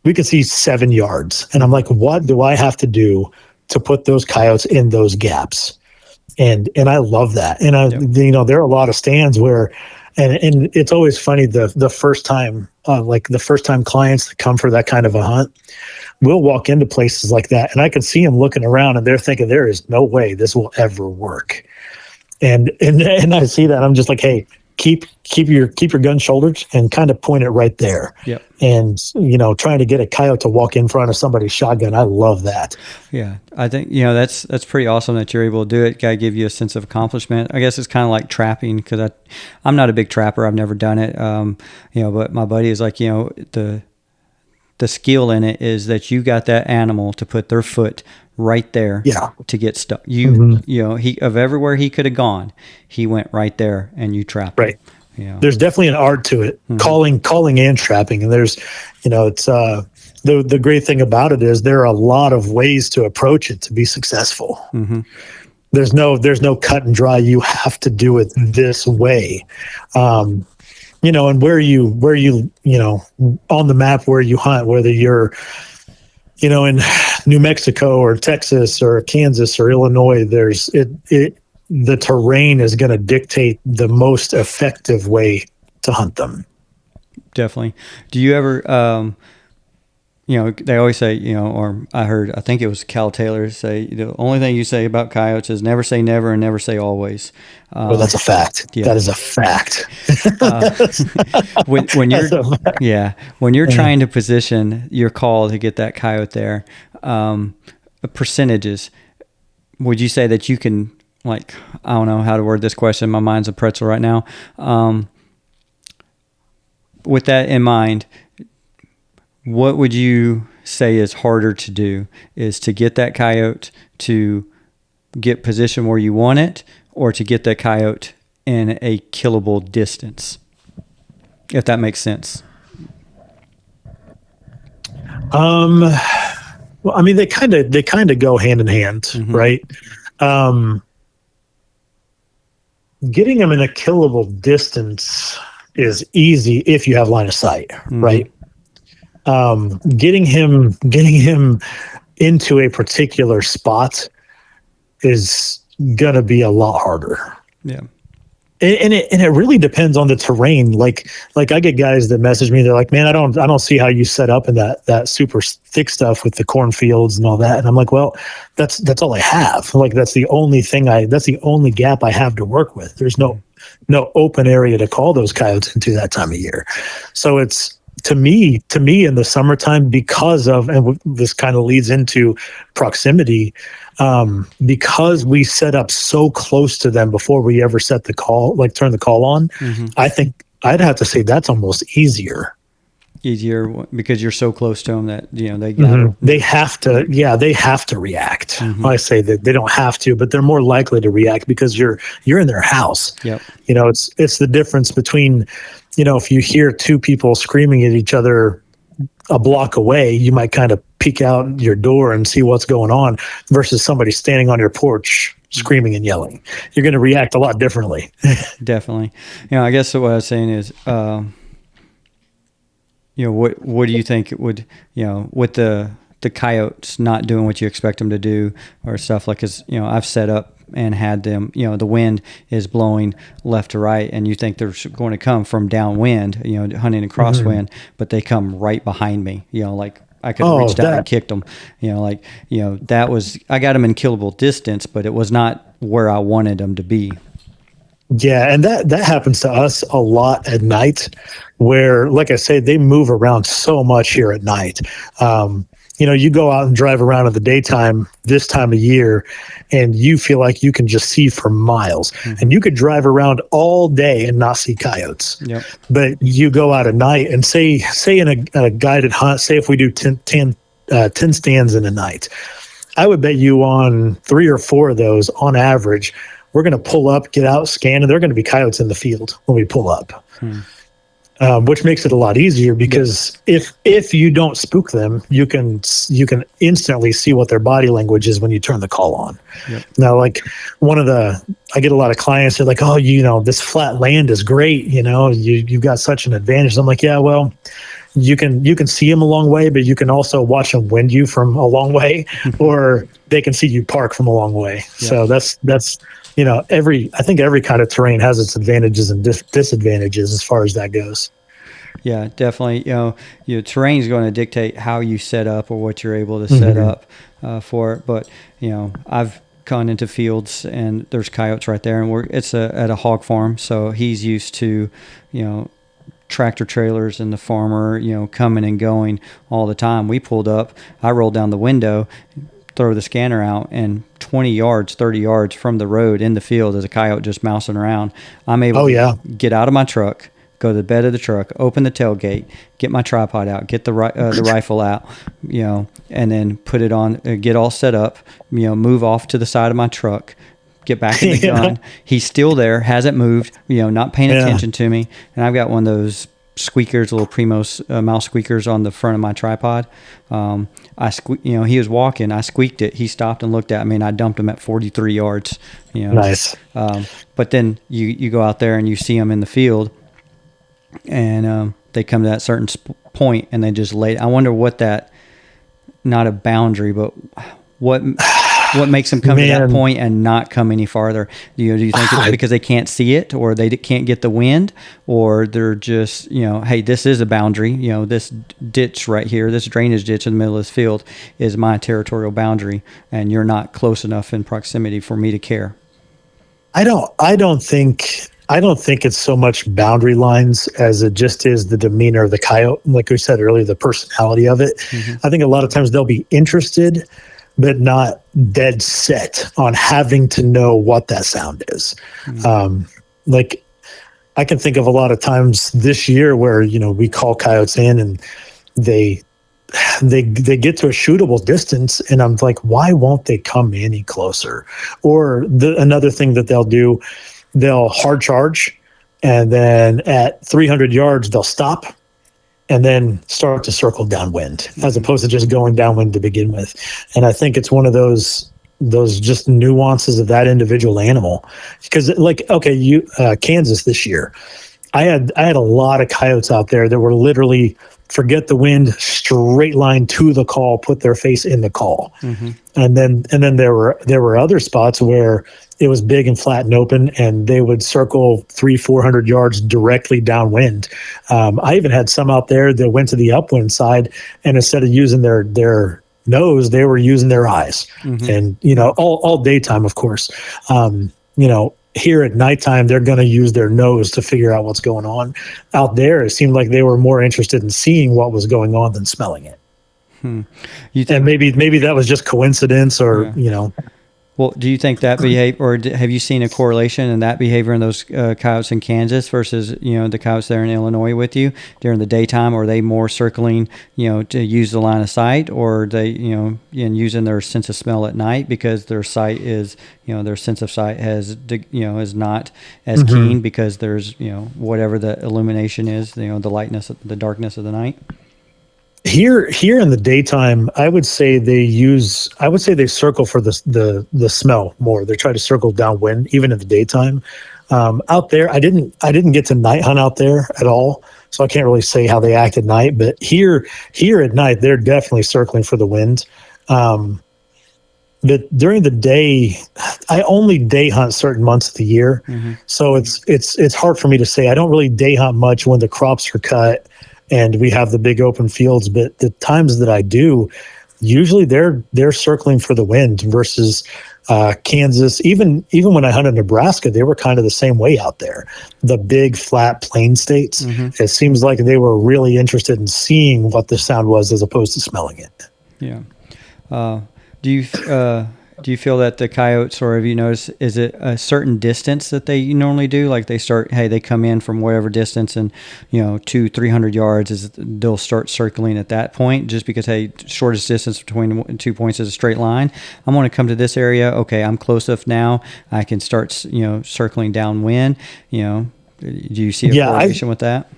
We could see 7 yards. And I'm like, what do I have to do to put those coyotes in those gaps? And I love that. And there are a lot of stands where, and it's always funny, the first time clients that come for that kind of a hunt, we'll walk into places like that. And I can see them looking around and they're thinking, there is no way this will ever work. And I see that. I'm just like, hey, keep your gun shouldered and kind of point it right there. Yep. And trying to get a coyote to walk in front of somebody's shotgun, I love that. Yeah, I think that's pretty awesome that you're able to do it. Got to give you a sense of accomplishment. I guess it's kind of like trapping because I'm not a big trapper. I've never done it. But my buddy is like, the skill in it is that you got that animal to put their foot right there to get stuck. He of everywhere he could have gone, he went right there and you trapped him. There's definitely an art to it, calling and trapping. And there's, it's the great thing about it is there are a lot of ways to approach it to be successful. There's no cut and dry. You have to do it this way. And where you on the map where you hunt, whether you're in New Mexico or Texas or Kansas or Illinois, the terrain is going to dictate the most effective way to hunt them. Definitely. Do you ever, they always say, or I think it was Cal Taylor say, the only thing you say about coyotes is never say never and never say always. Well, that's a fact. Yeah. That is a fact. When you're trying to position your call to get that coyote there, percentages, would you say that you can, like, I don't know how to word this question. My mind's a pretzel right now. With that in mind, what would you say is harder to do? Is to get that coyote to get position where you want it, or to get that coyote in a killable distance? If that makes sense. Well, I mean, they kind of go hand in hand, right? Getting them in a killable distance is easy if you have line of sight, right? Getting him into a particular spot is gonna be a lot harder. Yeah. And it really depends on the terrain. Like I get guys that message me, they're like, man, I don't see how you set up in that super thick stuff with the cornfields and all that. And I'm like, well, that's all I have. Like, that's the only gap I have to work with. There's no no open area to call those coyotes into that time of year. So it's, to me in the summertime, because of, and this kind of leads into proximity, because we set up so close to them before we ever set the call, like turn the call on, I think I'd have to say that's almost easier. Easier because you're so close to them that, they got they have to react. I say that they don't have to, but they're more likely to react because you're in their house. Yep. It's the difference between, if you hear two people screaming at each other a block away, you might kind of peek out your door and see what's going on, versus somebody standing on your porch screaming and yelling. You're going to react a lot differently. Definitely. I guess what I was saying is, what do you think it would, with the coyotes not doing what you expect them to do or stuff like, cause I've set up and had them, the wind is blowing left to right and you think they're going to come from downwind, hunting a crosswind, but they come right behind me, like I could have reached out and kicked them, that was, I got them in killable distance, but it was not where I wanted them to be. Yeah, and that happens to us a lot at night, where, like I say, they move around so much here at night. You go out and drive around in the daytime this time of year, and you feel like you can just see for miles. And you could drive around all day and not see coyotes. Yep. But you go out at night, and say in a guided hunt, say if we do 10 stands in a night, I would bet you on 3 or 4 of those on average, we're going to pull up, get out, scan, and there are going to be coyotes in the field when we pull up, which makes it a lot easier because if you don't spook them, you can instantly see what their body language is when you turn the call on. Yep. Now, like I get a lot of clients that are like, oh, this flat land is great. You've got such an advantage. I'm like, yeah, well, you can see them a long way, but you can also watch them wind you from a long way, or they can see you park from a long way. Yep. So that's I think every kind of terrain has its advantages and disadvantages as far as that goes. Yeah, definitely. Your terrain is going to dictate how you set up or what you're able to set up for it. But, I've gone into fields and there's coyotes right there, and it's at a hog farm. So he's used to, tractor trailers and the farmer, coming and going all the time. We pulled up, I rolled down the window, throw the scanner out, and 20 yards, 30 yards from the road in the field is a coyote just mousing around. I'm able to get out of my truck, go to the bed of the truck, open the tailgate, get my tripod out, get the rifle out, and then put it on, get all set up, move off to the side of my truck, get back in the gun. He's still there, hasn't moved, not paying attention to me. And I've got one of those squeakers, little Primos mouse squeakers on the front of my tripod. He was walking, I squeaked it, he stopped and looked at me, and I dumped him at 43 yards. Nice. But then you go out there and you see them in the field, and they come to that certain point and they just lay. I wonder what that, not a boundary, but what makes them come to that point and not come any farther? Do you think it's because they can't see it, or they can't get the wind, or they're just, hey, this is a boundary. This ditch right here, this drainage ditch in the middle of this field is my territorial boundary, and you're not close enough in proximity for me to care. I don't think it's so much boundary lines as it just is the demeanor of the coyote. Like we said earlier, the personality of it. I think a lot of times they'll be interested, but not dead set on having to know what that sound is. Like I can think of a lot of times this year where, we call coyotes in and they get to a shootable distance, and I'm like, why won't they come any closer? Or another thing that they'll do, they'll hard charge, and then at 300 yards, they'll stop and then start to circle downwind, as opposed to just going downwind to begin with. And I think it's one of those just nuances of that individual animal. Because Kansas this year, I had a lot of coyotes out there that were literally, forget the wind, straight line to the call, put their face in the call. And then there were other spots where it was big and flat and open, and they would circle 300-400 yards directly downwind. I even had some out there that went to the upwind side, and instead of using their nose, they were using their eyes. And all daytime, of course. here at nighttime, they're going to use their nose to figure out what's going on. Out there, it seemed like they were more interested in seeing what was going on than smelling it. You think, And maybe that was just coincidence, or Yeah. Well, do you think that have you seen a correlation in that behavior in those coyotes in Kansas versus the coyotes there in Illinois with you during the daytime? Are they more circling to use the line of sight, or are they and using their sense of smell at night because their sight is their sense of sight is not as keen because there's whatever the illumination is, the lightness, the darkness of the night? Here in the daytime, I would say they circle for the smell more. They try to circle downwind even in the daytime. Out there, I didn't get to night hunt out there at all, so I can't really say how they act at night. But here at night, they're definitely circling for the wind. But during the day, I only day hunt certain months of the year, so it's hard for me to say. I don't really day hunt much when the crops are cut and we have the big open fields, but the times that I do, usually they're circling for the wind versus Kansas. Even when I hunted Nebraska, they were kind of the same way out there. The big flat plain states. It seems like they were really interested in seeing what the sound was as opposed to smelling it. Yeah. Do you feel that the coyotes, or have you noticed, is it a certain distance that they normally do? Like they come in from whatever distance and, 200-300 yards they'll start circling at that point just because, hey, shortest distance between 2 points is a straight line. I'm going to come to this area. Okay, I'm close enough now. I can start, circling downwind. Do you see a correlation with that?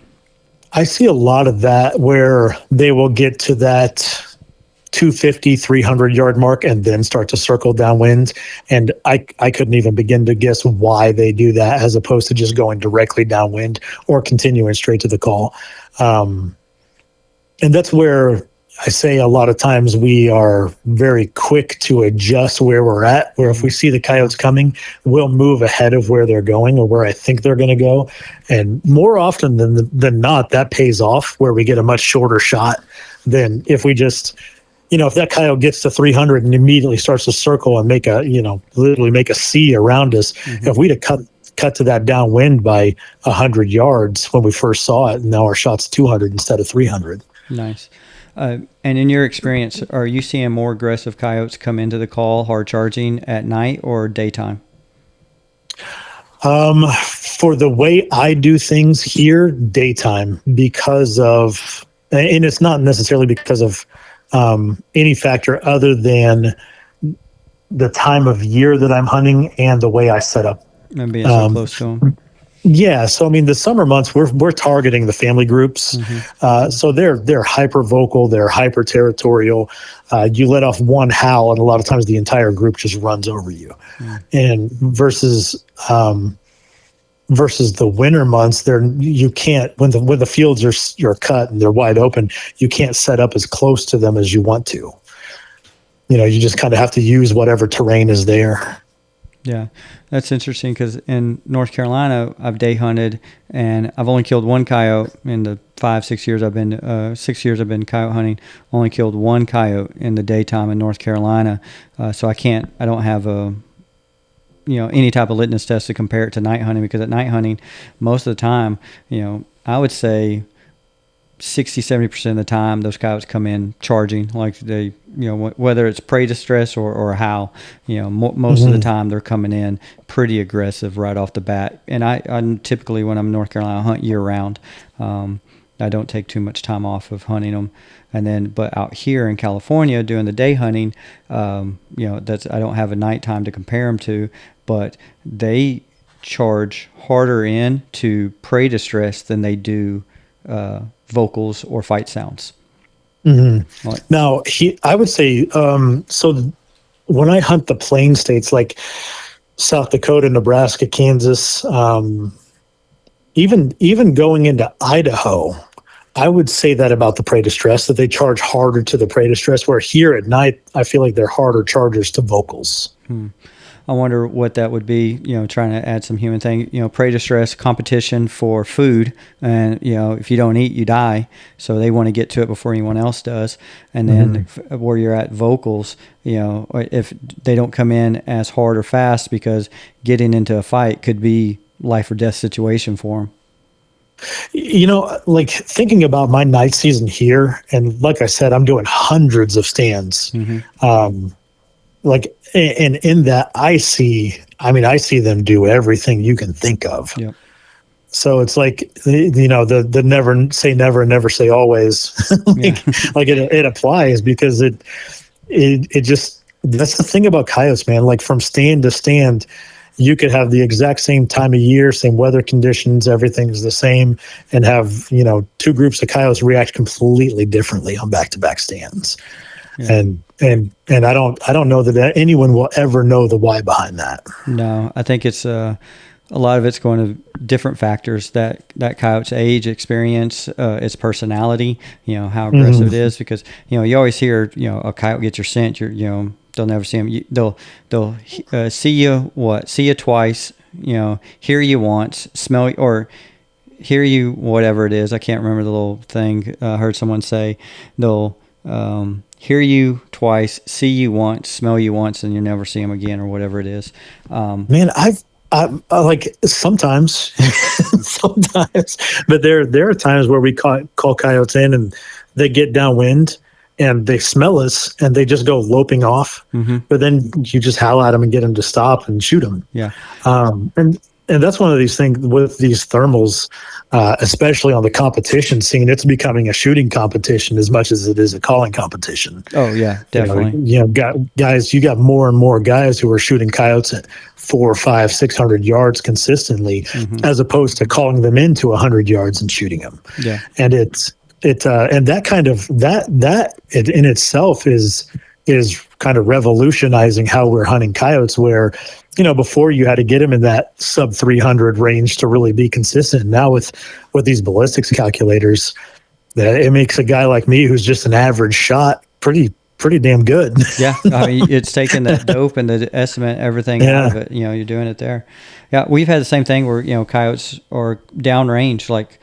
I see a lot of that where they will get to that 250, 300 yard mark and then start to circle downwind. And I couldn't even begin to guess why they do that as opposed to just going directly downwind or continuing straight to the call. And that's where I say a lot of times we are very quick to adjust where we're at, where if we see the coyotes coming, we'll move ahead of where they're going or where I think they're going to go. And more often than not, that pays off where we get a much shorter shot than if we just, if that coyote gets to 300 and immediately starts to circle and make literally make a C around us. If we'd have cut to that downwind by 100 yards when we first saw it, and now our shot's 200 instead of 300. Nice. And in your experience, are you seeing more aggressive coyotes come into the call, hard charging at night or daytime? For the way I do things here, daytime, because of, and it's not necessarily because of any factor other than the time of year that I'm hunting and the way I set up. And being so close to them. Yeah, so I mean, the summer months we're targeting the family groups, so they're hyper vocal, they're hyper territorial. You let off one howl, and a lot of times the entire group just runs over you. And versus the winter months, you can't, when the fields are cut and they're wide open, you can't set up as close to them as you want to. You just kind of have to use whatever terrain is there. Yeah, that's interesting because in North Carolina, I've day hunted and I've only killed one coyote in the 6 years I've been 6 years I've been coyote hunting. Only killed one coyote in the daytime in North Carolina, so I don't have any type of litmus test to compare it to night hunting, because at night hunting, most of the time, I would say 60-70% of the time those coyotes come in charging, like they, whether it's prey distress or a howl, most of the time they're coming in pretty aggressive right off the bat. And I typically, when I'm in North Carolina, I hunt year round. I don't take too much time off of hunting them. And then, but out here in California doing the day hunting, I don't have a nighttime to compare them to, but they charge harder in to prey distress than they do vocals or fight sounds. Now, I would say, so when I hunt the plain states like South Dakota, Nebraska, Kansas, even going into Idaho, I would say that about the prey distress, that they charge harder to the prey distress, where here at night, I feel like they're harder chargers to vocals. I wonder what that would be, trying to add some human thing, prey distress, competition for food. And, if you don't eat, you die. So they want to get to it before anyone else does. And then where you're at vocals, if they don't come in as hard or fast, because getting into a fight could be life or death situation for them. Like thinking about my night season here, and like I said, I'm doing hundreds of stands. Like, and in that I see them do everything you can think of. Yep. So it's like, the never say never and never say always. Like it applies, because it just, that's the thing about coyotes, man. Like from stand to stand, you could have the exact same time of year, same weather conditions, everything's the same, and have, two groups of coyotes react completely differently on back-to-back stands. Yeah. And I don't know that anyone will ever know the why behind that. No, I think it's a lot of it's going to different factors, that coyote's age, experience, its personality, how aggressive it is, because, you always hear, a coyote gets your scent, they'll never see them. They'll see you twice, hear you once, smell or hear you, whatever it is. I can't remember the little thing. I heard someone say they'll hear you twice, see you once, smell you once, and you never see them again, or whatever it is. Man, I like sometimes, but there are times where we call coyotes in and they get downwind and they smell us and they just go loping off. But then you just howl at them and get them to stop and shoot them. Yeah. And that's one of these things with these thermals, especially on the competition scene. It's becoming a shooting competition as much as it is a calling competition. Oh yeah, definitely. Guys, you got more and more guys who are shooting coyotes at 400, 500, 600 yards consistently, as opposed to calling them into 100 yards and shooting them. Yeah. And and that kind of that in itself is kind of revolutionizing how we're hunting coyotes, where, before you had to get them in that sub 300 range to really be consistent. Now with these ballistics calculators, that it makes a guy like me, who's just an average shot, pretty damn good. Yeah. I mean, it's taking the dope and the estimate, everything out of it. You're doing it there. Yeah. We've had the same thing where, coyotes are downrange, like,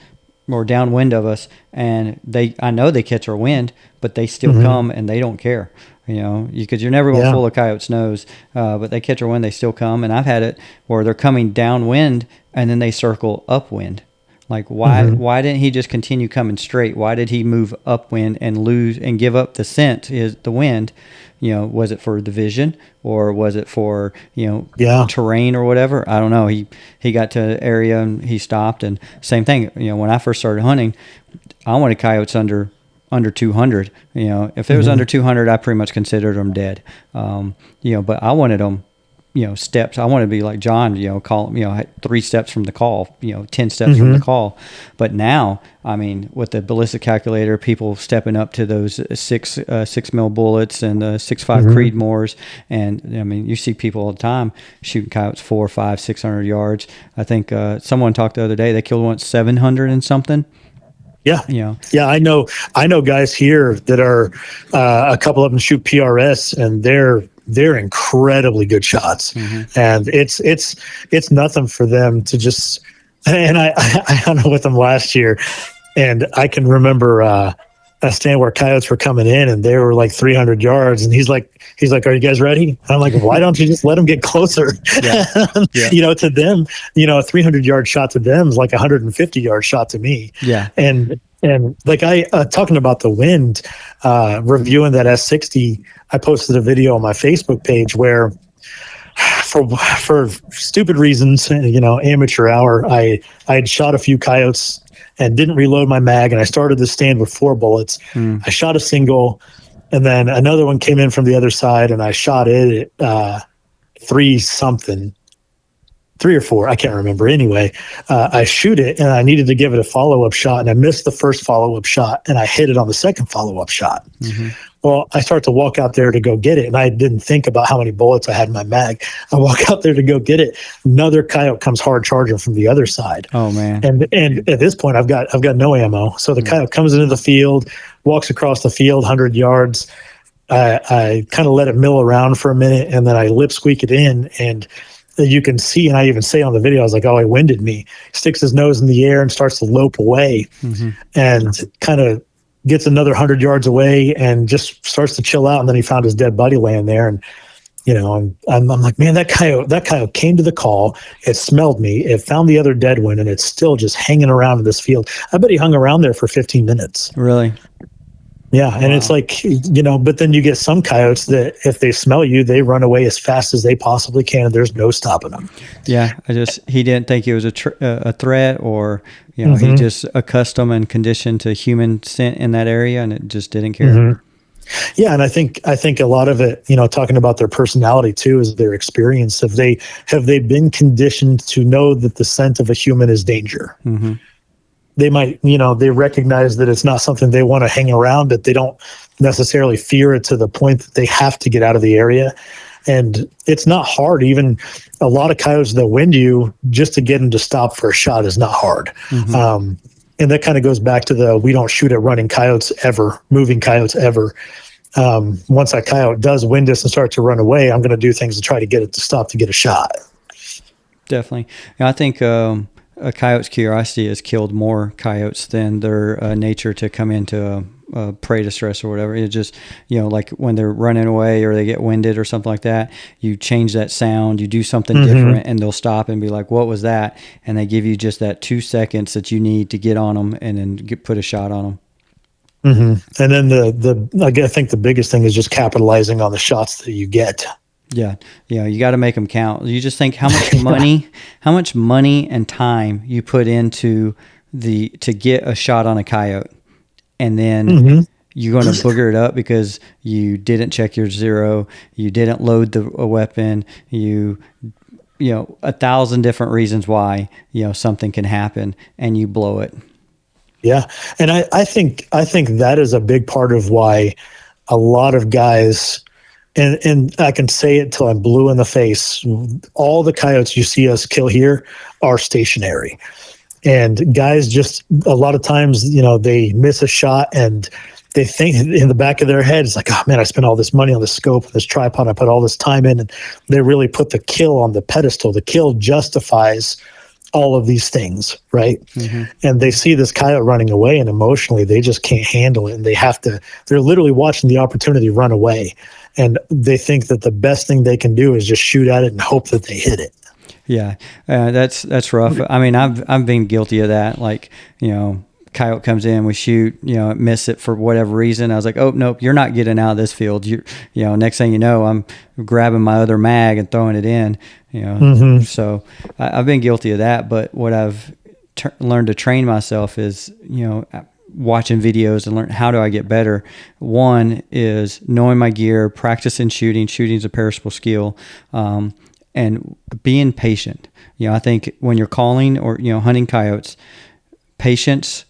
or downwind of us, and I know they catch our wind, but they still come and they don't care, because you're never going to fool a coyote's nose, but they catch our wind, they still come. And I've had it where they're coming downwind and then they circle upwind. Like, why didn't he just continue coming straight? Why did he move upwind and lose and give up the scent, the wind? Was it for the vision, or was it for, terrain or whatever? I don't know. He got to an area and he stopped. And same thing, when I first started hunting, I wanted coyotes under 200. If it was under 200, I pretty much considered them dead. But I wanted them, steps. I want to be like John, call, 3 steps from the call, 10 steps from the call. But now, I mean, with the ballistic calculator, people stepping up to those 6 mil bullets and the 6.5 Creedmoors. And I mean, you see people all the time shooting coyotes 400, 500, 600 yards. I think someone talked the other day, they killed one 700 and something. Yeah. Yeah. I know guys here that are, a couple of them shoot PRS, and they're incredibly good shots. And it's nothing for them to just, and I hung with them last year, and I can remember, a stand where coyotes were coming in and they were like 300 yards, and he's like, "Are you guys ready?" And I'm like, "Why don't you just let them get closer?" To them, a 300-yard shot to them is like a 150-yard shot to me. Yeah. And like talking about the wind, reviewing that S60, I posted a video on my Facebook page where, for stupid reasons, amateur hour, I had shot a few coyotes and didn't reload my mag, and I started the stand with 4 bullets. I shot a single, and then another one came in from the other side, and I shot it at 3 or 4, I can't remember. Anyway, I shoot it, and I needed to give it a follow-up shot, and I missed the first follow-up shot, and I hit it on the second follow-up shot. Well, I start to walk out there to go get it, and I didn't think about how many bullets I had in my mag. I walk out there to go get it. Another coyote comes hard charging from the other side. Oh man! And at this point, I've got no ammo. So the coyote comes into the field, walks across the field 100 yards. I kind of let it mill around for a minute, and then I lip squeak it in, and you can see, and I even say on the video, I was like, oh, he winded me. Sticks his nose in the air and starts to lope away, and kind of gets another 100 yards away and just starts to chill out. And then he found his dead buddy laying there. And, I'm like, man, that coyote came to the call. It smelled me. It found the other dead one, and it's still just hanging around in this field. I bet he hung around there for 15 minutes. Really? Yeah. And it's like, but then you get some coyotes that if they smell you, they run away as fast as they possibly can. And there's no stopping them. Yeah. He didn't think it was a threat, or, he just accustomed and conditioned to human scent in that area, and it just didn't care. Yeah. And I think a lot of it, talking about their personality too, is their experience. Have they been conditioned to know that the scent of a human is danger? They might, they recognize that it's not something they want to hang around, but they don't necessarily fear it to the point that they have to get out of the area. And it's not hard. Even a lot of coyotes that wind you, just to get them to stop for a shot is not hard. And that kind of goes back to we don't shoot at running coyotes ever, moving coyotes ever. Once that coyote does wind us and start to run away, I'm going to do things to try to get it to stop to get a shot. Definitely. I think a coyote's curiosity has killed more coyotes than their nature to come into prey distress or whatever. It just, like when they're running away or they get winded or something like that, you change that sound, you do something different, and they'll stop and be like, what was that? And they give you just that 2 seconds that you need to get on them and then put a shot on them. And then I think the biggest thing is just capitalizing on the shots that you get. Yeah. You got to make them count. You just think how much money and time you put into to get a shot on a coyote, and then you're going to booger it up because you didn't check your zero, you didn't load a weapon, 1,000 different reasons why, something can happen, and you blow it. Yeah. And I think that is a big part of why a lot of guys, and I can say it till I'm blue in the face, all the coyotes you see us kill here are stationary. And guys just a lot of times, they miss a shot and they think in the back of their head, it's like, oh man, I spent all this money on this scope and this tripod. I put all this time in, and they really put the kill on the pedestal. The kill justifies all of these things, right? And they see this coyote running away, and emotionally they just can't handle it. And they're literally watching the opportunity run away. And they think that the best thing they can do is just shoot at it and hope that they hit it. Yeah, that's rough. I mean, I've been guilty of that. Like, coyote comes in, we shoot, miss it for whatever reason. I was like, oh nope, you're not getting out of this field. Next thing you know, I'm grabbing my other mag and throwing it in. So I've been guilty of that. But what I've learned to train myself is, watching videos and learn how do I get better. One is knowing my gear, practicing shooting. Shooting is a perishable skill. And being patient. I think when you're calling or, hunting coyotes, patience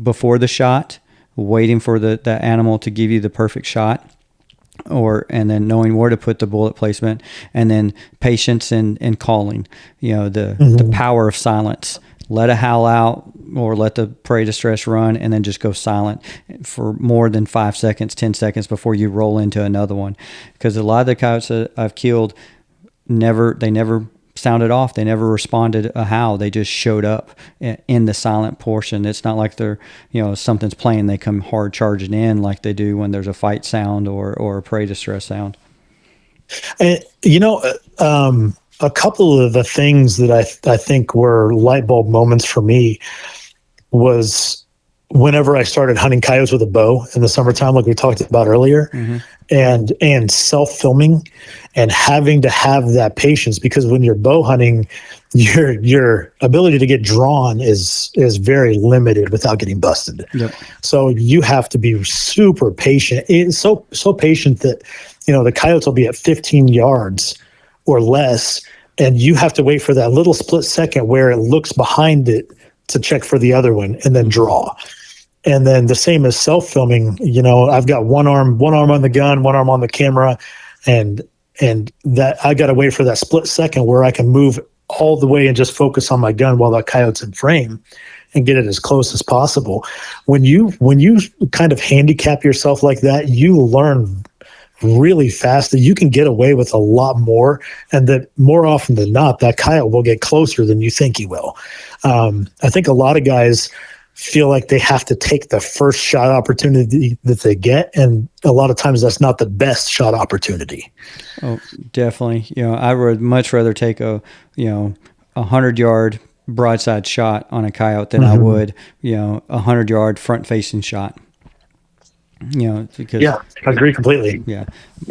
before the shot, waiting for the animal to give you the perfect shot, and then knowing where to put the bullet placement, and then patience in calling, the power of silence. Let a howl out or let the prey distress run, and then just go silent for more than 5 seconds, 10 seconds before you roll into another one. Because a lot of the coyotes that I've killed, they never sounded off. They never responded a howl. They just showed up in the silent portion. It's not like they're, something's playing, they come hard charging in like they do when there's a fight sound or a prey distress sound. And, a couple of the things that I think were light bulb moments for me was whenever I started hunting coyotes with a bow in the summertime, like we talked about earlier, and self-filming and having to have that patience, because when you're bow hunting, your ability to get drawn is very limited without getting busted. Yep. So you have to be super patient. It's so patient that, the coyotes will be at 15 yards or less, and you have to wait for that little split second where it looks behind it to check for the other one and then draw. And then the same as self-filming, I've got one arm on the gun, one arm on the camera, and that I got to wait for that split second where I can move all the way and just focus on my gun while that coyote's in frame and get it as close as possible. When you kind of handicap yourself like that, you learn really fast that you can get away with a lot more, and that more often than not, that coyote will get closer than you think he will. I think a lot of guys feel like they have to take the first shot opportunity that they get, and a lot of times that's not the best shot opportunity. Oh, definitely. I would much rather take a 100-yard broadside shot on a coyote than I would, 100-yard front-facing shot. Because Yeah, I agree completely. yeah,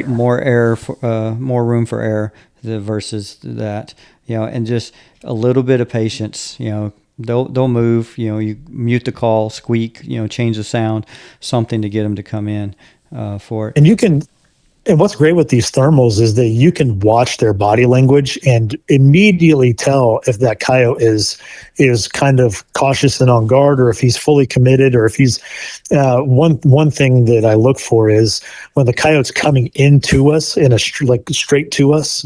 more air, more room for error versus that. And just a little bit of patience. They'll move. You mute the call, squeak. Change the sound, something to get them to come in for it. And what's great with these thermals is that you can watch their body language and immediately tell if that coyote is kind of cautious and on guard, or if he's fully committed, or if he's one thing that I look for is when the coyote's coming into us like straight to us,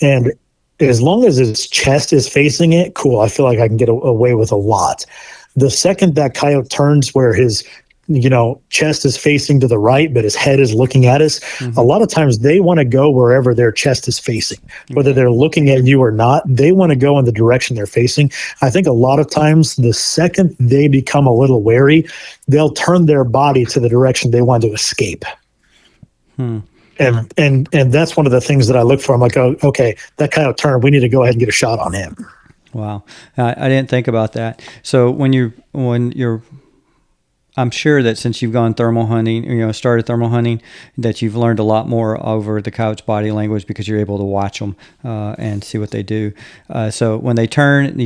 and as long as his chest is facing it, cool. I feel like I can get away with a lot. The second that coyote turns where his chest is facing to the right, but his head is looking at us. A lot of times they want to go wherever their chest is facing, whether they're looking at you or not. They want to go in the direction they're facing. I think a lot of times the second they become a little wary, they'll turn their body to the direction they want to escape. And that's one of the things that I look for. I'm like, oh, okay, that coyote turned. We need to go ahead and get a shot on him. Wow. I didn't think about that. So when you're I'm sure that since you've gone thermal hunting, started thermal hunting, that you've learned a lot more over the coyote's body language because you're able to watch them and see what they do. So when they turn,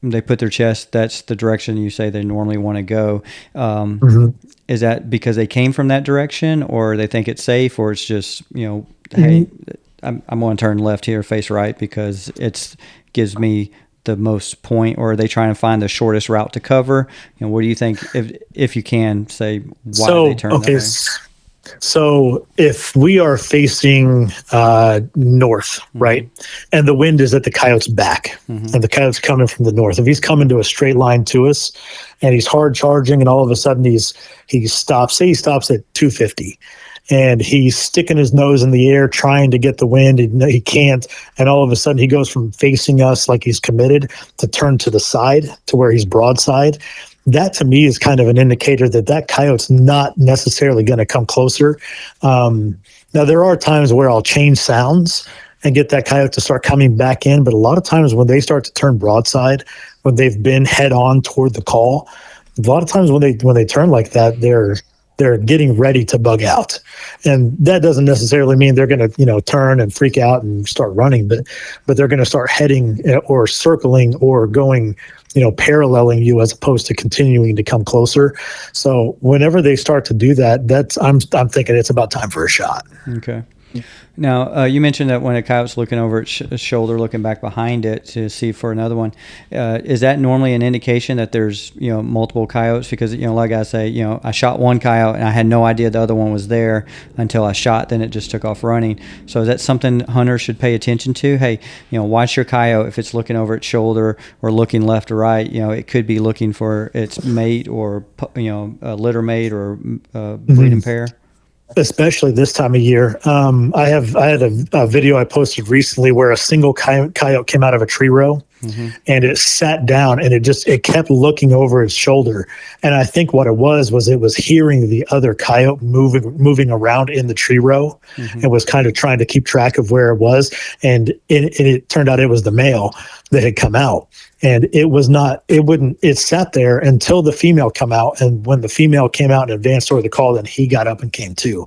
they put their chest, that's the direction you say they normally want to go. Is that because they came from that direction, or they think it's safe, or it's just, hey, I'm going to turn left here, face right, because it gives me the most point, or are they trying to find the shortest route to cover? What do you think, if you can say why they turn that way? So if we are facing north, right, and the wind is at the coyote's back, and the coyote's coming from the north, if he's coming to a straight line to us and he's hard charging, and all of a sudden he stops, say he stops at 250, and he's sticking his nose in the air trying to get the wind, and he can't, and all of a sudden he goes from facing us like he's committed to turn to the side to where he's broadside. That to me is kind of an indicator that coyote's not necessarily going to come closer. Now there are times where I'll change sounds and get that coyote to start coming back in, but a lot of times when they start to turn broadside, when they've been head on toward the call, a lot of times when they turn like that, they're getting ready to bug out. And that doesn't necessarily mean they're going to, turn and freak out and start running, but they're going to start heading or circling or going, paralleling you, as opposed to continuing to come closer. So whenever they start to do that, I'm thinking it's about time for a shot. Okay. Now, you mentioned that when a coyote's looking over its shoulder, looking back behind it to see for another one, is that normally an indication that there's, multiple coyotes? Because, like I say, I shot one coyote and I had no idea the other one was there until I shot, then it just took off running. So is that something hunters should pay attention to? Hey, watch your coyote. If it's looking over its shoulder or looking left or right, it could be looking for its mate, or, a litter mate, or breeding pair. Especially this time of year. I had a video I posted recently where a single coyote came out of a tree row, and it sat down, and it kept looking over its shoulder. And I think what it was it was hearing the other coyote moving around in the tree row, and was kind of trying to keep track of where it was. And it turned out it was the male that had come out. And it sat there until the female come out. And when the female came out and advanced toward the call, then he got up and came too.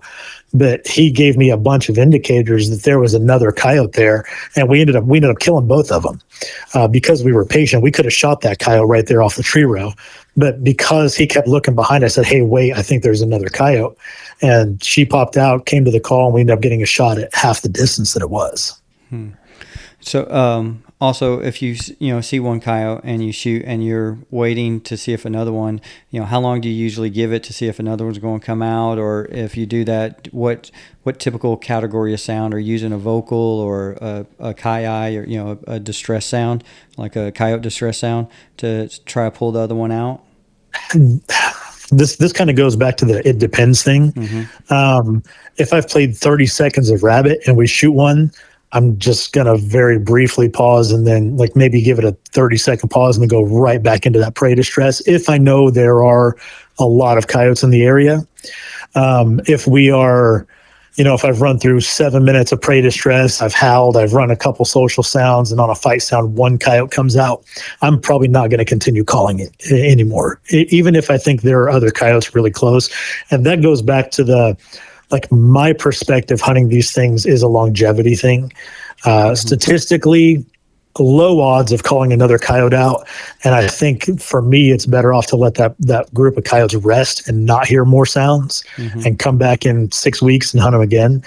But he gave me a bunch of indicators that there was another coyote there. And we ended up killing both of them because we were patient. We could have shot that coyote right there off the tree row. But because he kept looking behind, I said, hey, wait, I think there's another coyote. And she popped out, came to the call, and we ended up getting a shot at half the distance that it was. So, also, if you see one coyote and you shoot and you're waiting to see if another one, how long do you usually give it to see if another one's going to come out? Or if you do that, what typical category of sound? Are you using a vocal or a ki, or a distress sound, like a coyote distress sound, to try to pull the other one out? this kind of goes back to the it depends thing. If I've played 30 seconds of rabbit and we shoot one, I'm just going to very briefly pause and then like maybe give it a 30-second pause and then go right back into that prey distress. If I know there are a lot of coyotes in the area, if we are, if I've run through 7 minutes of prey distress, I've howled, I've run a couple social sounds, and on a fight sound, one coyote comes out, I'm probably not going to continue calling it anymore, even if I think there are other coyotes really close. And that goes back to my perspective hunting these things is a longevity thing. Statistically, low odds of calling another coyote out. And I think for me, it's better off to let that group of coyotes rest and not hear more sounds and come back in 6 weeks and hunt them again.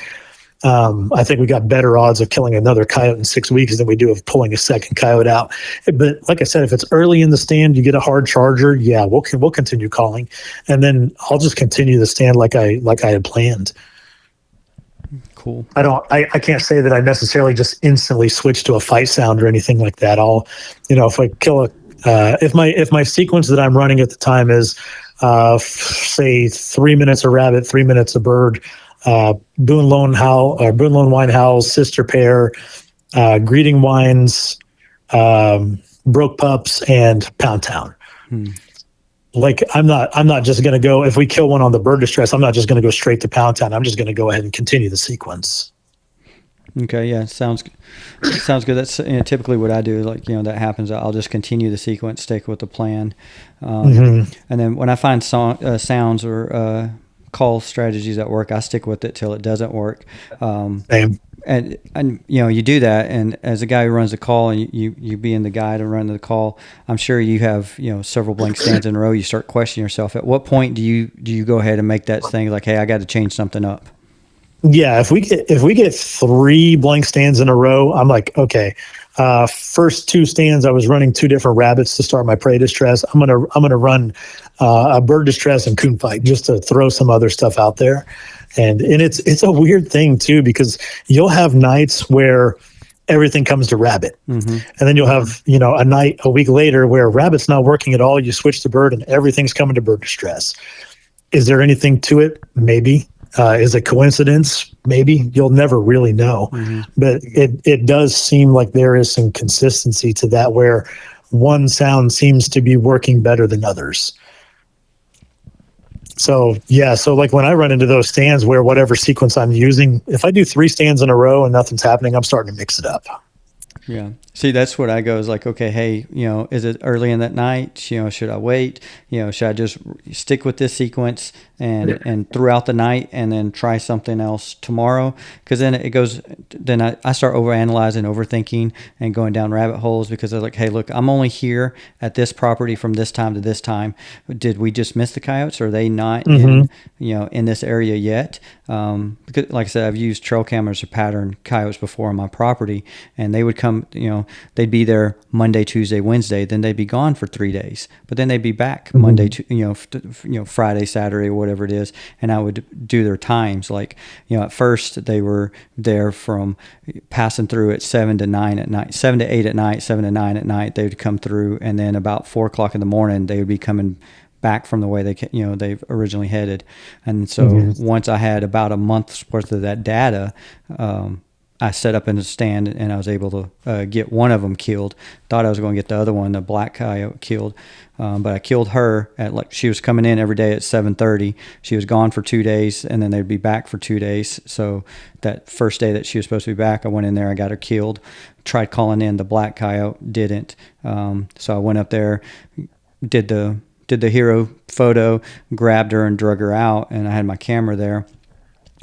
I think we got better odds of killing another coyote in 6 weeks than we do of pulling a second coyote out. But like I said, if it's early in the stand, you get a hard charger. Yeah, we'll continue calling, and then I'll just continue the stand like I had planned. Cool. I can't say that I necessarily just instantly switch to a fight sound or anything like that. I'll, if I kill if my sequence that I'm running at the time is, say 3 minutes of rabbit, 3 minutes of bird, Boone Lone Wine Howls, Sister Pair, Greeting Wines, Broke Pups, and Pound Town. Like I'm not just going to go, if we kill one on the bird distress, I'm not just going to go straight to Pound Town. I'm just going to go ahead and continue the sequence. Okay. Yeah. Sounds good. That's typically what I do. Like, that happens. I'll just continue the sequence, stick with the plan. And then when I find sounds or, call strategies that work, I stick with it till it doesn't work. Same. And you do that, and as a guy who runs the call, and you being the guy to run the call, I'm sure you have several blank stands in a row. You start questioning yourself. At what point do you go ahead and make that thing like, hey, I got to change something up? Yeah, if we get 3 blank stands in a row, I'm like, okay. First 2 stands, I was running 2 different rabbits to start my prey distress. I'm gonna run a bird distress and coon fight just to throw some other stuff out there. And it's a weird thing too, because you'll have nights where everything comes to rabbit, and then you'll have a night a week later where rabbit's not working at all. You switch to bird and everything's coming to bird distress. Is there anything to it? Maybe. Is it coincidence? Maybe. You'll never really know. But it does seem like there is some consistency to that, where one sound seems to be working better than others. So like when I run into those stands where whatever sequence I'm using, if I do 3 stands in a row and nothing's happening, I'm starting to mix it up. Yeah. See, that's what I go is like, okay, hey, is it early in that night? Should I wait? Should I just stick with this sequence and throughout the night and then try something else tomorrow? Because then I start overanalyzing, overthinking, and going down rabbit holes, because they're like, hey, look, I'm only here at this property from this time to this time. Did we just miss the coyotes? Are they not in this area yet? Because like I said, I've used trail cameras to pattern coyotes before on my property, and they would come, they'd be there Monday, Tuesday, Wednesday, then they'd be gone for 3 days, but then they'd be back Monday, Friday, Saturday, or whatever it is. And I would do their times. Like, at first they were there from passing through at 7 to 9 at night, 7 to 8 at night, 7 to 9 at night. They would come through, and then about 4 o'clock in the morning, they would be coming back from the way they've originally headed. And so once I had about a month's worth of that data, I set up in a stand, and I was able to get one of them killed. Thought I was going to get the other one, the black coyote, killed. But I killed her she was coming in every day at 7:30. She was gone for 2 days, and then they'd be back for 2 days. So that first day that she was supposed to be back, I went in there, I got her killed. Tried calling in the black coyote, didn't. So I went up there, did the hero photo, grabbed her and drug her out, and I had my camera there.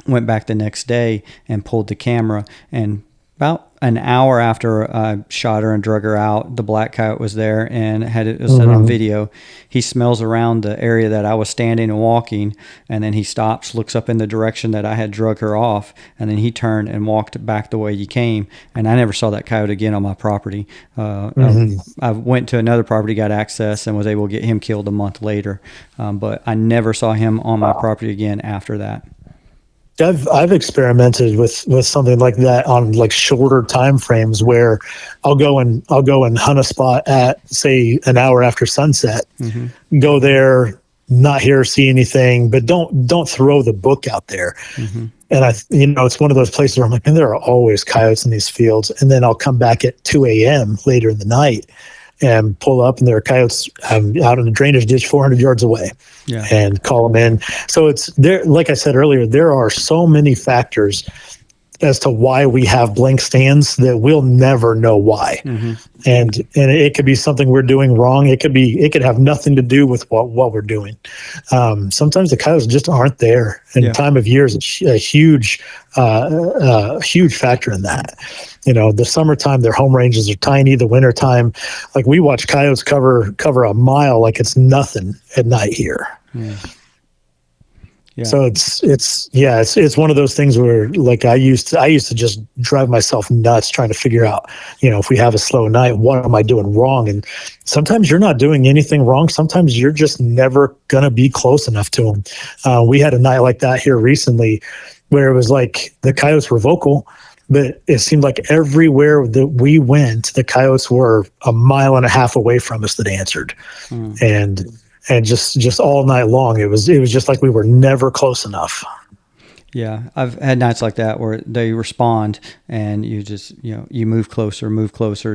Went back the next day and pulled the camera, and about an hour after I shot her and drug her out, the black coyote was there and had it set on video. He smells around the area that I was standing and walking, and then he stops, looks up in the direction that I had drug her off, and then he turned and walked back the way he came. And I never saw that coyote again on my property. I went to another property, got access, and was able to get him killed a month later. But I never saw him on my property again after that. I've experimented with something like that on like shorter time frames, where I'll go and hunt a spot at, say, an hour after sunset. Go there, not hear or see anything, but don't throw the book out there. Mm-hmm. And it's one of those places where I'm like, man, there are always coyotes in these fields. And then I'll come back at 2 a.m. later in the night and pull up, and there are coyotes out in the drainage ditch 400 yards away, and call them in. So it's there. Like I said earlier, there are so many factors as to why we have blank stands that we'll never know why. Mm-hmm. And it could be something we're doing wrong. It could have nothing to do with what we're doing. Sometimes the coyotes just aren't there, and time of year is a huge factor in that. The summertime, their home ranges are tiny. The wintertime, like we watch coyotes cover a mile like it's nothing at night here. Mm. Yeah. So it's one of those things where, like, I used to just drive myself nuts trying to figure out, if we have a slow night, what am I doing wrong? And sometimes you're not doing anything wrong. Sometimes you're just never gonna be close enough to them. We had a night like that here recently, where it was like the coyotes were vocal, but it seemed like everywhere that we went, the coyotes were a mile and a half away from us that answered. And just all night long, it was just like we were never close enough. Yeah, I've had nights like that where they respond, and you just you move closer,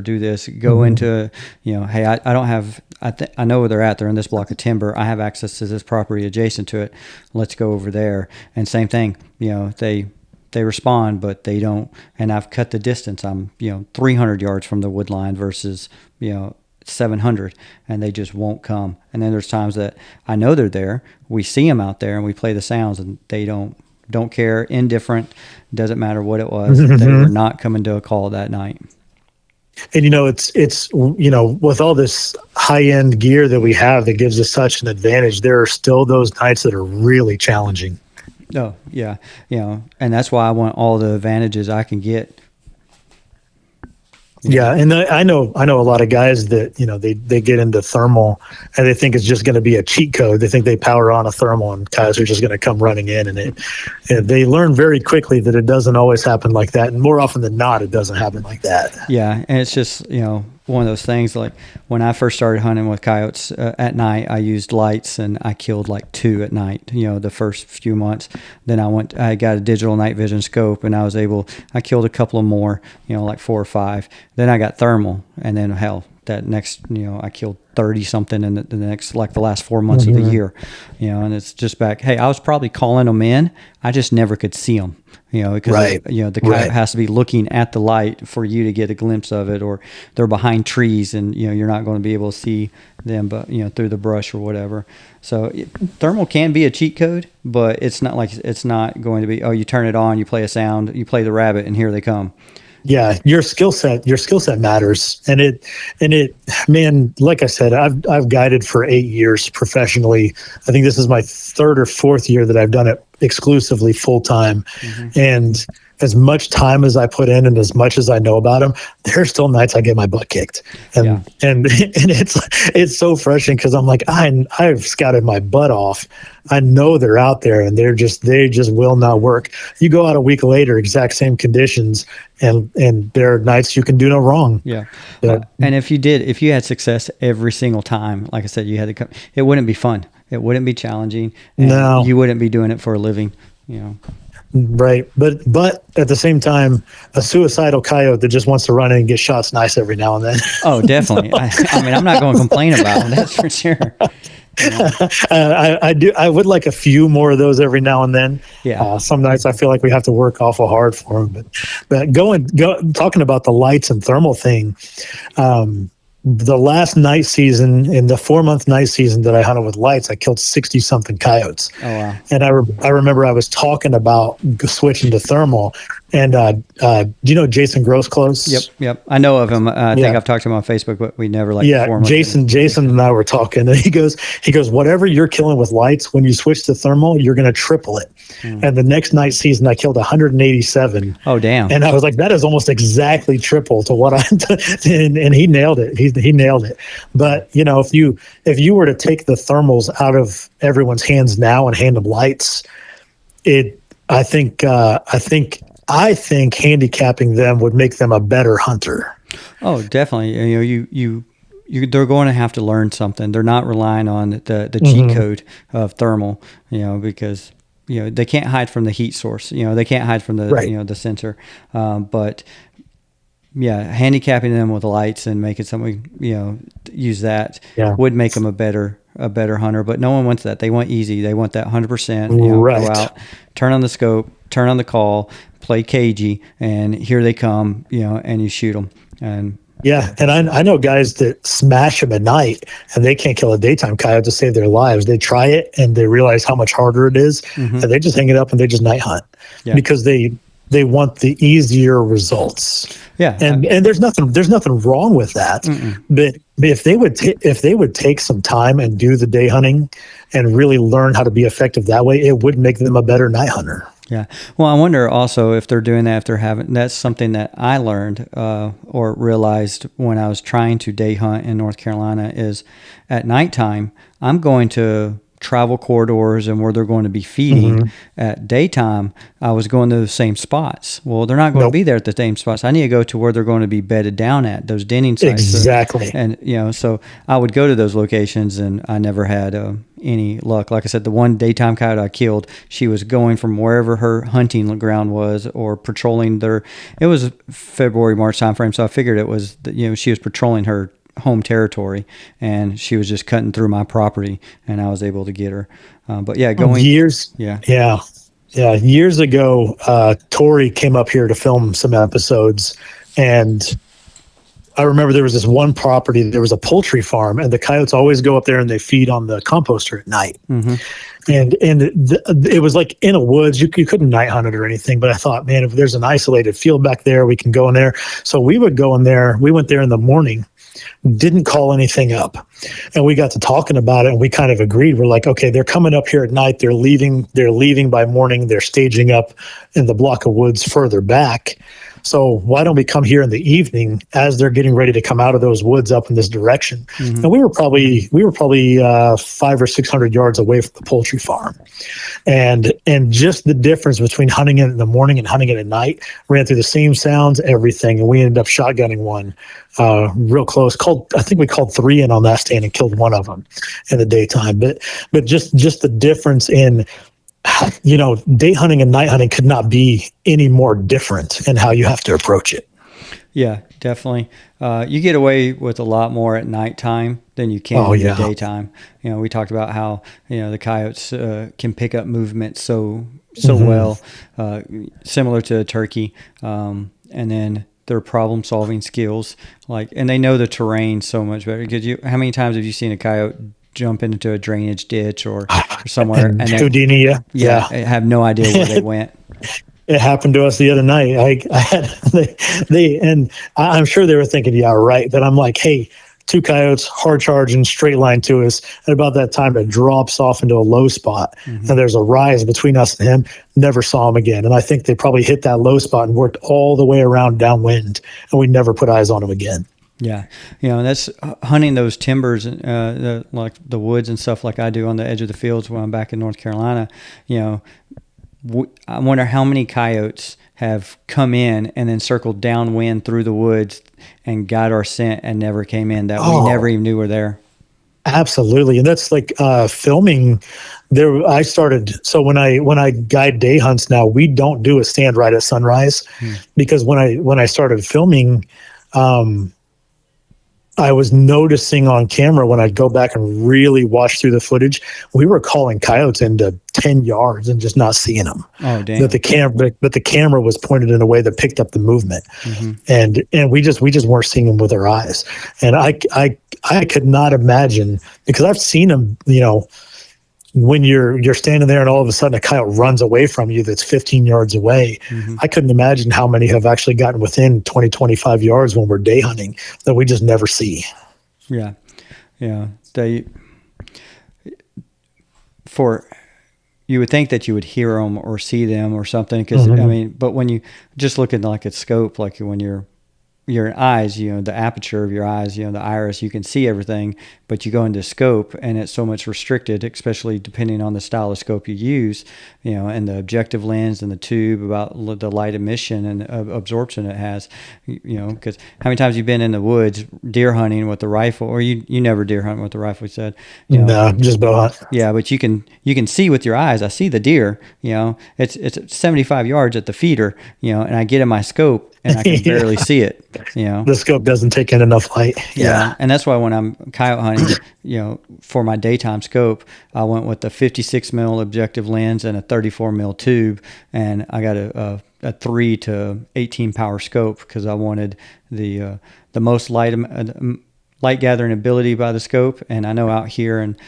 do this, go into hey, I don't have, I know where they're at. They're in this block of timber. I have access to this property adjacent to it. Let's go over there. And same thing, they respond, but they don't. And I've cut the distance. I'm 300 yards from the wood line versus 700, and they just won't come. And then there's times that I know they're there, we see them out there, and we play the sounds, and they don't care, indifferent, doesn't matter what it was. They were not coming to a call that night. And it's with all this high-end gear that we have that gives us such an advantage, there are still those nights that are really challenging. Oh yeah, and that's why I want all the advantages I can get. Yeah, and I know a lot of guys that they get into thermal, and they think it's just going to be a cheat code. They think they power on a thermal, and guys are just going to come running in, and they learn very quickly that it doesn't always happen like that, and more often than not, it doesn't happen like that. Yeah, and it's just one of those things. Like when I first started hunting with coyotes at night, I used lights, and I killed like 2 at night. The first few months. Then I got a digital night vision scope, and I killed a couple of more, like 4 or 5. Then I got thermal, and then that next, I killed 30 something in the next, like the last 4 months of the year, and it's just back. Hey, I was probably calling them in. I just never could see them, because the coyote has to be looking at the light for you to get a glimpse of it, or they're behind trees, and you're not going to be able to see them, but through the brush or whatever. So thermal can be a cheat code, but it's not going to be, you turn it on, you play a sound, you play the rabbit, and here they come. Yeah, your skill set matters, and it, man, like I said, I've guided for 8 years professionally. I think this is my 3rd or 4th year that I've done it exclusively full time, and as much time as I put in and as much as I know about them, there's still nights I get my butt kicked, and it's so frustrating because I'm like, I've scouted my butt off. I know they're out there, and they just will not work. You go out a week later, exact same conditions, and there are nights you can do no wrong. Yeah. And if you had success every single time, like I said, you had to come, it wouldn't be fun. It wouldn't be challenging. And no, you wouldn't be doing it for a living, Right. But at the same time, a suicidal coyote that just wants to run in and get shot's nice every now and then. Oh, definitely. I mean, I'm not going to complain about them. That's for sure. I would like a few more of those every now and then. Yeah. Some nights I feel like we have to work awful hard for them. But talking about the lights and thermal thing, the last night season, in the 4-month night season that I hunted with lights, I killed 60 something coyotes. Oh, wow. And I remember I was talking about switching to thermal. And do you know Jason Grosclose? Yep. I know of him. I think I've talked to him on Facebook, but we never Jason and I were talking, and he goes, whatever you're killing with lights, when you switch to thermal, you're going to triple it. And the next night season, I killed 187. Oh, damn. And I was like, that is almost exactly triple to what and he nailed it. He nailed it. But if you were to take the thermals out of everyone's hands now and hand them lights, I think handicapping them would make them a better hunter. Oh, definitely. You they're going to have to learn something. They're not relying on the cheat code of thermal, because they can't hide from the heat source. They can't hide from the Right. the sensor. But yeah, handicapping them with lights and making something use that Yeah. would make them a better hunter. But no one wants that. They want easy. They want that 100%. Go Right. out, turn on the scope, turn on the call, play cagey, and here they come. And you shoot them. And Yeah, and I know guys that smash them at night, and they can't kill a daytime coyote to save their lives. They try it, and they realize how much harder it is, and they just hang it up and they just night hunt because they want the easier results. Yeah, and there's nothing wrong with that. But if they would take some time and do the day hunting and really learn how to be effective that way, it would make them a better night hunter. Yeah. Well, I wonder also if they're doing that, if they're having, that's something that I learned or realized when I was trying to day hunt in North Carolina is at nighttime, I'm going to travel corridors and where they're going to be feeding. At daytime, I was going to the same spots. Well, they're not going to be there at the same spots. I need to go to where they're going to be bedded down at, those denning sites. Exactly. So I would go to those locations, and I never had any luck. Like I said, the one daytime coyote I killed, she was going from wherever her hunting ground was or patrolling it was February, March time frame. So I figured it was, she was patrolling her home territory, and she was just cutting through my property, and I was able to get her. But yeah, years ago, Tori came up here to film some episodes, and I remember there was this one property, there was a poultry farm, and the coyotes always go up there and they feed on the composter at night. And it was like in a woods. You couldn't night hunt it or anything, but I thought, man, if there's an isolated field back there, we can go in there. So we would go in there. We went there in the morning, didn't call anything up, and we got to talking about it, and we kind of agreed. We're like, okay, they're coming up here at night. They're leaving by morning. They're staging up in the block of woods further back. So why don't we come here in the evening as they're getting ready to come out of those woods up in this direction? And we were probably 500 or 600 yards away from the poultry farm, and just the difference between hunting it in the morning and hunting it at night, ran through the same sounds, everything, and we ended up shotgunning one real close. I think we called 3 in on that stand and killed one of them in the daytime. But just the difference in, day hunting and night hunting could not be any more different in how you have to approach it. Yeah, definitely. You get away with a lot more at nighttime than you can in the daytime. We talked about how, the coyotes can pick up movement so well, similar to a turkey. And then their problem solving skills, and they know the terrain so much better. How many times have you seen a coyote jump into a drainage ditch or somewhere and Houdini, I have no idea where they went. It happened to us the other night. I had and I'm sure they were thinking, yeah, right. But I'm like, hey, 2 coyotes hard charging straight line to us. And about that time, it drops off into a low spot, and there's a rise between us and him. Never saw him again. And I think they probably hit that low spot and worked all the way around downwind, and we never put eyes on him again. Yeah. That's hunting those timbers, like the woods and stuff like I do on the edge of the fields when I'm back in North Carolina. I wonder how many coyotes have come in and then circled downwind through the woods and got our scent and never came in, that we never even knew were there. Absolutely. And that's like filming there. I started. So when I guide day hunts now, we don't do a stand right at sunrise because when I started filming, I was noticing on camera when I'd go back and really watch through the footage, we were calling coyotes into 10 yards and just not seeing them. Oh, damn. But the camera was pointed in a way that picked up the movement, and we just weren't seeing them with our eyes. And I could not imagine, because I've seen them, when you're standing there and all of a sudden a coyote runs away from you that's 15 yards away. I couldn't imagine how many have actually gotten within 20, 25 yards when we're day hunting that we just never see. Yeah. You would think that you would hear them or see them or something, because but when you just look at like a scope, like when you're your eyes, the aperture of your eyes, the iris, you can see everything, but you go into scope and it's so much restricted, especially depending on the style of scope you use, and the objective lens and the tube, about the light emission and absorption it has, because how many times you've been in the woods deer hunting with the rifle, or you never deer hunt with the rifle, you said, No, just bow hunt. yeah, but you can see with your eyes. I see the deer, it's 75 yards at the feeder, and I get in my scope and I can barely see it, The scope doesn't take in enough light. Yeah. And that's why when I'm coyote hunting, for my daytime scope, I went with the 56 mil objective lens and a 34 mil tube, and I got a 3 to 18 power scope because I wanted the most light gathering ability by the scope. And I know out here and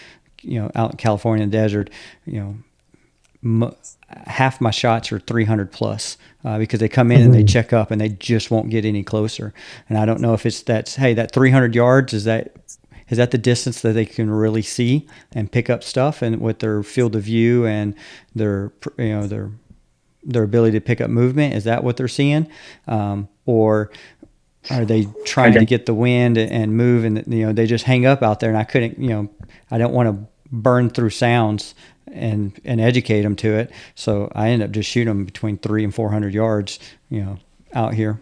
out in California desert, half my shots are 300 plus because they come in and they check up and they just won't get any closer. And I don't know if that 300 yards is that the distance that they can really see and pick up stuff, and with their field of view and their ability to pick up movement, is that what they're seeing, or are they trying to get the wind and move, and they just hang up out there? And I couldn't, I don't want to burn through sounds and educate them to it, so I end up just shooting them between 300 and 400 yards, out here.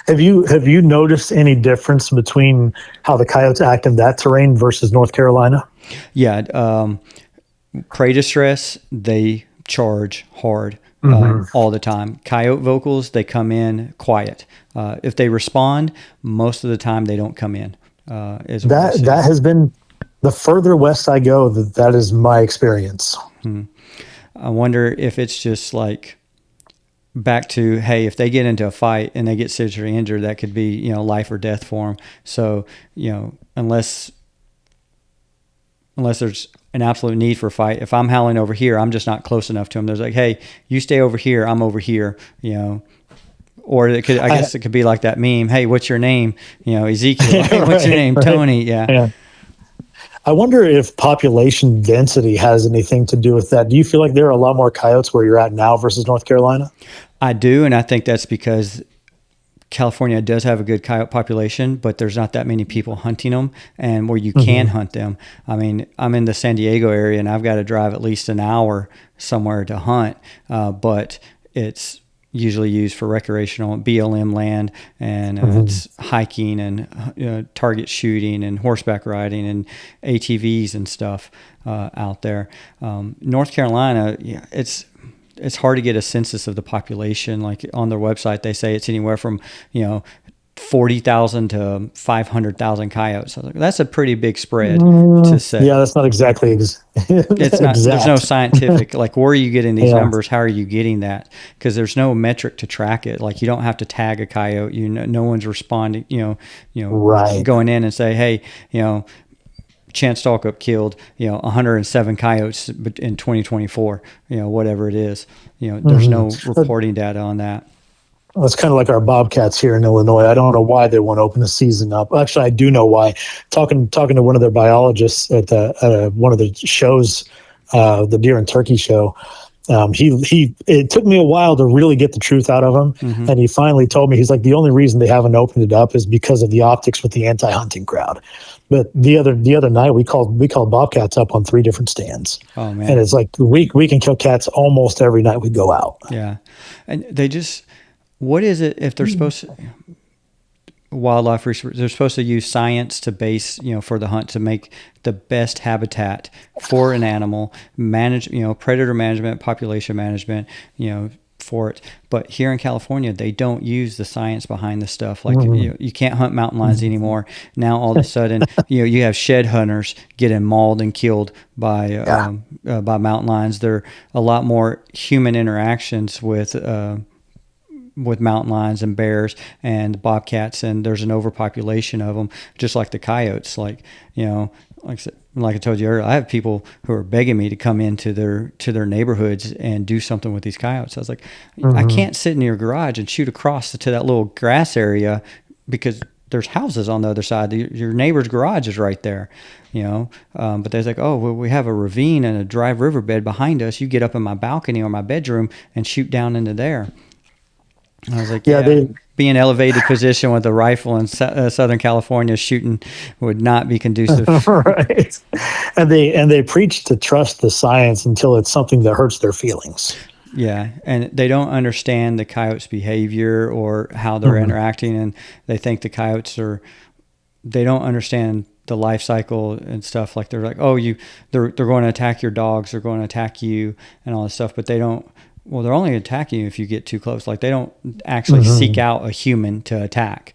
Have you noticed any difference between how the coyotes act in that terrain versus North Carolina? Yeah, prey distress, they charge hard. All the time. Coyote vocals, they come in quiet. If they respond, most of the time they don't come in. That has been the further west I go, that is my experience. I wonder if it's just like back to, hey, if they get into a fight and they get seriously injured, that could be, life or death for them. So, unless there's an absolute need for a fight, if I'm howling over here, I'm just not close enough to them. There's like, hey, you stay over here, I'm over here, Or I guess it could be like that meme. Hey, what's your name? Ezekiel. Hey, what's your name? Tony. Yeah. I wonder if population density has anything to do with that. Do you feel like there are a lot more coyotes where you're at now versus North Carolina? I do, and I think that's because California does have a good coyote population, but there's not that many people hunting them, and where you can hunt them. I mean, I'm in the San Diego area, and I've got to drive at least an hour somewhere to hunt, but it's usually used for recreational BLM land, and it's hiking and target shooting and horseback riding and ATVs and stuff out there. North Carolina, it's hard to get a census of the population. Like on their website, they say it's anywhere from 40,000 to 500,000 coyotes. I was like, that's a pretty big spread to say. Yeah, that's not exactly it's not exact. There's no scientific, like, where are you getting these numbers? How are you getting that? Because there's no metric to track it. Like, you don't have to tag a coyote. No one's responding, right, going in and say, hey, Chance Stalkup killed 107 coyotes in 2024, whatever it is. There's no reporting data on that. Well, it's kind of like our Bobcats here in Illinois. I don't know why they want to open the season up. Actually, I do know why. Talking to one of their biologists at one of the shows, the Deer and Turkey show, it took me a while to really get the truth out of him, and he finally told me, he's like, the only reason they haven't opened it up is because of the optics with the anti-hunting crowd. But the other night we called bobcats up on 3 different stands. Oh man! And it's like we can kill cats almost every night we go out. Yeah, and they just. What is it if they're supposed to, wildlife research, they're supposed to use science to base, for the hunt, to make the best habitat for an animal, manage, predator management, population management, for it. But here in California, they don't use the science behind the stuff. Like, you can't hunt mountain lions anymore. Now, all of a sudden, you have shed hunters getting mauled and killed by mountain lions. There are a lot more human interactions with mountain lions and bears and bobcats, and there's an overpopulation of them, just like the coyotes. Like I told you earlier, I have people who are begging me to come into their neighborhoods and do something with these coyotes. I was like, I can't sit in your garage and shoot across to that little grass area because there's houses on the other side. Your neighbor's garage is right there, but they're like, oh, well, we have a ravine and a dry riverbed behind us. You get up in my balcony or my bedroom and shoot down into there. And I was like, be in elevated position with a rifle in Southern California shooting would not be conducive. Right. And they preach to trust the science until it's something that hurts their feelings. Yeah, and they don't understand the coyote's behavior or how they're interacting, and they think the coyotes they don't understand the life cycle and stuff. Like they're like, oh, they're going to attack your dogs, they're going to attack you, and all this stuff. But they don't. Well, they're only attacking you if you get too close. Like they don't actually seek out a human to attack.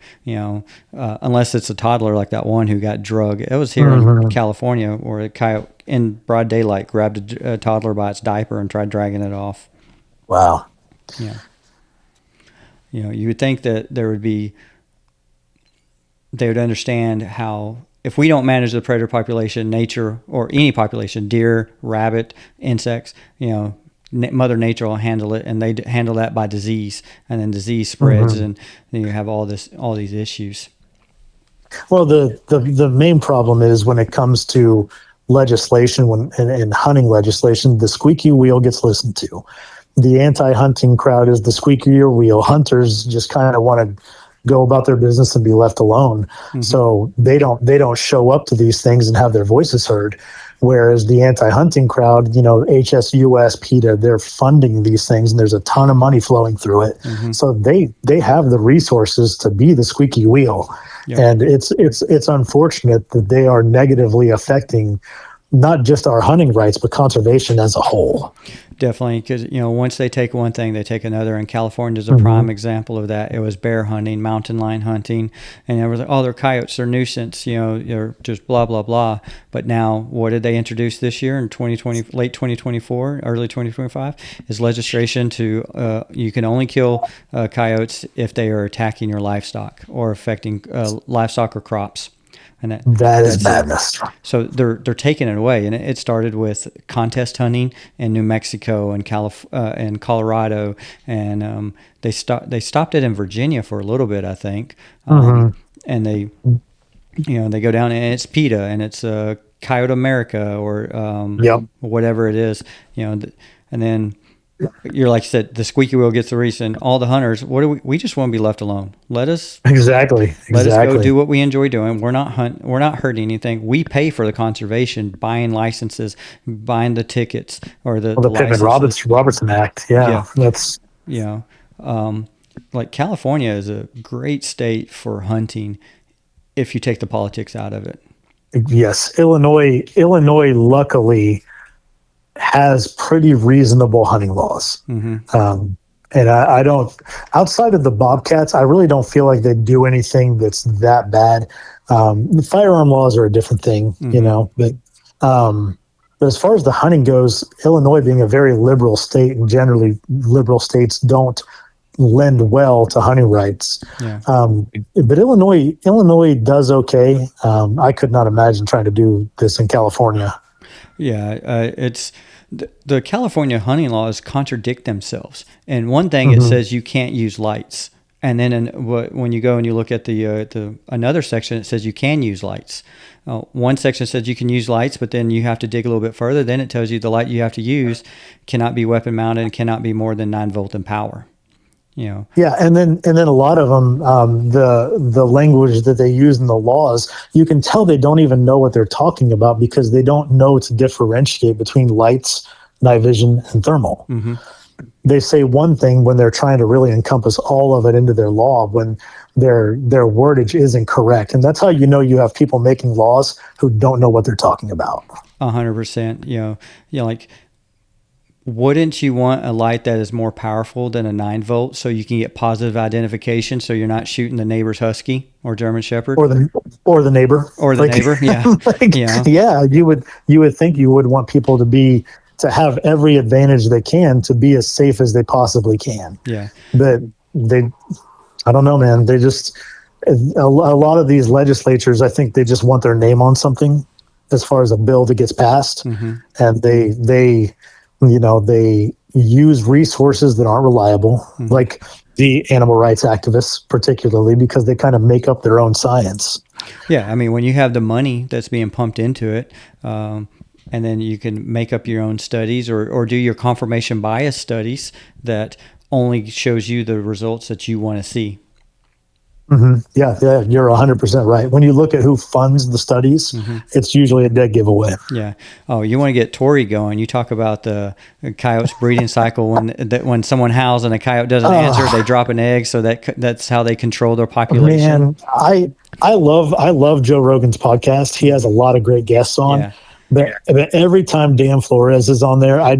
Unless it's a toddler like that one who got drugged. It was here in California where a coyote in broad daylight grabbed a toddler by its diaper and tried dragging it off. Wow. Yeah. You would think that they would understand how, if we don't manage the predator population, nature, or any population, deer, rabbit, insects, Mother Nature will handle it, and they handle that by disease, and then disease spreads, and then you have all these issues. Well, the main problem is when it comes to legislation, in hunting legislation, the squeaky wheel gets listened to. The anti-hunting crowd is the squeakier wheel. Hunters just kind of want to go about their business and be left alone. So they don't show up to these things and have their voices heard. Whereas the anti-hunting crowd, HSUS, PETA, they're funding these things, and there's a ton of money flowing through it. So they have the resources to be the squeaky wheel. Yep. And it's unfortunate that they are negatively affecting not just our hunting rights, but conservation as a whole. Definitely, because once they take one thing, they take another. And California is a prime example of that. It was bear hunting, mountain lion hunting, and it was like, oh, they're coyotes, they're nuisance, they're just blah blah blah. But now, what did they introduce this year in 2020, late 2024, early 2025? Is legislation to you can only kill coyotes if they are attacking your livestock or affecting livestock or crops. And that is madness. So they're taking it away, and it started with contest hunting in New Mexico and and Colorado, and they stopped it in Virginia for a little bit, I think. And they go down, and it's PETA, and it's Coyote America, or whatever it is, and then. You're like you said, the squeaky wheel gets the reason. All the hunters, what do we just want to be left alone. Let us exactly let us go do what we enjoy doing. We're not hurting anything. We pay for the conservation, buying licenses, buying the tickets, or the Pittman-Robertson Act. That's like California is a great state for hunting if you take the politics out of it. Yes, Illinois luckily has pretty reasonable hunting laws. And I don't, outside of the bobcats, I really don't feel like they do anything that's that bad. The firearm laws are a different thing, but as far as the hunting goes, Illinois being a very liberal state, and generally liberal states don't lend well to hunting rights. But Illinois does okay. I could not imagine trying to do this in California. It's the California hunting laws contradict themselves. And one thing, it says you can't use lights, and then when you go and you look at the another section, it says you can use lights. One section says you can use lights, but then you have to dig a little bit further. Then it tells you the light you have to use cannot be weapon mounted and cannot be more than 9 volt in power. Yeah, and then a lot of them, the language that they use in the laws, you can tell they don't even know what they're talking about, because they don't know to differentiate between lights, night vision, and thermal. They say one thing when they're trying to really encompass all of it into their law, when their wordage isn't correct, and that's how you have people making laws who don't know what they're talking about. 100%. Like. Wouldn't you want a light that is more powerful than a 9 volt, so you can get positive identification, so you're not shooting the neighbor's husky or German Shepherd or the neighbor neighbor? Yeah. You would think you would want people to have every advantage they can to be as safe as they possibly can. But I don't know, man. They just a lot of these legislatures, I think they just want their name on something as far as a bill that gets passed, and they use resources that aren't reliable, like the animal rights activists, particularly, because they kind of make up their own science. Yeah, I mean, when you have the money that's being pumped into it, and then you can make up your own studies or do your confirmation bias studies that only shows you the results that you want to see. Yeah, you're 100% right. When you look at who funds the studies, it's usually a dead giveaway. Yeah. Oh, you want to get Tori going. You talk about the coyote's breeding cycle when someone howls and a coyote doesn't answer, they drop an egg. So that's how they control their population. Man, I love Joe Rogan's podcast. He has a lot of great guests on. Yeah. But every time Dan Flores is on there, I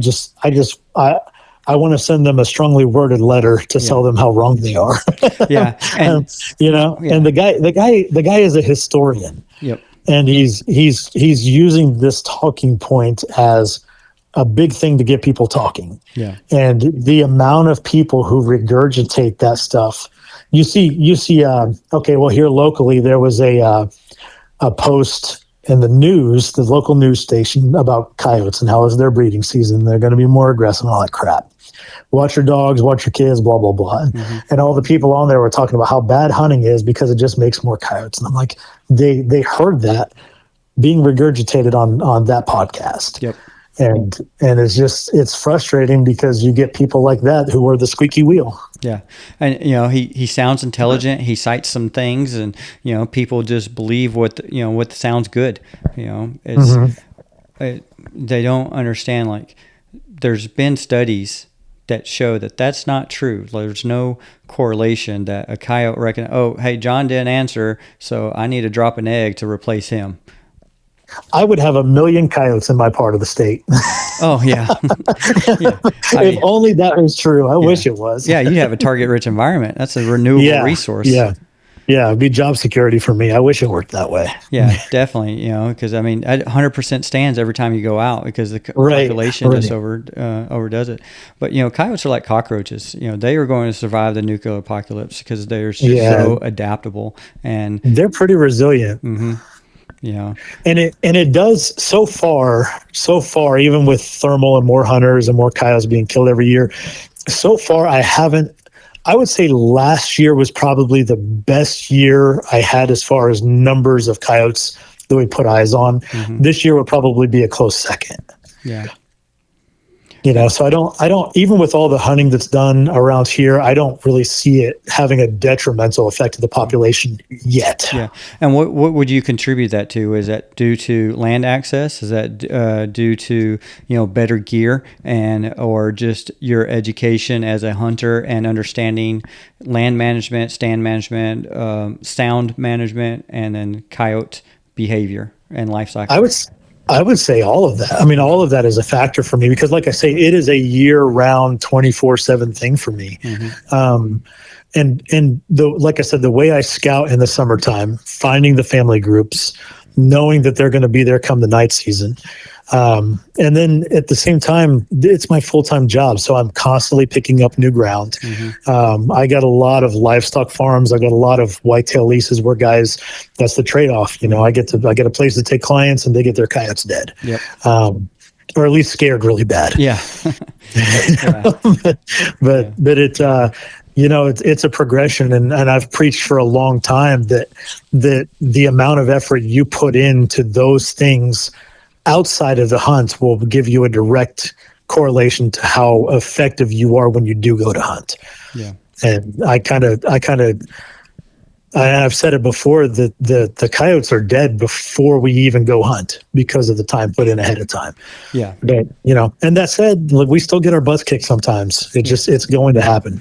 want to send them a strongly worded letter to tell them how wrong they are. Yeah. And and the guy is a historian. Yep. And he's using this talking point as a big thing to get people talking. Yeah. And the amount of people who regurgitate that stuff, you see, okay, well, here locally, there was a post in the news, the local news station, about coyotes and how it's their breeding season. They're going to be more aggressive and all that crap. Watch your dogs, watch your kids, blah, blah, blah. And all the people on there were talking about how bad hunting is because it just makes more coyotes. And I'm like, they heard that being regurgitated on that podcast. Yep. And it's frustrating because you get people like that who are the squeaky wheel. Yeah. And, he sounds intelligent. He cites some things and, people just believe what sounds good. It's, they don't understand, like, there's been studies that show that that's not true. There's no correlation that a coyote oh, hey, John didn't answer, so I need to drop an egg to replace him. I would have 1 million coyotes in my part of the state. Oh, yeah. If only that was true. I wish it was. Yeah, you'd have a target-rich environment. That's a renewable resource. Yeah, it'd be job security for me. I wish it worked that way. Yeah, definitely. Because 100% stands every time you go out because the population just overdoes it. But coyotes are like cockroaches. They are going to survive the nuclear apocalypse because they're so adaptable and they're pretty resilient. Yeah. And it does so far, even with thermal and more hunters and more coyotes being killed every year. So far, I would say last year was probably the best year I had as far as numbers of coyotes that we put eyes on. This year would probably be a close second. Yeah. So I don't, even with all the hunting that's done around here, I don't really see it having a detrimental effect to the population yet. Yeah. And what would you contribute that to? Is that due to land access? Is that due to, better gear or just your education as a hunter and understanding land management, stand management, sound management, and then coyote behavior and life cycle? I would say all of that. I mean, all of that is a factor for me because, like I say, it is a year-round, 24/7 thing for me. Like I said, the way I scout in the summertime, finding the family groups, knowing that they're going to be there come the night season, and then at the same time, it's my full-time job, so I'm constantly picking up new ground. I got a lot of livestock farms. I got a lot of whitetail leases where guys, that's the trade-off. I get a place to take clients, and they get their coyotes dead, or at least scared really bad. Yeah. but it's a progression, and I've preached for a long time that the amount of effort you put into those things outside of the hunt will give you a direct correlation to how effective you are when you do go to hunt. Yeah. And I've said it before that the coyotes are dead before we even go hunt because of the time put in ahead of time. Yeah. But, and that said, look, we still get our butts kicked sometimes. It's going to happen.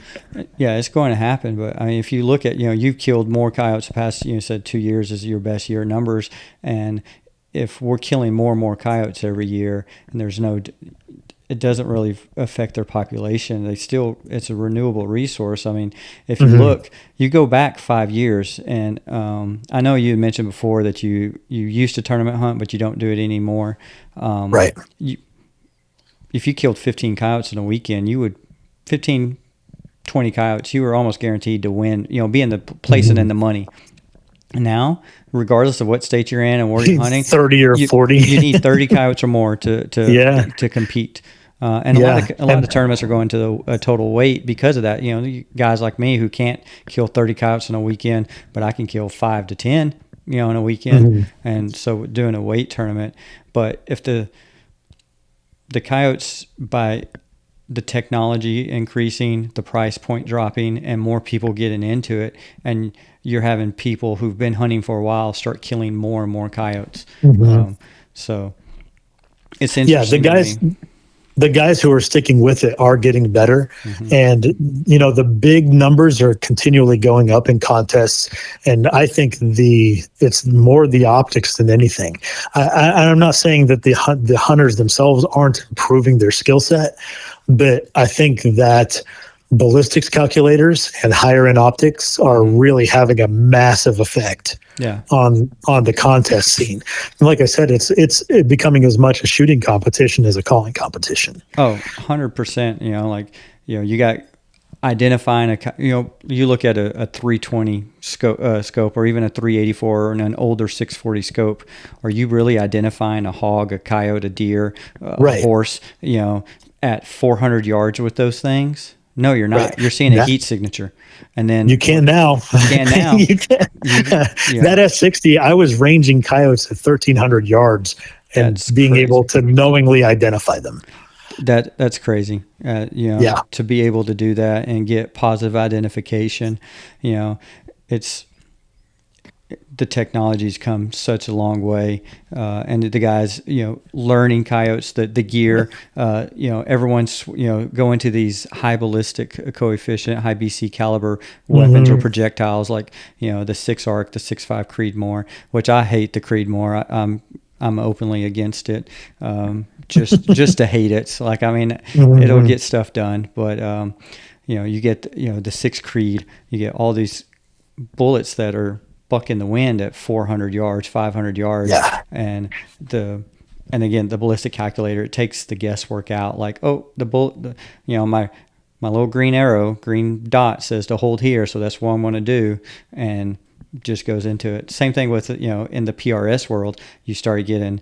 Yeah, it's going to happen. But I mean, if you look at, you've killed more coyotes the past, said 2 years is your best year numbers. And if we're killing more and more coyotes every year and it doesn't really affect their population. It's a renewable resource. I mean, if you look, you go back 5 years, and I know you mentioned before that you used to tournament hunt, but you don't do it anymore. Right. If you killed 15 coyotes in a weekend, 20 coyotes, you were almost guaranteed to win, be in the placing in the money. Now, regardless of what state you're in and where you're hunting, 30 or 40, you need 30 coyotes or more to compete. And a lot of tournaments are going to a total weight because of that. Guys like me who can't kill 30 coyotes in a weekend, but I can kill 5 to 10, in a weekend. And so doing a weight tournament. But if the coyotes, by the technology increasing, the price point dropping, and more people getting into it, and you're having people who've been hunting for a while start killing more and more coyotes. So it's interesting. The guys who are sticking with it are getting better. And, the big numbers are continually going up in contests. And I think it's more the optics than anything. I'm not saying that the hunters themselves aren't improving their skill set, but I think that ballistics calculators and higher end optics are really having a massive effect on the contest scene. And like I said, it's becoming as much a shooting competition as a calling competition. Oh, 100%. You got identifying you look at a 320 scope or even a 384 or an older 640 scope. Are you really identifying a hog, a coyote, a deer, a horse, at 400 yards with those things? No, you're not. Right. You're seeing a heat signature. And then you can now. You can. That S60, I was ranging coyotes at 1,300 yards and being able to knowingly identify them. That's crazy. To be able to do that and get positive identification, it's the technology's come such a long way, and the guys, learning coyotes, the gear, everyone's, going to these high ballistic coefficient, high BC caliber weapons or projectiles like, the 6 arc, the 6.5 Creedmoor, which I hate the Creedmoor. I'm openly against it, just to hate it. So it'll get stuff done, but you get the 6 Creed, you get all these bullets that are buck in the wind at 400 yards, 500 yards. Yeah. And again, the ballistic calculator, it takes the guesswork out. Like, the bullet, my little green dot says to hold here. So that's what I'm going to do. And just goes into it. Same thing with, in the PRS world, you started getting,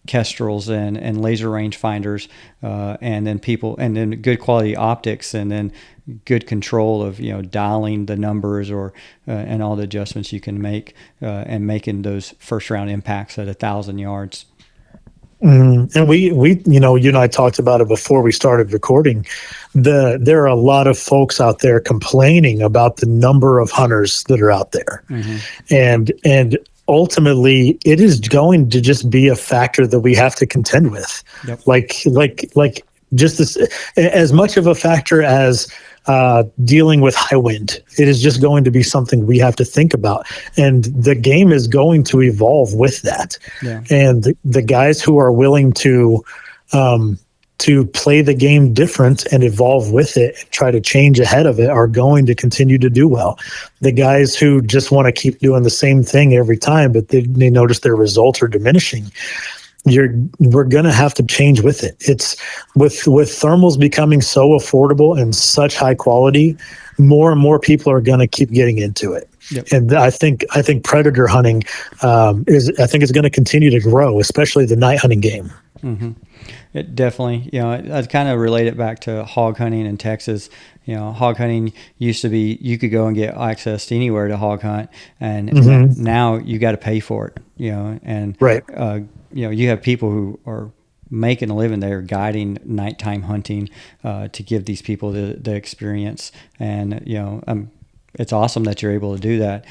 kestrels and laser range finders, and then good quality optics, and then good control of dialing the numbers or and all the adjustments you can make, and making those first round impacts at 1,000 yards. And we you and I talked about it before we started recording. There are a lot of folks out there complaining about the number of hunters that are out there, and ultimately it is going to just be a factor that we have to contend with. Yep. Like just this, as much of a factor as dealing with high wind. It is just going to be something we have to think about, and the game is going to evolve with that. Yeah. And the guys who are willing to play the game different and evolve with it and try to change ahead of it are going to continue to do well. The guys who just want to keep doing the same thing every time, but they notice their results are diminishing, we're going to have to change with it. It's with thermals becoming so affordable and such high quality, more and more people are going to keep getting into it. Yep. And I think predator hunting is going to continue to grow, especially the night hunting game. Mm-hmm. It definitely, I kind of relate it back to hog hunting in Texas. Hog hunting used to be, you could go and get access to anywhere to hog hunt, and now you got to pay for it, and right. You have people who are making a living there guiding nighttime hunting, to give these people the experience. And, it's awesome that you're able to do that.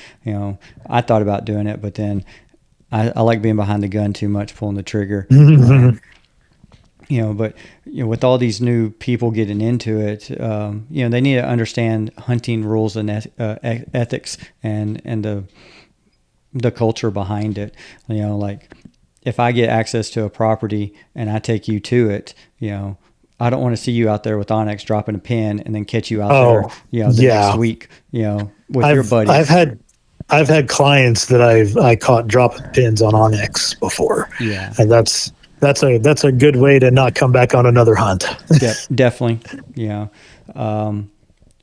I thought about doing it, but then I like being behind the gun too much, pulling the trigger. But with all these new people getting into it, they need to understand hunting rules and ethics and the culture behind it. Like if I get access to a property and I take you to it, I don't want to see you out there with Onyx dropping a pin and then catch you out there, next week, with your buddies. I've had clients that I caught dropping pins on Onyx before. Yeah, and that's a good way to not come back on another hunt. Definitely. Yeah.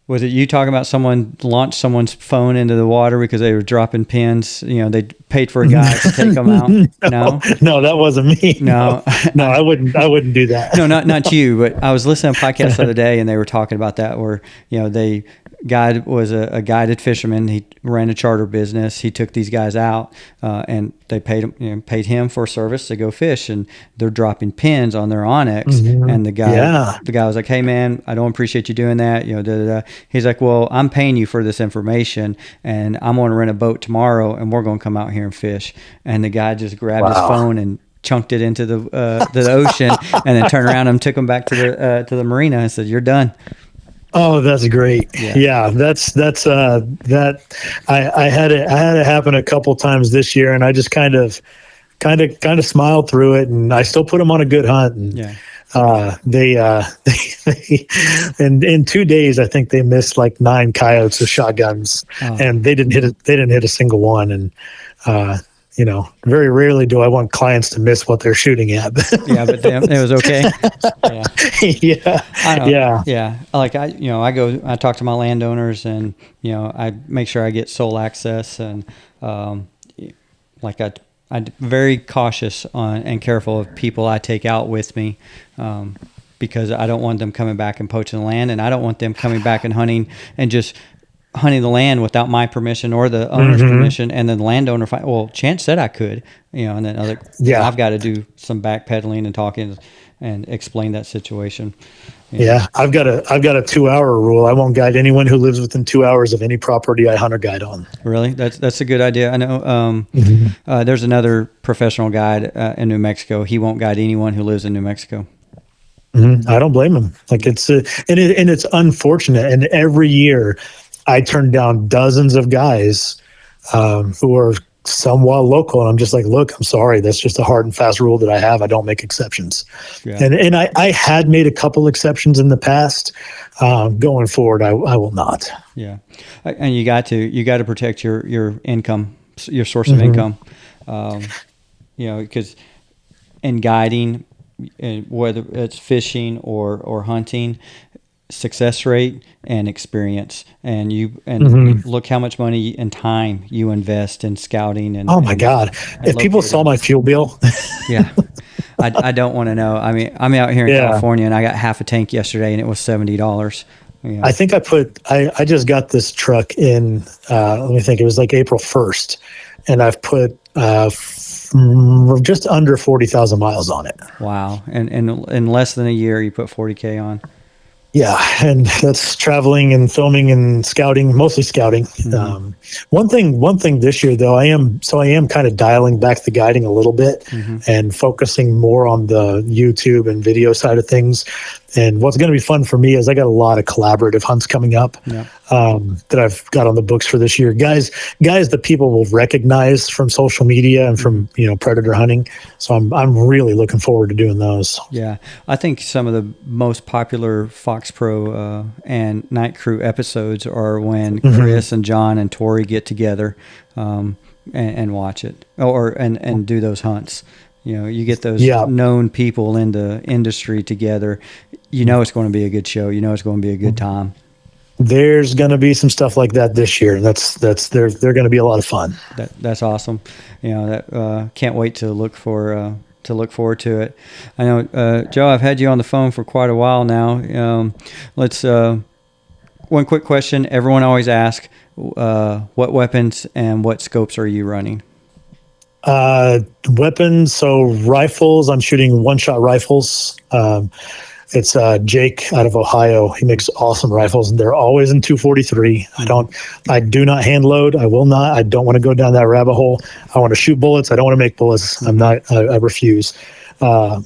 Was it you talking about someone launched someone's phone into the water because they were dropping pins? They paid for a guy to take them out. No, that wasn't me. No, I wouldn't do that. No, not you. But I was listening to a podcast the other day, and they were talking about that, where they guy was a guided fisherman. He ran a charter business. He took these guys out, and they paid him for service to go fish, and they're dropping pins on their Onyx. And the guy was like, "Hey man, I don't appreciate you doing that." He's like, "Well, I'm paying you for this information, and I'm going to rent a boat tomorrow, and we're going to come out here and fish." And the guy just grabbed his phone and chunked it into the ocean, and then turned around and took him back to the marina and said, "You're done." Oh, that's great. Yeah, that's that. I had it happen a couple times this year, and I just kind of smiled through it, and I still put them on a good hunt. And they in 2 days, I think they missed like 9 coyotes with shotguns, and they didn't hit a single one. And very rarely do I want clients to miss what they're shooting at. But it was okay. Yeah. Like I talk to my landowners, and I make sure I get sole access, and I'm very cautious on and careful of people I take out with me, because I don't want them coming back and poaching the land, and I don't want them coming back and hunting and just hunting the land without my permission or the owner's permission, and then the landowner Chance said I could, and then I've got to do some backpedaling and talking and explain that situation. I've got a 2-hour rule. I won't guide anyone who lives within 2 hours of any property I hunt or guide on. Really? That's a good idea. I know there's another professional guide in New Mexico. He won't guide anyone who lives in New Mexico. I don't blame him. Like it's unfortunate, and every year I turn down dozens of guys who are somewhat local, and I'm just like, look, I'm sorry, that's just a hard and fast rule that I have. I don't make exceptions. And I had made a couple exceptions in the past. Going forward, I will not. And you got to protect your income, your source of income, because in guiding, whether it's fishing or hunting, success rate and experience, and look how much money and time you invest in scouting. And oh my God, if people saw my fuel bill. I don't want to know. I mean, I'm out here in California, and I got half a tank yesterday, and it was $70. I think I just got this truck in, let me think, it was like April 1st, and I've put just under 40,000 miles on it. Wow. And in less than a year, you put 40K on. Yeah, and that's traveling and filming and scouting, mostly scouting. One thing this year though, I am kind of dialing back the guiding a little bit and focusing more on the YouTube and video side of things. And what's going to be fun for me is I got a lot of collaborative hunts coming up that I've got on the books for this year. Guys that people will recognize from social media and from predator hunting. So I'm really looking forward to doing those. Yeah, I think some of the most popular Fox Pro and Night Crew episodes are when Chris and John and Tori get together and watch it and do those hunts. You get those known people in the industry together. It's going to be a good show. It's going to be a good time. There's going to be some stuff like that this year. They're going to be a lot of fun. That's awesome. Can't wait to look forward to it. I know, Joe, I've had you on the phone for quite a while now. Let's one quick question. Everyone always asks, what weapons and what scopes are you running? Weapons. So rifles, I'm shooting one-shot rifles. It's Jake out of Ohio. He makes awesome rifles, and they're always in 243. I do not hand load. I will not. I don't want to go down that rabbit hole. I want to shoot bullets. I don't want to make bullets. I refuse. But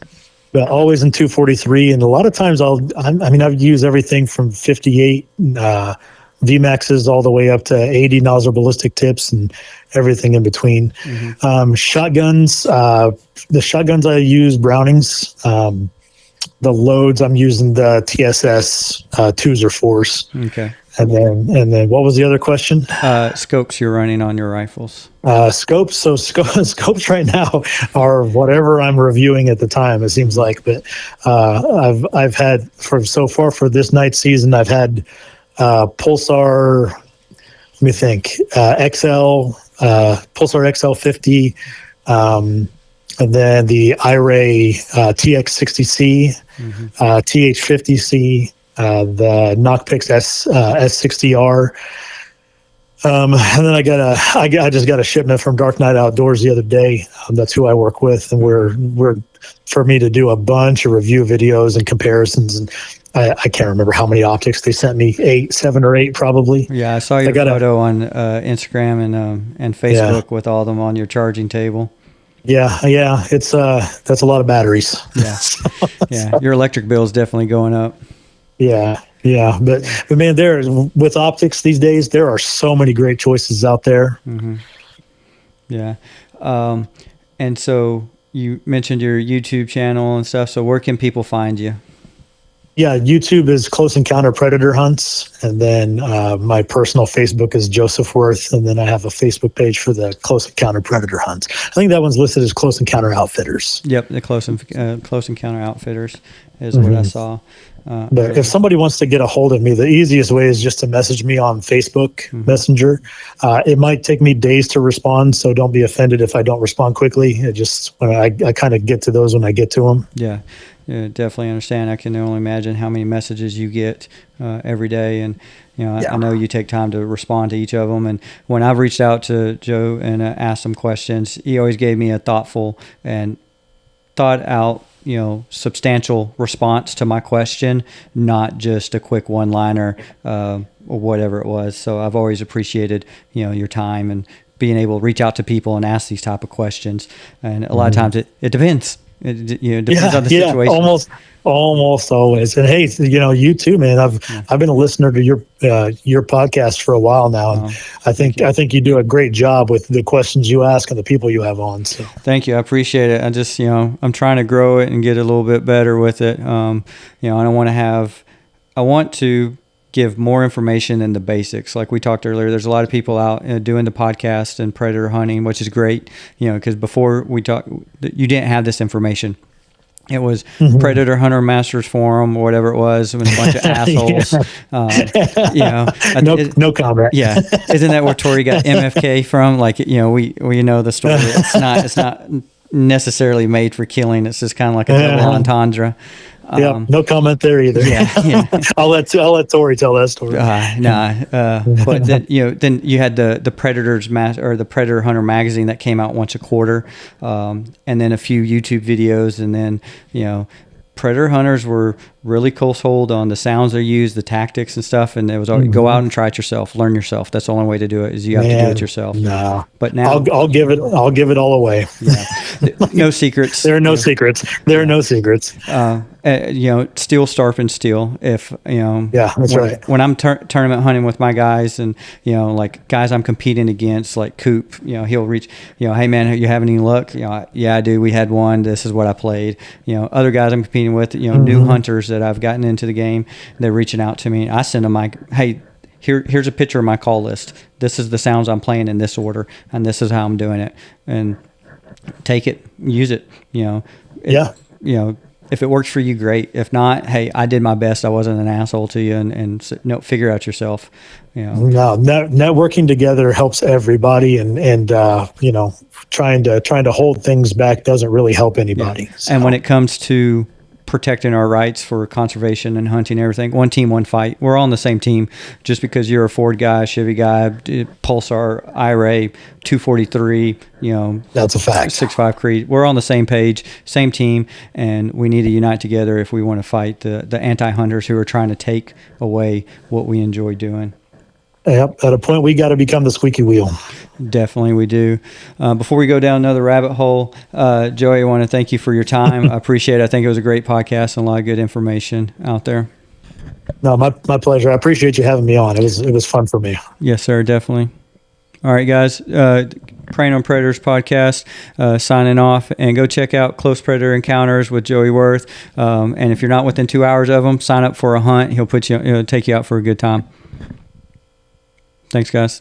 always in 243. And a lot of times I've used everything from 58 VMAXs all the way up to 80 nozzle ballistic tips and everything in between. Shotguns. The shotguns I use, Brownings. The loads, I'm using the TSS 2s or 4s. Okay. And then what was the other question? Scopes you're running on your rifles. Scopes. So scopes right now are whatever I'm reviewing at the time, it seems like. But I've had for this night season, I've had Pulsar. Let me think. XL Pulsar XL50. And then the iRay TX60C, TH50C, the Knockpix S60R. And then I just got a shipment from Dark Knight Outdoors the other day. That's who I work with, and we're for me to do a bunch of review videos and comparisons. And I can't remember how many optics they sent me, 7 or 8 probably. Yeah, I saw your photo on Instagram and Facebook with all of them on your charging table. Yeah, it's that's a lot of batteries. Yeah, yeah, your electric bill is definitely going up. Yeah, but man, with optics these days, there are so many great choices out there. Mm-hmm. Yeah, and so you mentioned your YouTube channel and stuff. So where can people find you? Yeah, YouTube is Close Encounter Predator Hunts, and then my personal Facebook is Joseph Wirth, and then I have a Facebook page for the Close Encounter Predator Hunts. I think that one's listed as Close Encounter Outfitters. Yep, the Close Encounter Outfitters is what I saw. But if somebody wants to get a hold of me, the easiest way is just to message me on Facebook Messenger. It might take me days to respond, so don't be offended if I don't respond quickly. It just I kind of get to those when I get to them. Yeah, definitely understand. I can only imagine how many messages you get every day, and I know you take time to respond to each of them. And when I've reached out to Joe and asked him questions, he always gave me a thoughtful and thought out, substantial response to my question, not just a quick one-liner or whatever it was. So I've always appreciated, your time and being able to reach out to people and ask these type of questions. And a lot of times it depends. It depends on the situation. Almost always. And hey, you too, man. I've been a listener to your podcast for a while now, and I think you do a great job with the questions you ask and the people you have on. So thank you. I appreciate it. I just I'm trying to grow it and get a little bit better with it. I want to give more information than the basics. Like we talked earlier, there's a lot of people out doing the podcast and predator hunting, which is great, because before we talked, you didn't have this information. It was Predator Hunter Masters Forum or whatever it was. It was a bunch of assholes. No comment. Yeah. Isn't that where Tori got MFK from? Like, we know the story. It's not necessarily made for killing. It's just kind of like a double entendre. No comment there either. Yeah. I'll let Tori tell that story. But then you had the Predators or the Predator Hunter magazine that came out once a quarter, and then a few YouTube videos, and then Predator hunters were really close hold on the sounds they use, the tactics and stuff, and it was always, go out and try it yourself, learn yourself. That's the only way to do it. Is you have to do it yourself. No, but now I'll give it all away. Yeah, no secrets. There are no secrets. There are no secrets. Steel sharpen steel. If that's right. When I'm tournament hunting with my guys, and like guys I'm competing against, like Coop, he'll reach, hey man, you have any luck? Yeah, I do. We had one. This is what I played. Other guys I'm competing with, new hunters that I've gotten into the game, they're reaching out to me. I send them hey, here's a picture of my call list. This is the sounds I'm playing in this order, and this is how I'm doing it. And take it, use it. If it works for you, great. If not, hey, I did my best. I wasn't an asshole to you, and figure out yourself. No, networking together helps everybody, and trying to hold things back doesn't really help anybody. Yeah. So. And when it comes to protecting our rights for conservation and hunting and everything, one team, one fight. We're all on the same team. Just because you're a Ford guy, Chevy guy, Pulsar, IRA, 243, that's a fact. 6.5 Creed. We're on the same page, same team, and we need to unite together if we want to fight the anti-hunters who are trying to take away what we enjoy doing. Yep. At a point, we got to become the squeaky wheel. Definitely, we do. Before we go down another rabbit hole, Joey, I want to thank you for your time. I appreciate it. I think it was a great podcast and a lot of good information out there. No, my pleasure. I appreciate you having me on. It was fun for me. Yes, sir. Definitely. All right, guys. Preying on Predators podcast, signing off, and go check out Close Predator Encounters with Joey Wirth. And if you're not within 2 hours of him, sign up for a hunt. He'll take you out for a good time. Thanks, guys.